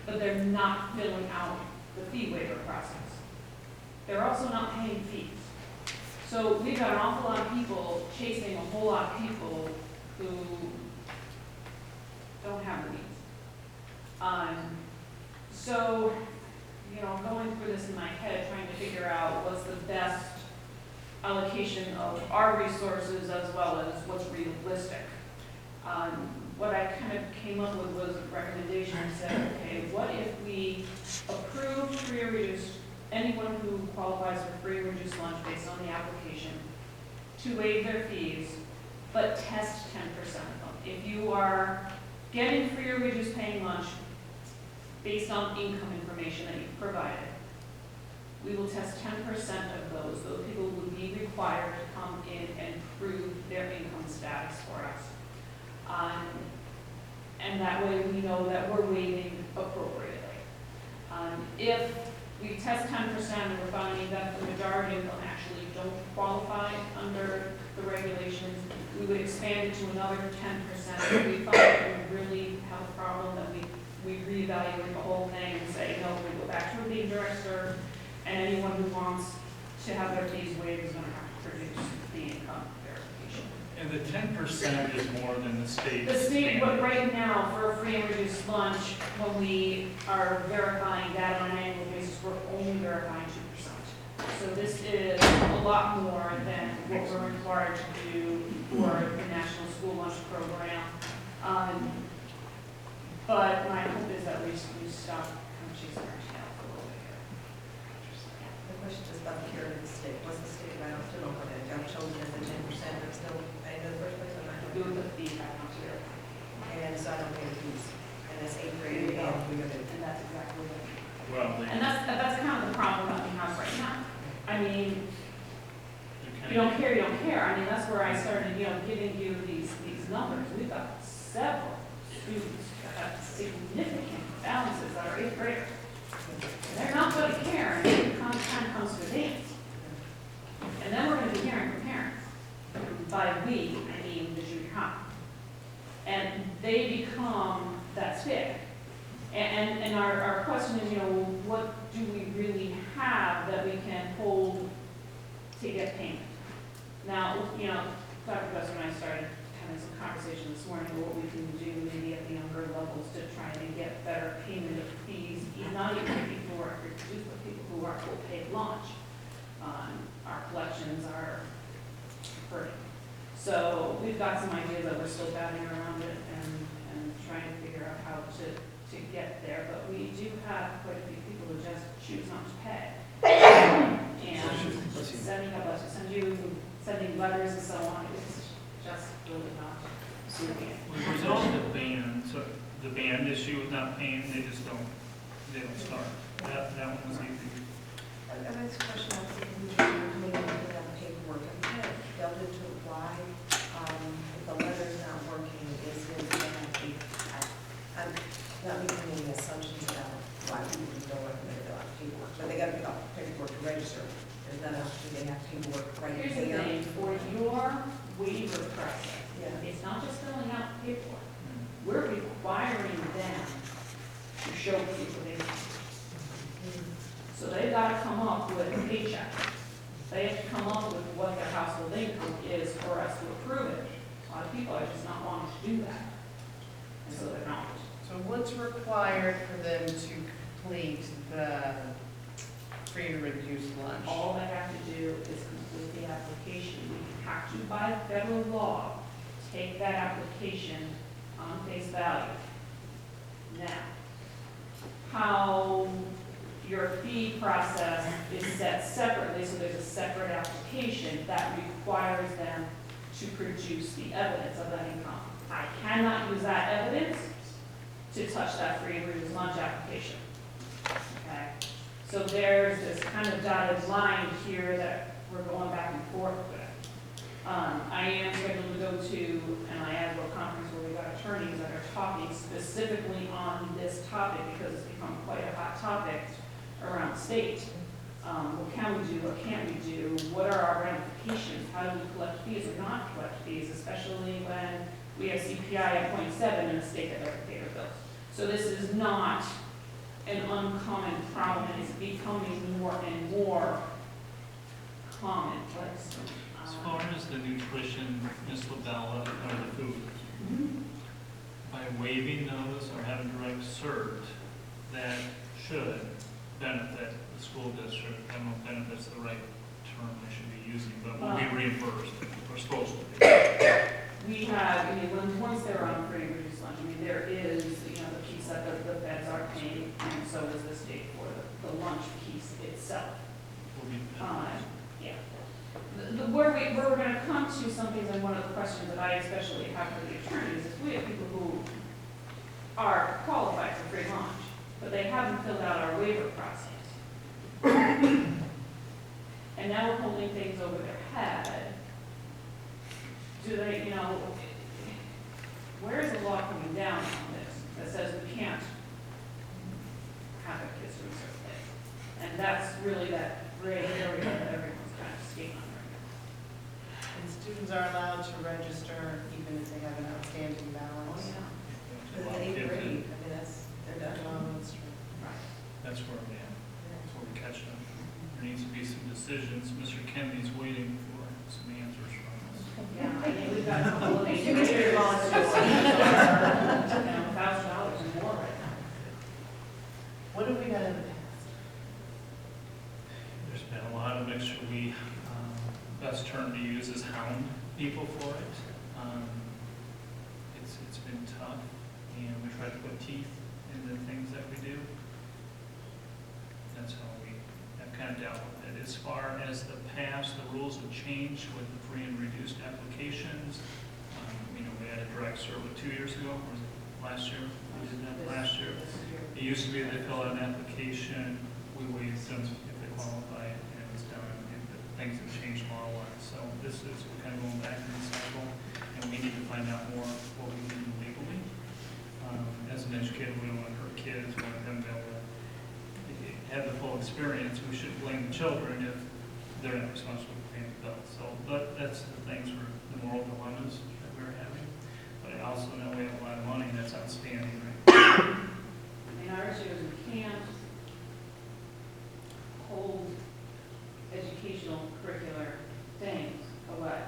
but they're not filling out the fee waiver process. They're also not paying fees. So we've got an awful lot of people chasing a whole lot of people who don't have the means. So, you know, going through this in my head, trying to figure out what's the best allocation of our resources as well as what's realistic. What I kind of came up with was a recommendation and said, okay, what if we approve free or reduced, anyone who qualifies for free or reduced lunch based on the application, to waive their fees, but test 10% of them. If you are getting free or reduced paying lunch based on income information that you've provided, we will test 10% of those. Those people would be required to come in and prove their income status for us. And that way we know that we're waiving appropriately. If we test 10% and we're finding that the majority of them actually don't qualify under the regulations, we would expand it to another 10%. If we find that we really have a problem, then we reevaluate the whole thing and say, no, we go back to being direct served, and anyone who wants to have their fees waived is going to have to produce the income verification. And the 10% is more than the state. The state, standard. but right now, for a free and reduced lunch, when we are verifying that on an annual basis, we're only verifying 2%. So this is a lot more than what we're required to do for the National School Lunch Program. But my hope is that we stop kind of chasing our tail a little bit here. The question is about the care of the state. Was the state right off to know what that got chosen as the 10%? There's no, in the first place, I'm not Do with the fee, I don't care. And so I don't pay the fees. And that's 8th grade, and we're gonna. And that's exactly what. Well, And that's kind of the problem that we have right now. I mean, you don't care, you don't care. I mean, that's where I started, you know, giving you these numbers. We've got several students that have significant balances that are 8th graders. They're not going to care until the time comes to dance. And then we're going to be hearing from parents. By we, I mean the junior high. And they become that stick. And our question is, you know, what do we really have that we can hold to get payment? Now, you know, Dr. Besser and I started having some conversation this morning about what we can do maybe at the younger levels to try to get better payment of fees, not even people who are reduced, but people who are full paid lunch. Our collections are hurting. So we've got some ideas that we're still batting around it and trying to figure out how to get there, but we do have quite a few people who just choose not to pay. And sending letters and so on, it's just really not suiting it. We resolved the ban, so the band issue with not paying, they don't start. That one was easy. And that's a question I think we should maybe put on the paperwork. Have you kind of delved into why, if the letter's not working, is it that I'm not making any assumptions about why people don't recommend it on paperwork, but they got to get off paperwork to register. There's not enough, they have paperwork right there. Here's the thing, for your waiver process, Yeah. it's not just filling out paperwork. We're requiring them to show people they So they've got to come up with a paycheck. They have to come up with what their household income is for us to approve it. A lot of people are just not wanting to do that. And so they're not. So what's required for them to complete the free and reduced lunch? All they have to do is complete the application. We have to, by federal law, take that application on face value. Now, how your fee process is set separately, so there's a separate application that requires them to produce the evidence of that income. I cannot use that evidence to touch that free and reduced lunch application. Okay? So there's this kind of dotted line here that we're going back and forth with. I am scheduled to go to an IASBO conference where we've got attorneys that are talking specifically on this topic because it's become quite a hot topic around the state. What can we do, what can't we do, what are our ramifications, how do we collect fees or not collect fees, especially when we have CPI at 0.7 in a state that doesn't pay their bills. So this is not an uncommon problem, and it's becoming more and more commonplace. As far as the nutrition, Ms. LaBella, or the food, by waiving those or having direct served, that should benefit the school district. I don't know if benefit's the right term I should be using, but will be reimbursed, or supposed to be. We have, once they're on free and reduced lunch, there is, the piece that the feds are paying, and so is the state for the lunch piece itself. Yeah. Where we're going to come to some things, and one of the questions that I especially have for the attorneys is we have people who are qualified for free lunch, but they haven't filled out our waiver process. And now we're holding things over their head. Do they, where is the law coming down on this that says we can't have a kids research day? And that's really that gray area that everyone's kind of skating on right now. And students are allowed to register even if they have an outstanding balance. Oh, yeah. But in eighth grade, they're done. That's where we are. That's where we catch them. There needs to be some decisions. Mr. Kennedy's waiting for some answers from us. Yeah, we've got a couple of these years, $1,000 and more right now. What have we done in the past? There's been a lot of mixture. Best term to use is hound people for it. It's been tough, and we try to put teeth in the things that we do. That's how we have kind of dealt with it. As far as the past, the rules have changed with the free and reduced applications. We had a direct serve 2 years ago, or was it last year? We did that last year. It used to be they fill out an application, we waived them if they qualify, and it was done. And things have changed law-wise. So this is, we're kind of going back in the cycle, and we need to find out more what we can do legally. As an educator, we don't want to hurt kids, we want them to be able to have the full experience. We should blame the children if they're not responsible for paying the bill. So, but that's the things for the moral dilemmas that we're having. But I also know we have a lot of money that's outstanding, right? Our issue is we can't hold educational curricular things away,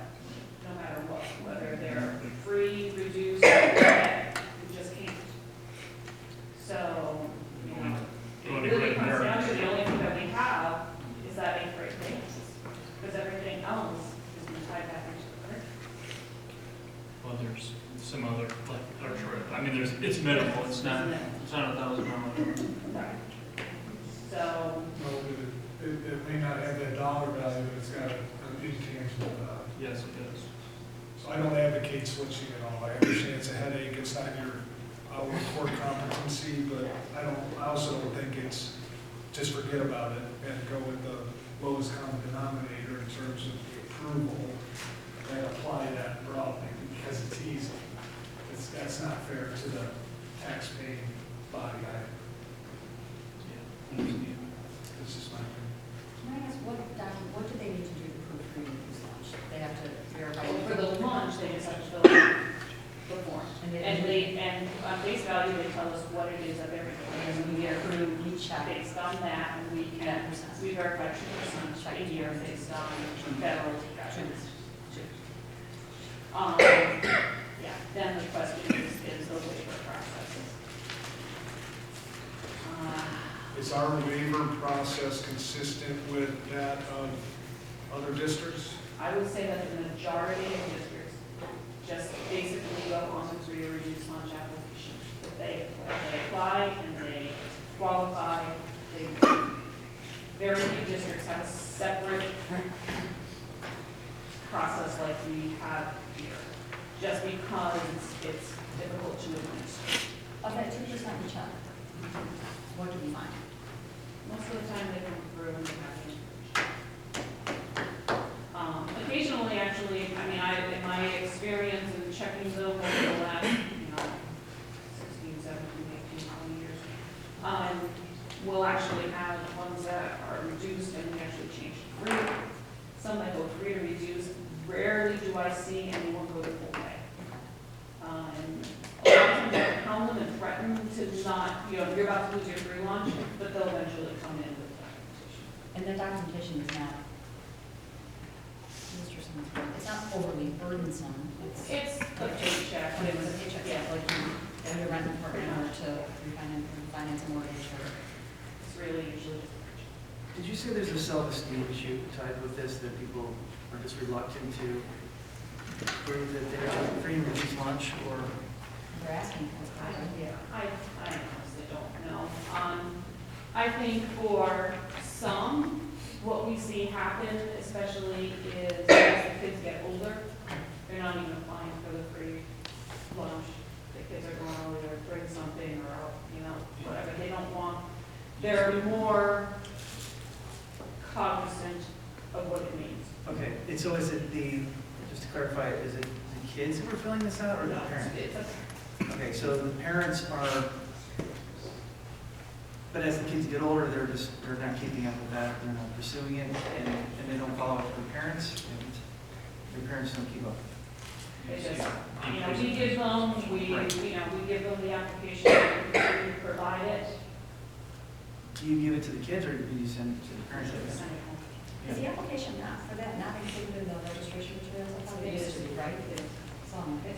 no matter what, whether they're free, reduced, or whatever. We just can't. So, it really comes down to the only thing that we have is that 8th grade basis, because everything else is being tied back into the curriculum. Well, there's some other, like literature. It's minimal. It's not $1,000. Right. So. Well, it may not have that dollar value, but it's got an intangible value. Yes, it does. So I don't advocate switching at all. I understand it's a headache, it's not your core competency, but I also don't think it's just forget about it and go with the lowest common denominator in terms of the approval and apply that broadly because it's easy. That's not fair to the tax-paying body. This is my opinion. Can I ask, what do they need to do to prove free and reduced lunch? They have to verify. For the lunch, they just have to fill out the form. And on face value, they tell us what it is of everything. And we get approved, we check. Based on that, and we verify 2% a year based on federal guidelines. Yeah, then the question is the waiver processes. Is our waiver process consistent with that of other districts? I would say that the majority of districts just basically go on to free or reduced lunch application. If they apply and they qualify, very few districts have a separate process like we have here, just because it's difficult to administer. Of that 2% we check, what do we find? Most of the time they come through and they have the information. Occasionally, actually, I mean, in my experience in checking them over the last, 16, 17, 18, 20 years, we'll actually have ones that are reduced and we actually change to free. Some that go free to reduce. Rarely do I see anyone go to full pay. And a lot of times they'll hound them and threaten to not, you're about to lose your free lunch, but they'll eventually come in with documentation. And the documentation is not, it's not overly burdensome. It's a paycheck. But it was a paycheck, yeah, like you have to rent an apartment or to refinance a mortgage or. It's really usually just. Did you say there's a self-esteem issue tied with this, that people are just reluctant to prove that they're free and reduced lunch, or? They're asking for it. I honestly don't know. I think for some, what we see happen especially is as the kids get older, they're not even applying for the free lunch. The kids are going over to bring something or, whatever. They don't want, they're more cognizant of what it means. Okay, and so is it just to clarify, is it the kids who are filling this out or the parents? Okay, so the parents are, but as the kids get older, they're not keeping up with that, they're not pursuing it, and they don't follow up with their parents, and their parents don't keep up. They just, we give them, we give them the application, we provide it. Do you give it to the kids, or do you send it to the parents? Is the application for that not included in the registration materials? I thought it used to be, right? It's on the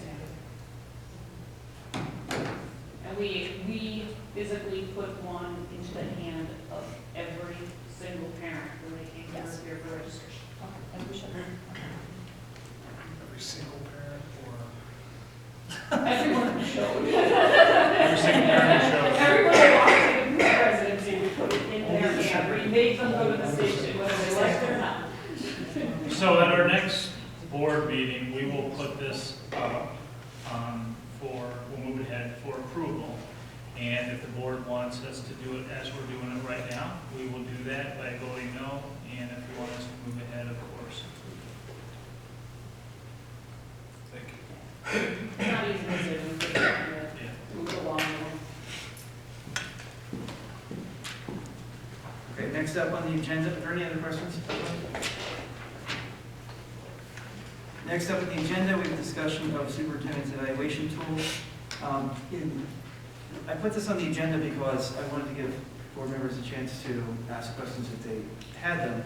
And we physically put one into the hand of every single parent when they came here for registration. Okay, and we should. Every single parent, or? Everyone who showed. Every single parent who showed. Everyone who walked in the residency, we put it in their hand. We made them go to the station, whether they liked it or not. So at our next board meeting, we will put this up we'll move ahead for approval. And if the board wants us to do it as we're doing it right now, we will do that by voting no. And if you want us to move ahead, of course. Thank you. It's not easy decision, but move along. Okay, next up on the agenda, are there any other questions? Next up on the agenda, we have a discussion of superintendent's evaluation tool. I put this on the agenda because I wanted to give board members a chance to ask questions if they had them.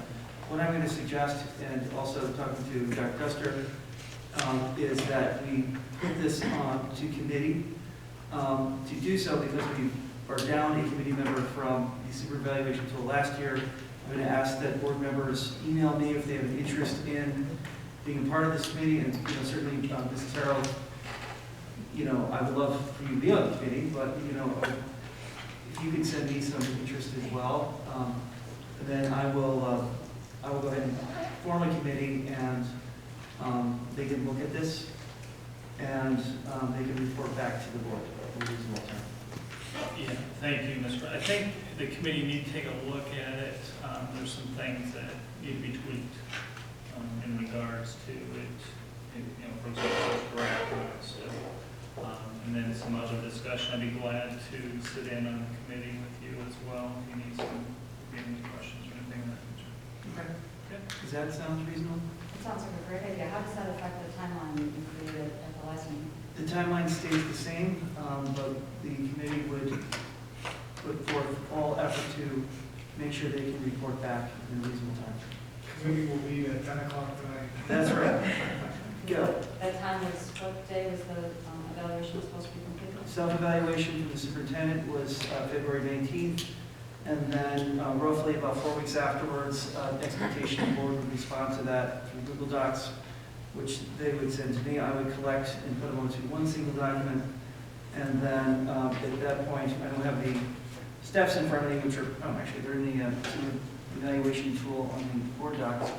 What I'm going to suggest, and also talking to Dr. Guster, is that we put this on to committee. To do so, because we are down a committee member from the super evaluation tool last year, I'm going to ask that board members email me if they have an interest in being a part of this committee, and certainly Mrs. Harrell, I would love for you to be on the committee, but if you can send me some interest as well, then I will go ahead and form a committee, and they can look at this, and they can report back to the board in a reasonable time. Yeah, thank you, Mr. I think the committee need to take a look at it. There's some things that need to be tweaked in regards to it, for example, draft. And then some other discussion. I'd be glad to sit in on the committee with you as well if you need any questions or anything of that nature. Okay. Does that sound reasonable? It sounds like a great idea. How does that affect the timeline you created at the last meeting? The timeline stays the same, but the committee would put forth all effort to make sure they can report back in a reasonable time. Committee will be at 10 o'clock tonight. That's right. Go. That time was, what day was the evaluation supposed to be completed? Self-evaluation for the superintendent was February 19th, and then roughly about 4 weeks afterwards, expectation the board would respond to that through Google Docs, which they would send to me. I would collect and put them onto one single document, and then at that point, I don't have the steps in front of me, which are, actually, they're in the evaluation tool on the board docs.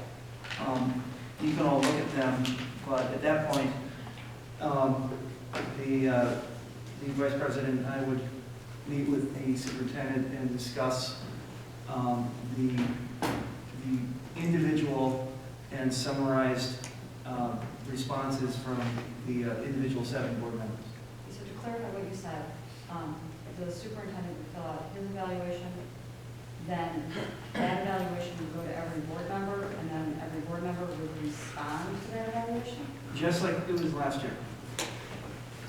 You can all look at them, but at that point, the vice president and I would meet with the superintendent and discuss the individual and summarized responses from the individual 7 board members. So to clarify what you said, the superintendent would fill out his evaluation, then that evaluation would go to every board member, and then every board member would respond to that evaluation? Just like it was last year. I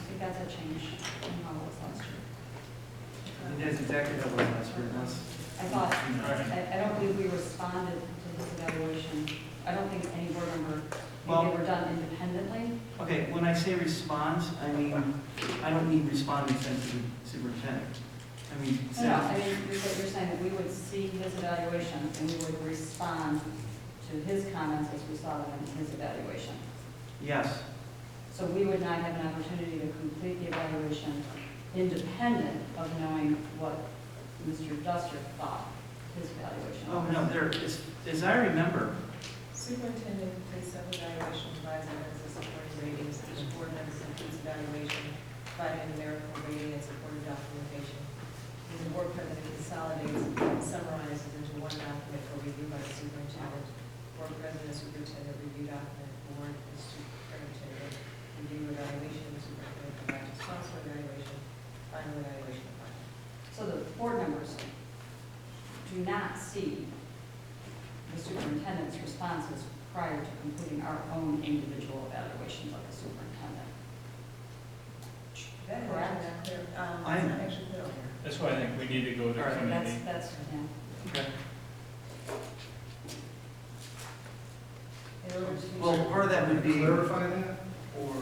think that's a change in how it was last year. I think that's exactly how it was last year. I thought, I don't believe we responded to his evaluation. I don't think any board member, maybe they were done independently. Okay, when I say respond, I mean, I don't need responding sent to the superintendent. I mean, No, I mean, you're saying that we would see his evaluation and we would respond to his comments as we saw them in his evaluation. yes. So we would not have an opportunity to complete the evaluation independent of knowing what Mr. Duster thought his evaluation Oh, was. no, there is, as I remember, Superintendent completes self-evaluation, provides evidence of supporting ratings, each board member completes evaluation, providing numerical rating and supporting documentation. And the board president consolidates and summarizes into one document for review by the superintendent. Board president, superintendent, review document, board and superintendent, review evaluation, the superintendent provides response to evaluation, final evaluation of final. So the board members do not see the superintendent's responses prior to completing our own individual evaluations of the superintendent. That is Correct. not clear. It's I'm- not actually clear on here. That's why I think we need to go to All right, committee. That's, yeah. okay. In order to. Well, part of that would be, Clarify that, or?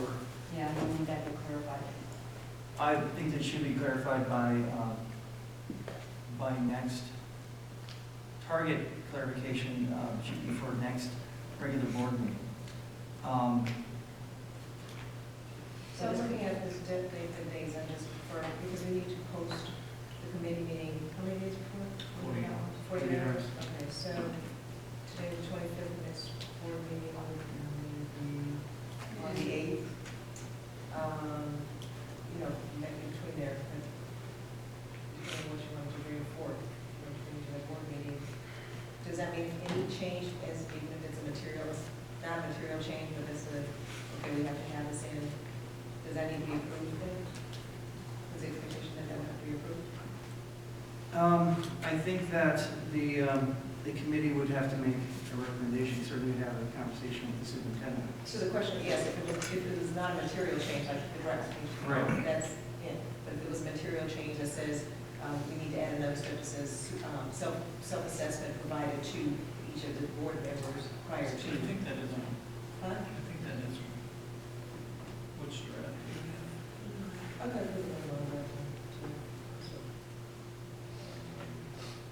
Yeah, I need that to clarify. I think that should be clarified by next, target clarification should be for next regular board meeting. So I was looking at this date, the days, I just prefer, because we need to post the committee meeting, how many days before? 40 hours. 40 hours, okay, so today the 25th, next board meeting on the 8th. You know, between there, depending on what you want to bring forth, between the board meeting. Does that mean any change, as even if it's a material, not a material change, but it's a, okay, we have to have this in, does that need to be approved then? Is the expectation that that would have to be approved? I think that the committee would have to make a recommendation, certainly have a conversation with the superintendent. So the question, yes, if it was not a material change, like the ratification, Right. that's in. But if it was a material change that says, we need to add a notice that says, self-assessment provided to each of the board members prior to. I think that is, Huh? I think that is, which draft? Okay.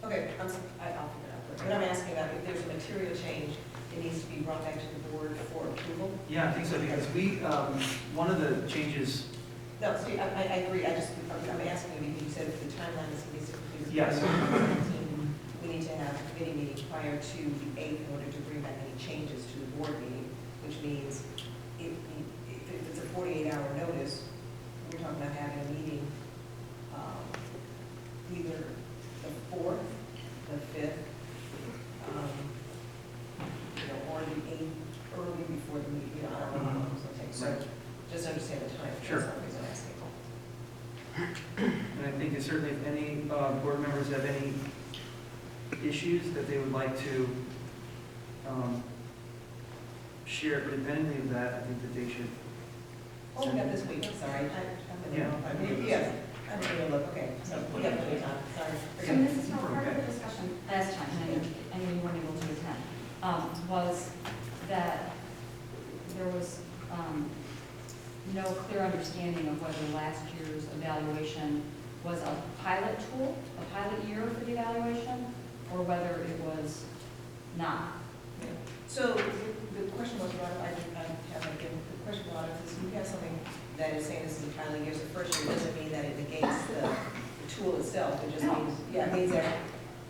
Okay, I'll figure it out. But I'm asking about if there's a material change, it needs to be brought back to the board for approval? Yeah, I think so, because we, one of the changes, No, see, I agree, I'm asking you because you said the timeline is basically. Yes. We need to have a committee meeting prior to the 8th in order to bring back any changes to the board meeting, which means if it's a 48-hour notice, we're talking about having a meeting either the 4th, the 5th, or the 8th, early before the meeting, I don't know how long it's going to take. So just understand the time. Sure. That's the reason I'm asking. and I think that certainly if any board members have any issues that they would like to share independently of that, I think that they should. Oh, we got this week, sorry. Yeah. Yes, I'm going to look, okay, so we got plenty of time, sorry. So Mrs. Hill, part of the discussion last time, and I know you weren't able to attend, was that there was no clear understanding of whether last year's evaluation was a pilot tool, a pilot year for the evaluation, or whether it was not. So the question was brought up, I have again, the question brought up is, we have something that is saying this is a pilot year, so first year doesn't mean that it negates the tool itself, it just means, yeah, it means that,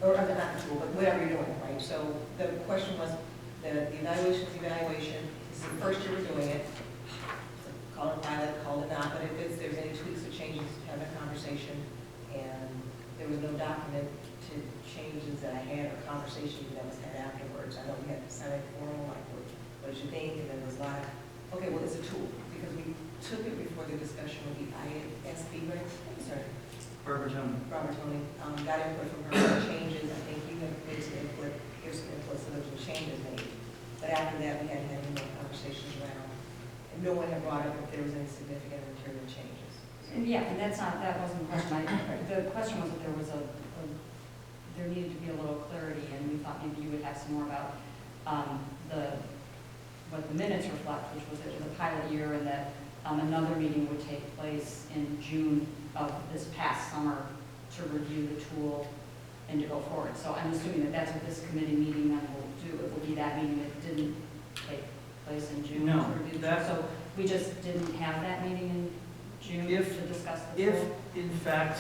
or not the tool, but whatever you're doing, right? So the question was, the evaluation is the evaluation, this is the first year we're doing it, so call it pilot, call it not, but if there's any tweaks or changes, have a conversation, and there was no document to to changes that I had or conversations that was had afterwards. I know we had semi formal, like, what did you think? And then it was like, okay, well, it's a tool, because we took it before the discussion with the ISB, right? Sorry. Barbara Tony. Robert Tony, got input from her, changes, I think you have made some input, here's some input, so there were some changes made. But after that, we hadn't had any more conversations around, and no one had brought up if there was any significant material changes. And yeah, and that wasn't the question. The question was that there needed to be a little clarity, and we thought maybe you would have some more about what the minutes reflect, which was that it was a pilot year, and that another meeting would take place in June of this past summer to review the tool and to go forward. So I'm assuming that that's what this committee meeting then will do. It will be that meeting that didn't take place in June. No, to review the that- tool. So we just didn't have that meeting in June to discuss the If, tool? in fact,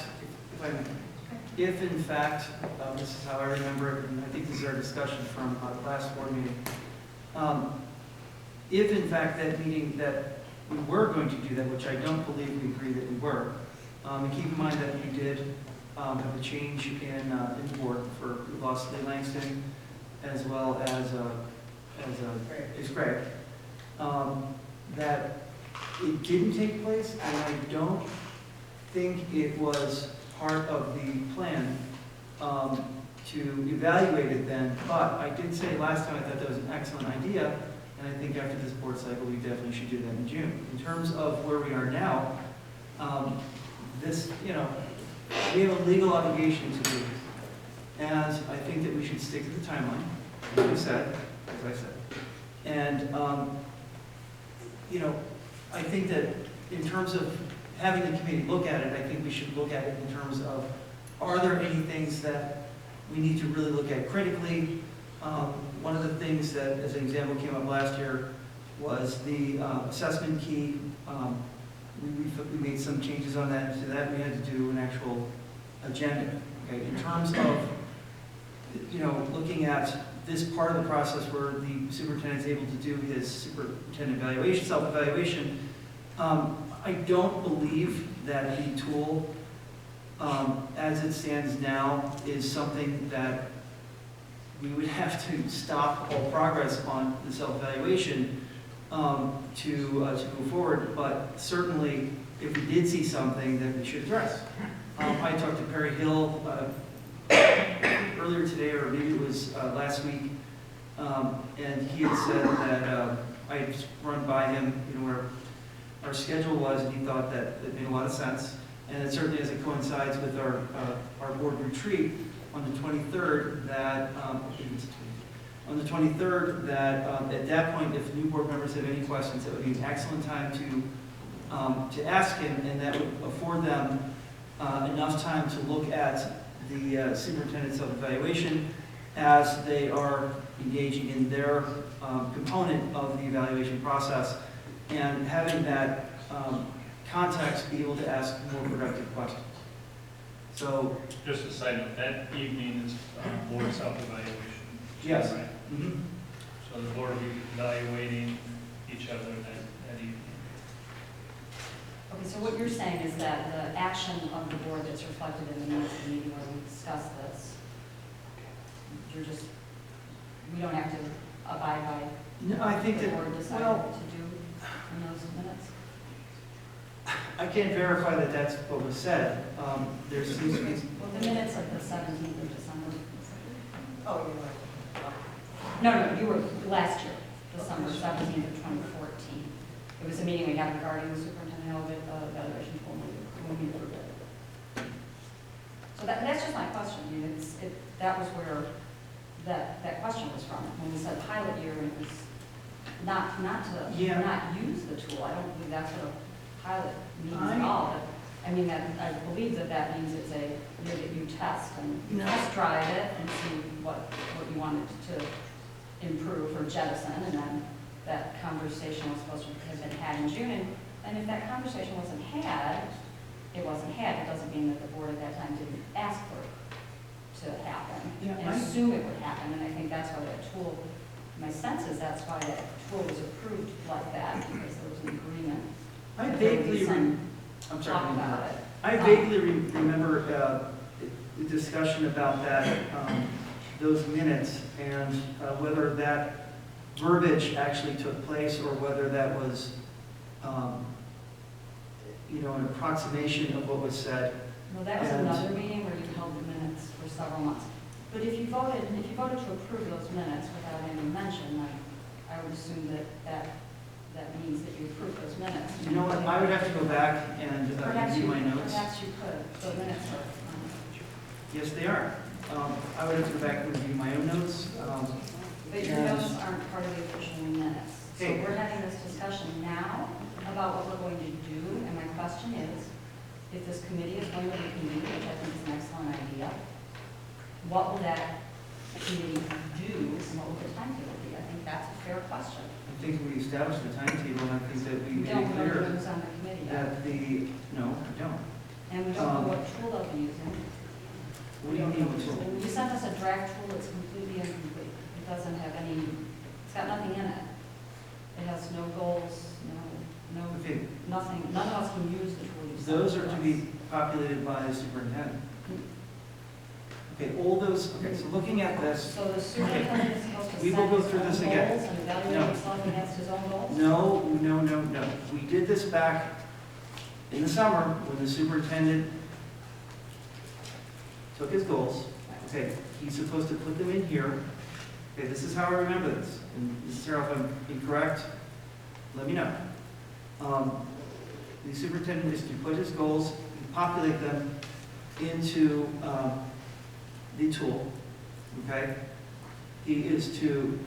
if in fact, this is how I remember it, and I think this is our discussion from the last board meeting. If in fact that meeting that we were going to do that, which I don't believe we agreed that we were, and keep in mind that we did have a change in board for we lost Lee Langston as well as Greg. That it didn't take place, and I don't think it was part of the plan to evaluate it then, but I did say last time I thought that was an excellent idea, and I think after this board cycle, we definitely should do that in June. In terms of where we are now, we have a legal obligation to do this, and I think that we should stick to the timeline, as I said. And, I think that in terms of having the committee look at it, I think we should look at it in terms of, are there any things that we need to really look at critically? One of the things that, as an example, came up last year was the assessment key. We made some changes on that. To that, we had to do an actual agenda. Okay, in terms of, looking at this part of the process where the superintendent is able to do his superintendent evaluation, self-evaluation, I don't believe that the tool, as it stands now, is something that we would have to stop all progress on the self-evaluation to move forward. But certainly, if we did see something that we should address. I talked to Perry Hill earlier today, or maybe it was last week, and he had said that I had run by him, where our schedule was, and he thought that it made a lot of sense. And it certainly, as it coincides with our board retreat on the 23rd, that at that point, if new board members have any questions, that would be an excellent time to ask him, and that would afford them enough time to look at the superintendent's self-evaluation as they are engaging in their component of the evaluation process, and having that context be able to ask more productive questions. So, just a side note, that evening is board self-evaluation. Yes. Right? Mm-hmm. So the board will be evaluating each other that evening. Okay, so what you're saying is that the action of the board that's reflected in the minutes of the meeting where we discussed this, we don't have to abide by no, I think what the that, board decided to do in those minutes? I can't verify that that's what was said. There seems to be. Well, the minutes of the 17th of December. Oh, you're right. No, you were last year, December 17th of 2014. It was a meeting we had regarding the superintendent evaluation tool when we approved it. So that's just my question. I mean, that was where that question was from. When we said pilot year, it was not to not use the tool. I don't believe that's what a pilot means at all. But, I mean, I believe that means it's a year that you test and test drive it and see what you want it to improve or jettison, and then that conversation was supposed to have been had in June. And if that conversation wasn't had, it wasn't had. It doesn't mean that the board at that time didn't ask for it to happen and assume it would happen. And I think that's why that tool, my sense is that's why that tool was approved like that, because there was an agreement. I vaguely remember discussion about that, those minutes, and whether that verbiage actually took place or whether that was, an approximation of what was said. No, that was And- another meeting where you held the minutes for several months. But if you voted to approve those minutes without any mention, I would assume that means that you approved those minutes. You know what, I would have to go back and review my notes. Perhaps you could, the minutes are. Yes, they are. I would have to go back and review my own notes. But your and- notes aren't part of the official minutes. So Hey. we're having this discussion now about what we're going to do, and my question is, if this committee is going to reconvene, which I think is an excellent idea, what will that committee do, and what will the timetable be? I think that's a fair question. I think we established the timetable, and I think that we We made don't it know clear who's on the committee yet, that no, I don't. and we don't know what tool they'll be using. What do you mean, what tool? You sent us a draft tool that's completely incomplete. It doesn't have it's got nothing in it. It has no goals, Okay. nothing. None of us can use the tool you sent Those are us. to be populated by the superintendent. Okay, all those, okay, so looking at this, So the superintendent is supposed to we will set go his through own this goals again. and evaluate No. himself against his own goals? No. We did this back in the summer when the superintendent took his goals. Okay, he's supposed to put them in here. Okay, this is how I remember this. And Mrs. Sarah, if I'm incorrect, let me know. The superintendent is to put his goals, populate them into the tool, okay? He is to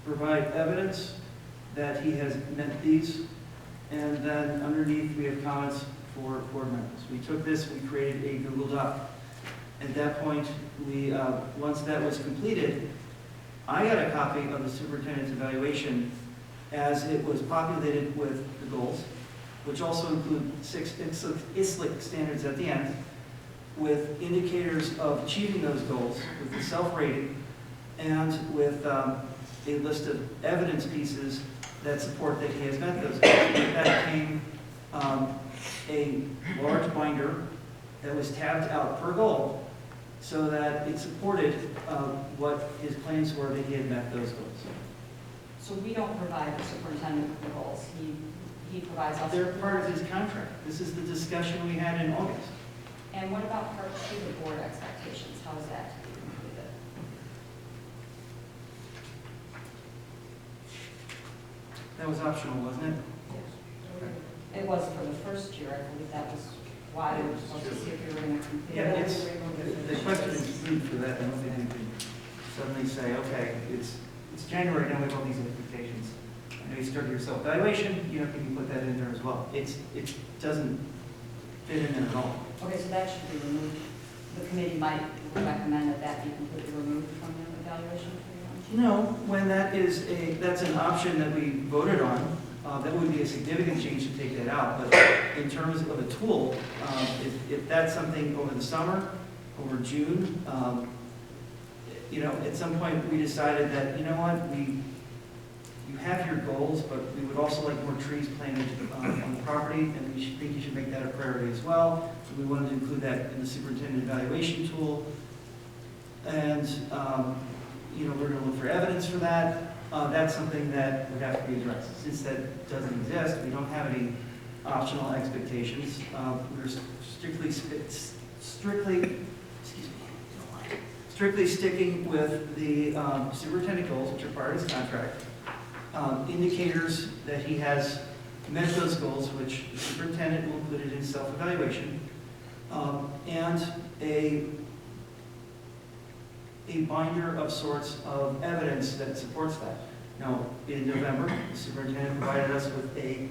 provide evidence that he has met these, and then underneath we have comments for board members. We took this, we created a Google Doc. At that point, once that was completed, I got a copy of the superintendent's evaluation as it was populated with the goals, which also include 6 ISLIC standards at the end, with indicators of achieving those goals, with the self-rating, and with a list of evidence pieces that support that he has met those goals. With that came a large binder that was tabbed out per goal, so that it supported what his claims were that he had met those goals. So we don't provide the superintendent with the goals. He provides us. They're part of his contract. This is the discussion we had in August. And what about part 2, the board expectations? How is that to be completed? That was optional, wasn't it? It was for the first year. I believe that was why we were supposed to see if we were going to complete Yeah, it. the question is food for that. I don't think we can suddenly say, okay, it's January, now we have all these expectations. I know you started your self-evaluation, you know, can you put that in there as well? It doesn't fit in there at all. Okay, so that should be removed. The committee might recommend that that be completely removed from the evaluation period. No, when that's an option that we voted on, that would be a significant change to take that out. But in terms of a tool, if that's something over the summer, over June, at some point we decided that, you know what, you have your goals, but we would also like more trees planted on the property, and we think you should make that a priority as well. So we wanted to include that in the superintendent evaluation tool. And, we're going to look for evidence for that. That's something that would have to be addressed. Since that doesn't exist, we don't have any optional expectations. We're strictly sticking with the superintendent goals, which are part of his contract. Indicators that he has met those goals, which the superintendent will include in his self-evaluation, and a binder of sorts of evidence that supports that. Now, in November, the superintendent provided us with a,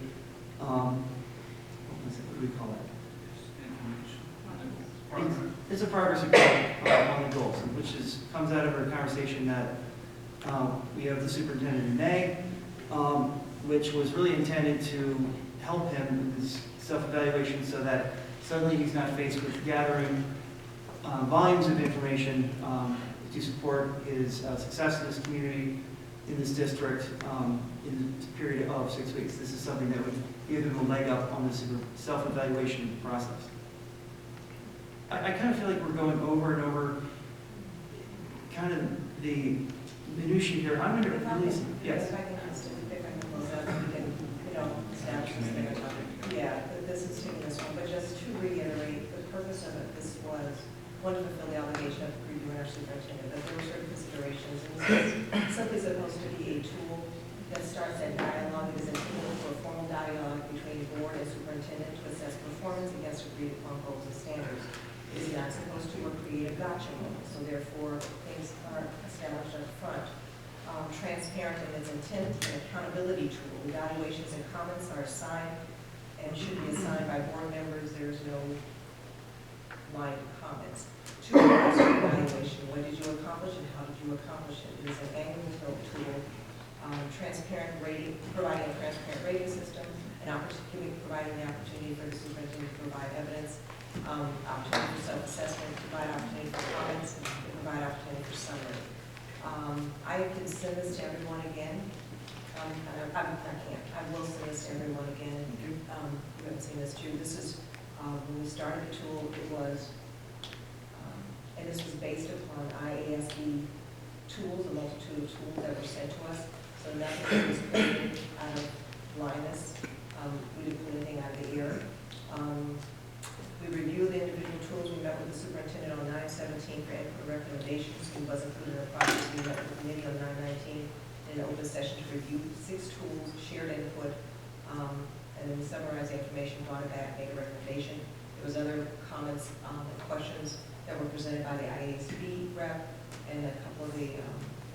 what do we call that? It's a progress report on the goals, which comes out of our conversation that we have the superintendent in May, which was really intended to help him with his self-evaluation so that suddenly he's not faced with gathering volumes of information to support his success in this community, in this district, in a period of 6 weeks. This is something that would give him a leg up on the self-evaluation process. I kind of feel like we're going over the minutiae here, I'm going to release, yes. If I can just pick on those up, we can, establish this thing. Yeah, this is taking this one, but just to reiterate, the purpose of it, this was, one, to fulfill the obligation of reviewing our superintendent, but there were certain considerations, and this is simply supposed to be a tool that starts that dialogue. It is intended for a formal dialogue between the board and superintendent to assess performance against agreed upon goals and standards. It is not supposed to create a gotcha moment, so therefore things are established up front. Transparent in its intent, an accountability tool. Evaluations and comments are assigned and should be assigned by board members. There's no line of comments. 2, evaluation. What did you accomplish and how did you accomplish it? It is an annual tool. Transparent rating, providing a transparent rating system, providing the opportunity for the superintendent to provide evidence, opportunity for self-assessment, provide opportunity for comments, and provide opportunity for summary. I can send this to everyone again. I will send this to everyone again. You haven't seen this too. This is, when we started the tool, it was, and this was based upon IASB tools, a multitude of tools that were sent to us. So nothing was created out of blindness. We didn't pull anything out of the air. We reviewed the individual tools. We met with the superintendent on 9/17 for input recommendations. He was included in the process. We met with the committee on 9/19 in an open session to review 6 tools, shared input, and then we summarized the information, brought it back, made a recommendation. There was other comments and questions that were presented by the IASB rep, and a couple of the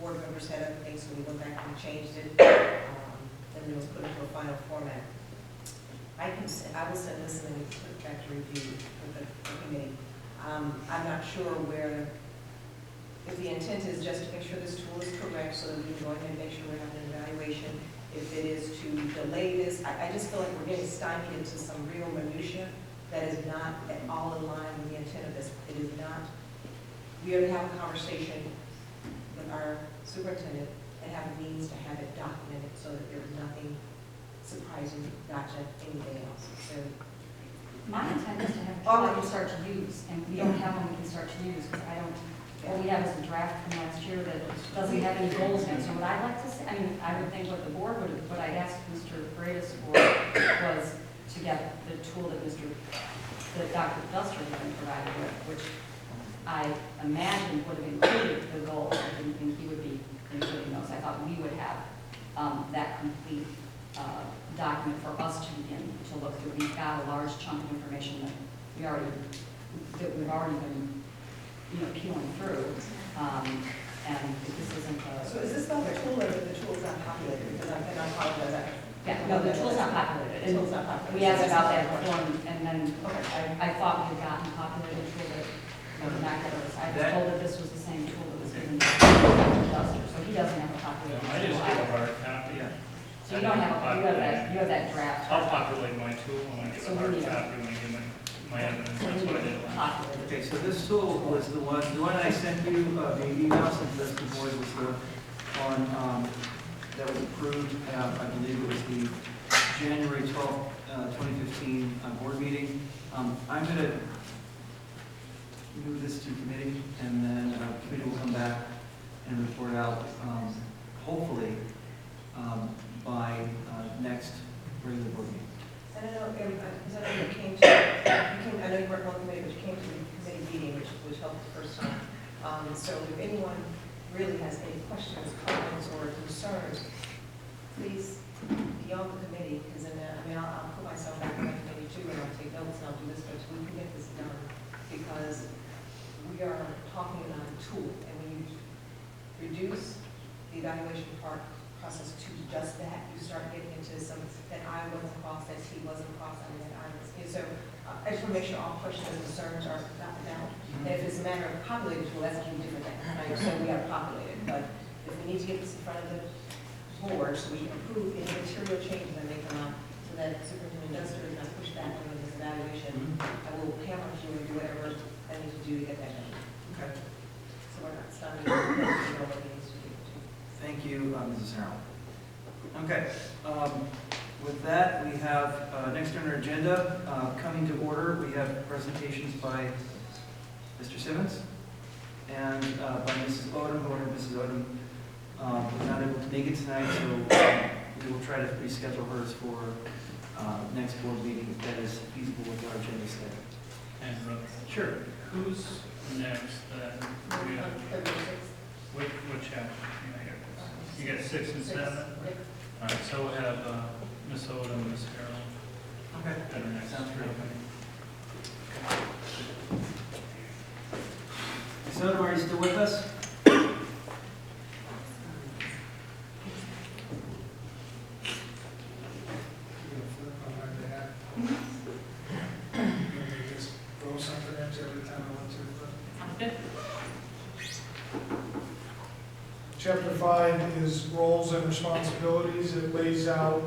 board members had other things, so we went back and changed it, and it was put into a final format. I will send this and then put it back to review with the committee. I'm not sure if the intent is just to make sure this tool is correct so that we can go ahead and make sure we're having an evaluation. If it is to delay this, I just feel like we're getting stymied into some real minutia that is not at all in line with the intent of this. It is not. We are to have a conversation with our superintendent and have a means to have it documented so that there is nothing surprising, gotcha, anything else. So my intent is to have a tool we can start to use, and we don't have one we can start to use, because what we have is a draft from last year that doesn't have any goals in it. So what I'd like to say, I would think what the board would, what I'd asked Mr. Paredes for was to get the tool that Dr. Duster had been provided with, which I imagined would have included the goals. I didn't think he would be including those. I thought we would have that complete document for us to begin to look through. We've got a large chunk of information that we've already been, peeling through, and this isn't a... So is this not the tool, or is the tool's not populated? Because I apologize. Yeah, no, the tool's not populated. The tool's not populated. We asked about that before, and then I thought we had gotten populated tool that was not get us. I was told that this was the same tool that was given to Dr. Duster, so he doesn't have a populated tool. I just have a hard copy. So you don't have, you have that draft. I'll populate my tool when I get a hard copy, when I get my evidence. That's what I did. Okay, so this tool was the one I sent you, the email sent to the board was the one that was approved, I believe it was the January 12th, 2015 board meeting. I'm going to move this to committee, and then committee will come back and report out, hopefully, by next regular board meeting. I don't know, because I know I know you weren't on the committee, but you came to the committee meeting, which helped the first time. So if anyone really has any questions, comments, or concerns, please be on the committee, because then, I'll put myself back on the committee too, and I'll take notes, and I'll do this, but we can get this done, because we are talking about a tool, and when you reduce the evaluation process to just that, you start getting into some that I wasn't processed, he wasn't processed, and I was. So I just want to make sure all questions and concerns are gotten out. And if it's a matter of populated tool, that's a completely different thing. Right? So we got to populate it, but if we need to get this in front of the board so we can approve any material changes that may come out, so that Superintendent Duster is not pushed back on this evaluation, I will hammer you and do whatever I need to do to get that done. Okay. So we're not stopping what we need to do. Thank you, Mrs. Harrell. Okay, with that, we have next on our agenda, coming to order, we have presentations by Mr. Simmons. and by Mrs. Odom. However, Mrs. Odom was not able to make it tonight, so we will try to reschedule hers for next board meeting if that is feasible with our agenda set. And Sure. who's next? We have, what chapter? You got 6 and 7? All right, so we'll have Ms. Odom and Ms. Carroll. Okay. At our next. Sounds great. Ms. Odom, are you still with us? Just throw something at you every time I want to. Good. Chapter 5 is roles and responsibilities. It lays out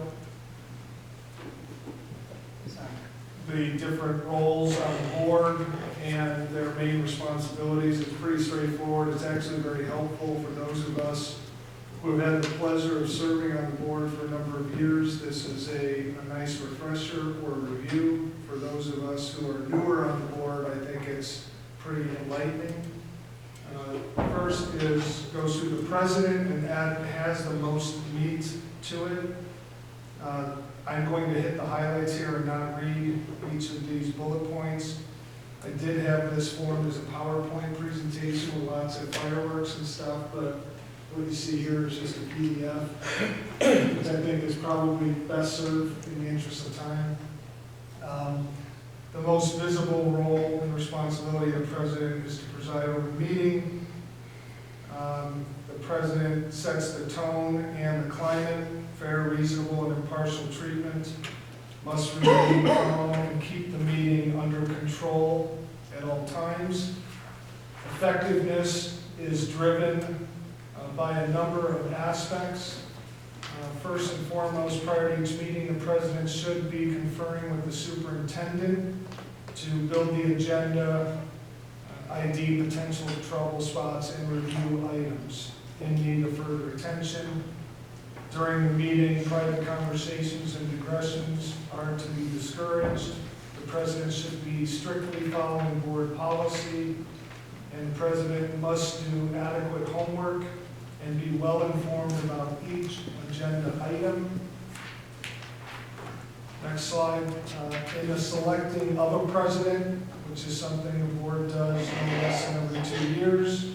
the different roles on the board and their main responsibilities. It's pretty straightforward. It's actually very helpful for those of us who have had the pleasure of serving on the board for a number of years. This is a nice refresher or review. For those of us who are newer on the board, I think it's pretty enlightening. First goes through the president, and that has the most meat to it. I'm going to hit the highlights here and not read each of these bullet points. I did have this formed as a PowerPoint presentation with lots of fireworks and stuff, but what you see here is just a PDF, which I think is probably best served in the interest of time. The most visible role and responsibility of the president is to preside over the meeting. The president sets the tone and the climate. Fair, reasonable, and impartial treatment. Must remain calm and keep the meeting under control at all times. Effectiveness is driven by a number of aspects. First and foremost, prior to each meeting, the president should be conferring with the superintendent to build the agenda, ID potential trouble spots, and review items in need of further attention. During the meeting, private conversations and digressions are to be discouraged. The president should be strictly following board policy, and the president must do adequate homework and be well informed about each agenda item. Next slide. In the selecting of a president, which is something the board does no less than every 2 years,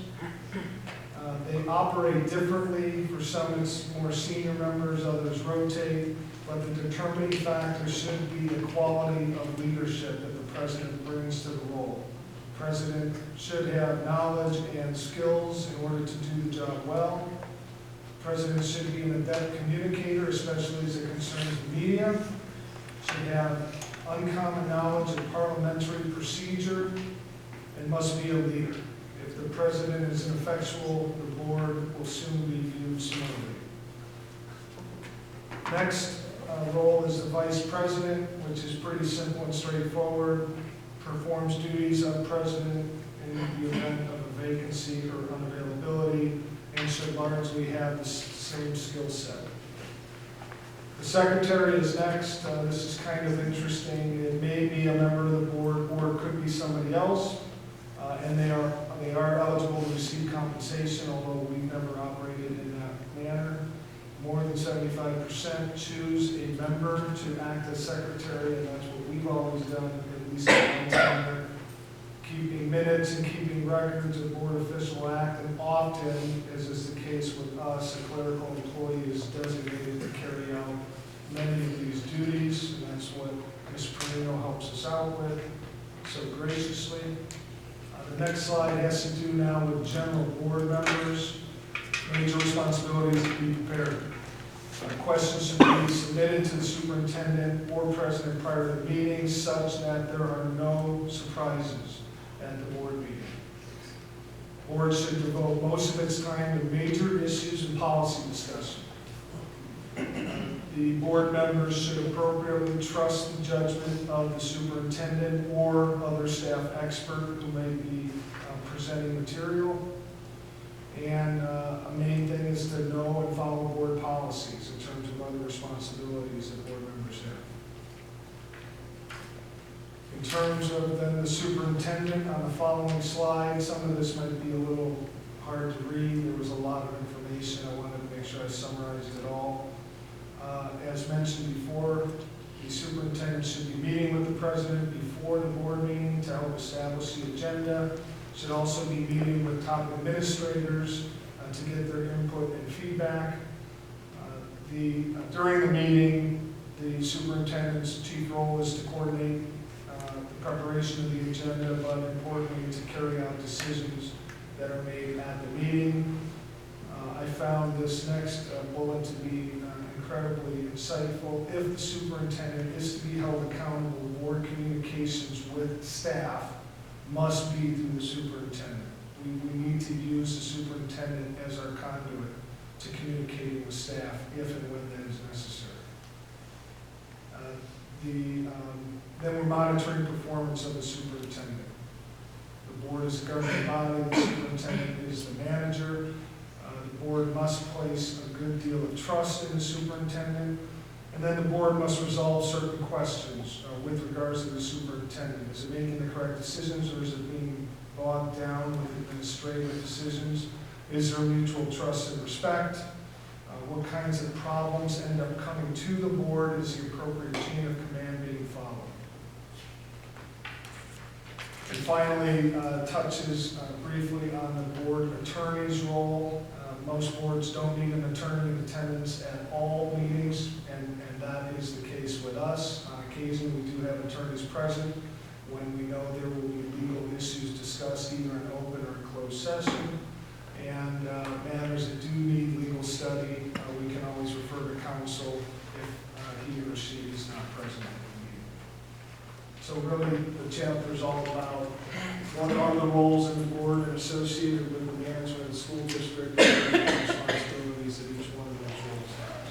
they operate differently. For some, it's more senior members, others rotate, but the determining factor should be the quality of leadership that the president brings to the role. The president should have knowledge and skills in order to do the job well. The president should be an adept communicator, especially as it concerns the media. Should have uncommon knowledge of parliamentary procedure and must be a leader. If the president is ineffectual, the board will soon be viewed similarly. Next role is the vice president, which is pretty simple and straightforward. Performs duties of president in the event of a vacancy or unavailability, and should largely have the same skill set. The secretary is next. This is kind of interesting. It may be a member of the board, or it could be somebody else. And they are eligible to receive compensation, although we've never operated in that manner. More than 75% choose a member to act as secretary, and that's what we've always done, at least at one time. Keeping minutes and keeping records of board official act, and often, as is the case with us, a clerical employee is designated to carry out many of these duties, and that's what Ms. Perino helps us out with so graciously. The next slide has to do now with general board members. Major responsibilities to be prepared. Questions should be submitted to the superintendent or president prior to the meeting such that there are no surprises at the board meeting. Board should devote most of its time to major issues and policy discussion. The board members should appropriately trust the judgment of the superintendent or other staff expert who may be presenting material. And a main thing is to know and follow board policies in terms of other responsibilities that board members have. In terms of then the superintendent, on the following slide, some of this might be a little hard to read. There was a lot of information. I wanted to make sure I summarized it all. As mentioned before, the superintendent should be meeting with the president before the board meeting to help establish the agenda. Should also be meeting with top administrators to get their input and feedback. During the meeting, the superintendent's chief role is to coordinate the preparation of the agenda, but importantly to carry out decisions that are made at the meeting. I found this next bullet to be incredibly insightful. If the superintendent is to be held accountable, board communications with staff must be through the superintendent. We need to use the superintendent as our conduit to communicating with staff if and when that is necessary. Then we're monitoring performance of the superintendent. The board is the governing body, the superintendent is the manager. The board must place a good deal of trust in the superintendent, and then the board must resolve certain questions with regards to the superintendent. Is it making the correct decisions, or is it being bogged down with administrative decisions? Is there mutual trust and respect? What kinds of problems end up coming to the board? Is the appropriate chain of command being followed? And finally, touches briefly on the board attorney's role. Most boards don't need an attorney in attendance at all meetings, and that is the case with us. On occasion, we do have attorneys present when we know there will be legal issues discussed either in open or in closed session. And matters that do need legal study, we can always refer to counsel if he or she is not present at the meeting. So really, the chapter is all about what are the roles in the board and associated with the management of the school district and the responsibilities that each one of those roles has.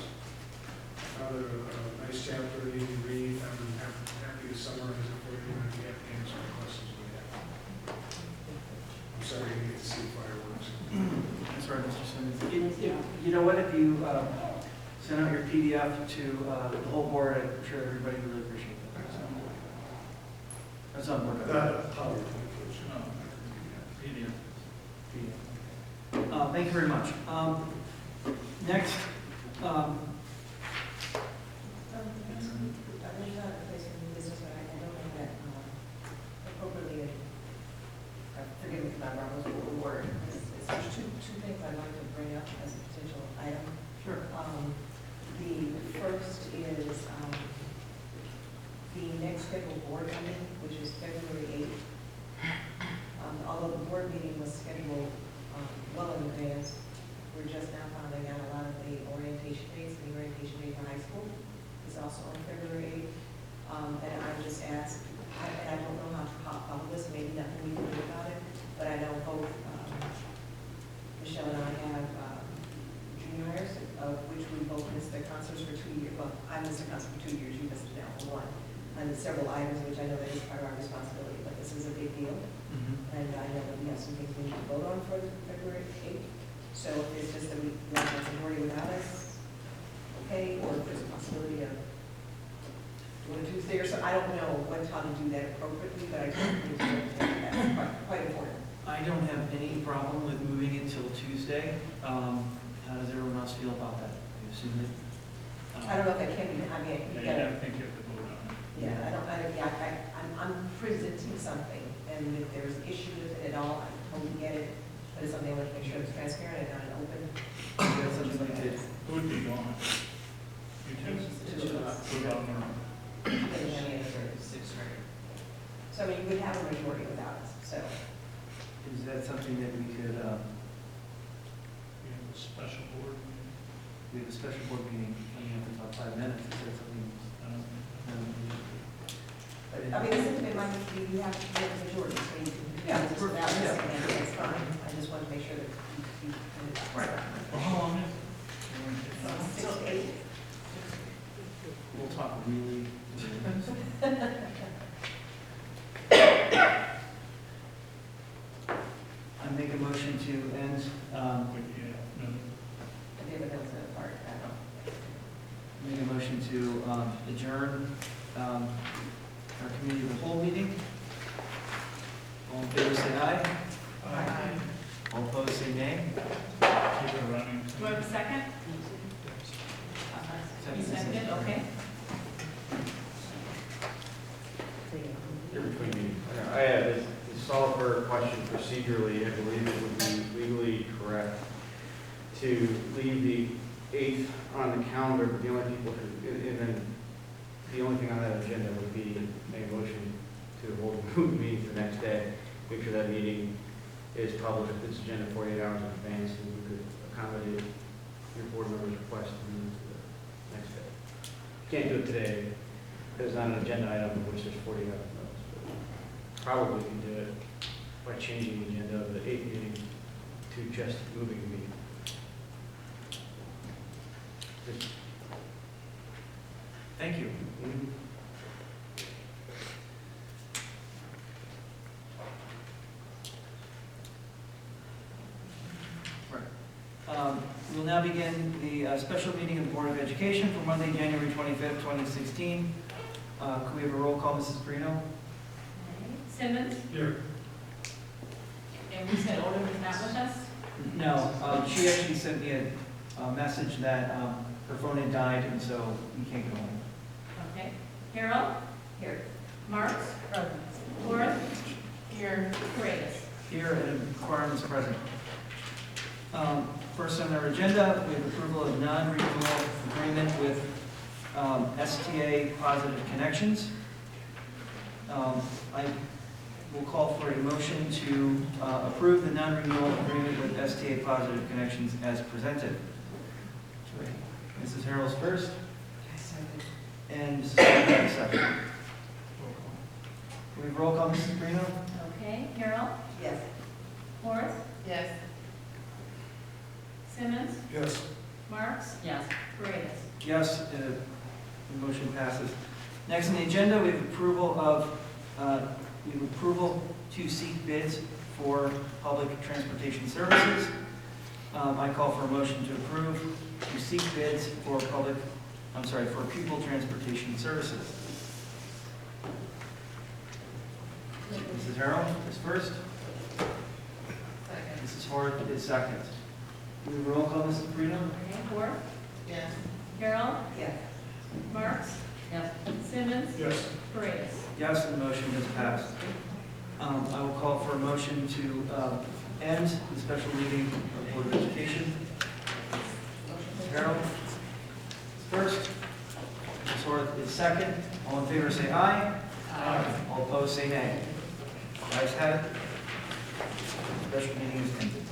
Another nice chapter that you can read. I'm happy to summarize it for you and get answer any questions we have. I'm sorry you didn't get to see fireworks. That's right, Mr. Simmons. You know what, if you send out your PDF to the whole board, I'm sure everybody would really appreciate that. That's on board. Thank you very much. Next. There's not a place for new business, but I don't think that appropriately, forgive me for not remembering the word. There's two things I'd like to bring up as a potential item. Sure. The first is the next scheduled board meeting, which is February 8th. Although the board meeting was scheduled well in advance, we're just now finding out a lot of the orientation dates. The orientation date for high school is also on February 8th. And I just asked, and I don't know how to follow this, maybe nothing we can do about it, but I know both Michelle and I have juniors, of which we both missed the concerts for 2 years. Well, I missed a concert for 2 years, you missed it now for one. And several items, which I know that is part of our responsibility, but this is a big deal. And I know that we have some things we need to vote on for February 8th. So if it's just that we want to majority without us, okay, or if there's a possibility of doing a Tuesday or so, I don't know how to do that appropriately, but I think that's quite important. I don't have any problem with moving it till Tuesday. How does everyone else feel about that? I assume that. I don't know if that can be, I mean, I think you have to vote on it. yeah, I'm presenting something, and if there's an issue with it at all, I totally get it, but it's something I want to make sure it's transparent and open. That's something like that. Who would be gone? You two? What about Norm? So, I mean, you would have a majority without us, so. Is that something that we could, We have a special board meeting. we have a special board meeting coming up in about 5 minutes, is that something? I mean, it might be, you have to get a majority, so you can. Yeah, just perfect, without yeah. missing it, that's fine. I just want to make sure that you. Right. Well, how long is it? 6 to 8. We'll talk really. I make a motion to end, make a motion to adjourn our committee of the whole meeting. All in favor, say aye. Aye. All opposed, say nay. Keep it running. Do I have a second? You seconded, okay. Here between me. I have this solver question procedurally. I believe it would be legally correct to leave the 8th on the calendar, but the only people who, and then the only thing on that agenda would be a motion to hold a meeting the next day. Make sure that meeting is published, its agenda 48 hours in advance, and we could accommodate your board members' request to move to the next day. Can't do it today. There's not an agenda item which there's 40 hours notice, but probably can do it by changing the agenda of the 8th meeting to just moving the meeting. Just- Thank you. We'll now begin the special meeting of the Board of Education for Monday, January 25th, 2016. Could we have a roll call, Mrs. Perino? Simmons? Here. And we said Odom is not with us? No, she actually sent me a message that her phone had died, and so we can't get home. Okay. Harold? Here. Marks? Worth? Here. Paredes? Here, and quorum is present. First on our agenda, we have approval of non-renewal agreement with STA Positive Connections. I will call for a motion to approve the non-renewal agreement with STA Positive Connections as presented. Mrs. Harrell's first. And Mrs. Harrell second. Can we have roll call, Mrs. Brino? Okay. Harold? Yes. Worth? Yes. Simmons? Yes. Marks? Yes. Paredes? Yes, the motion passes. Next on the agenda, we have approval to seek bids for public transportation services. I call for a motion to approve to seek bids for for pupil transportation services. Mrs. Harrell is first. Second. Mrs. Hort is second. Can we roll call, Mrs. Brino? Okay. Worth? Yes. Harold? Yes. Marks? Yes. Simmons? Yes. Paredes? Yes, the motion has passed. I will call for a motion to end the special meeting of the Board of Education. Harold is first. Ms. Horth is second. All in favor say aye. Aye. All opposed say nay. Ayes have it. Special meeting is ended.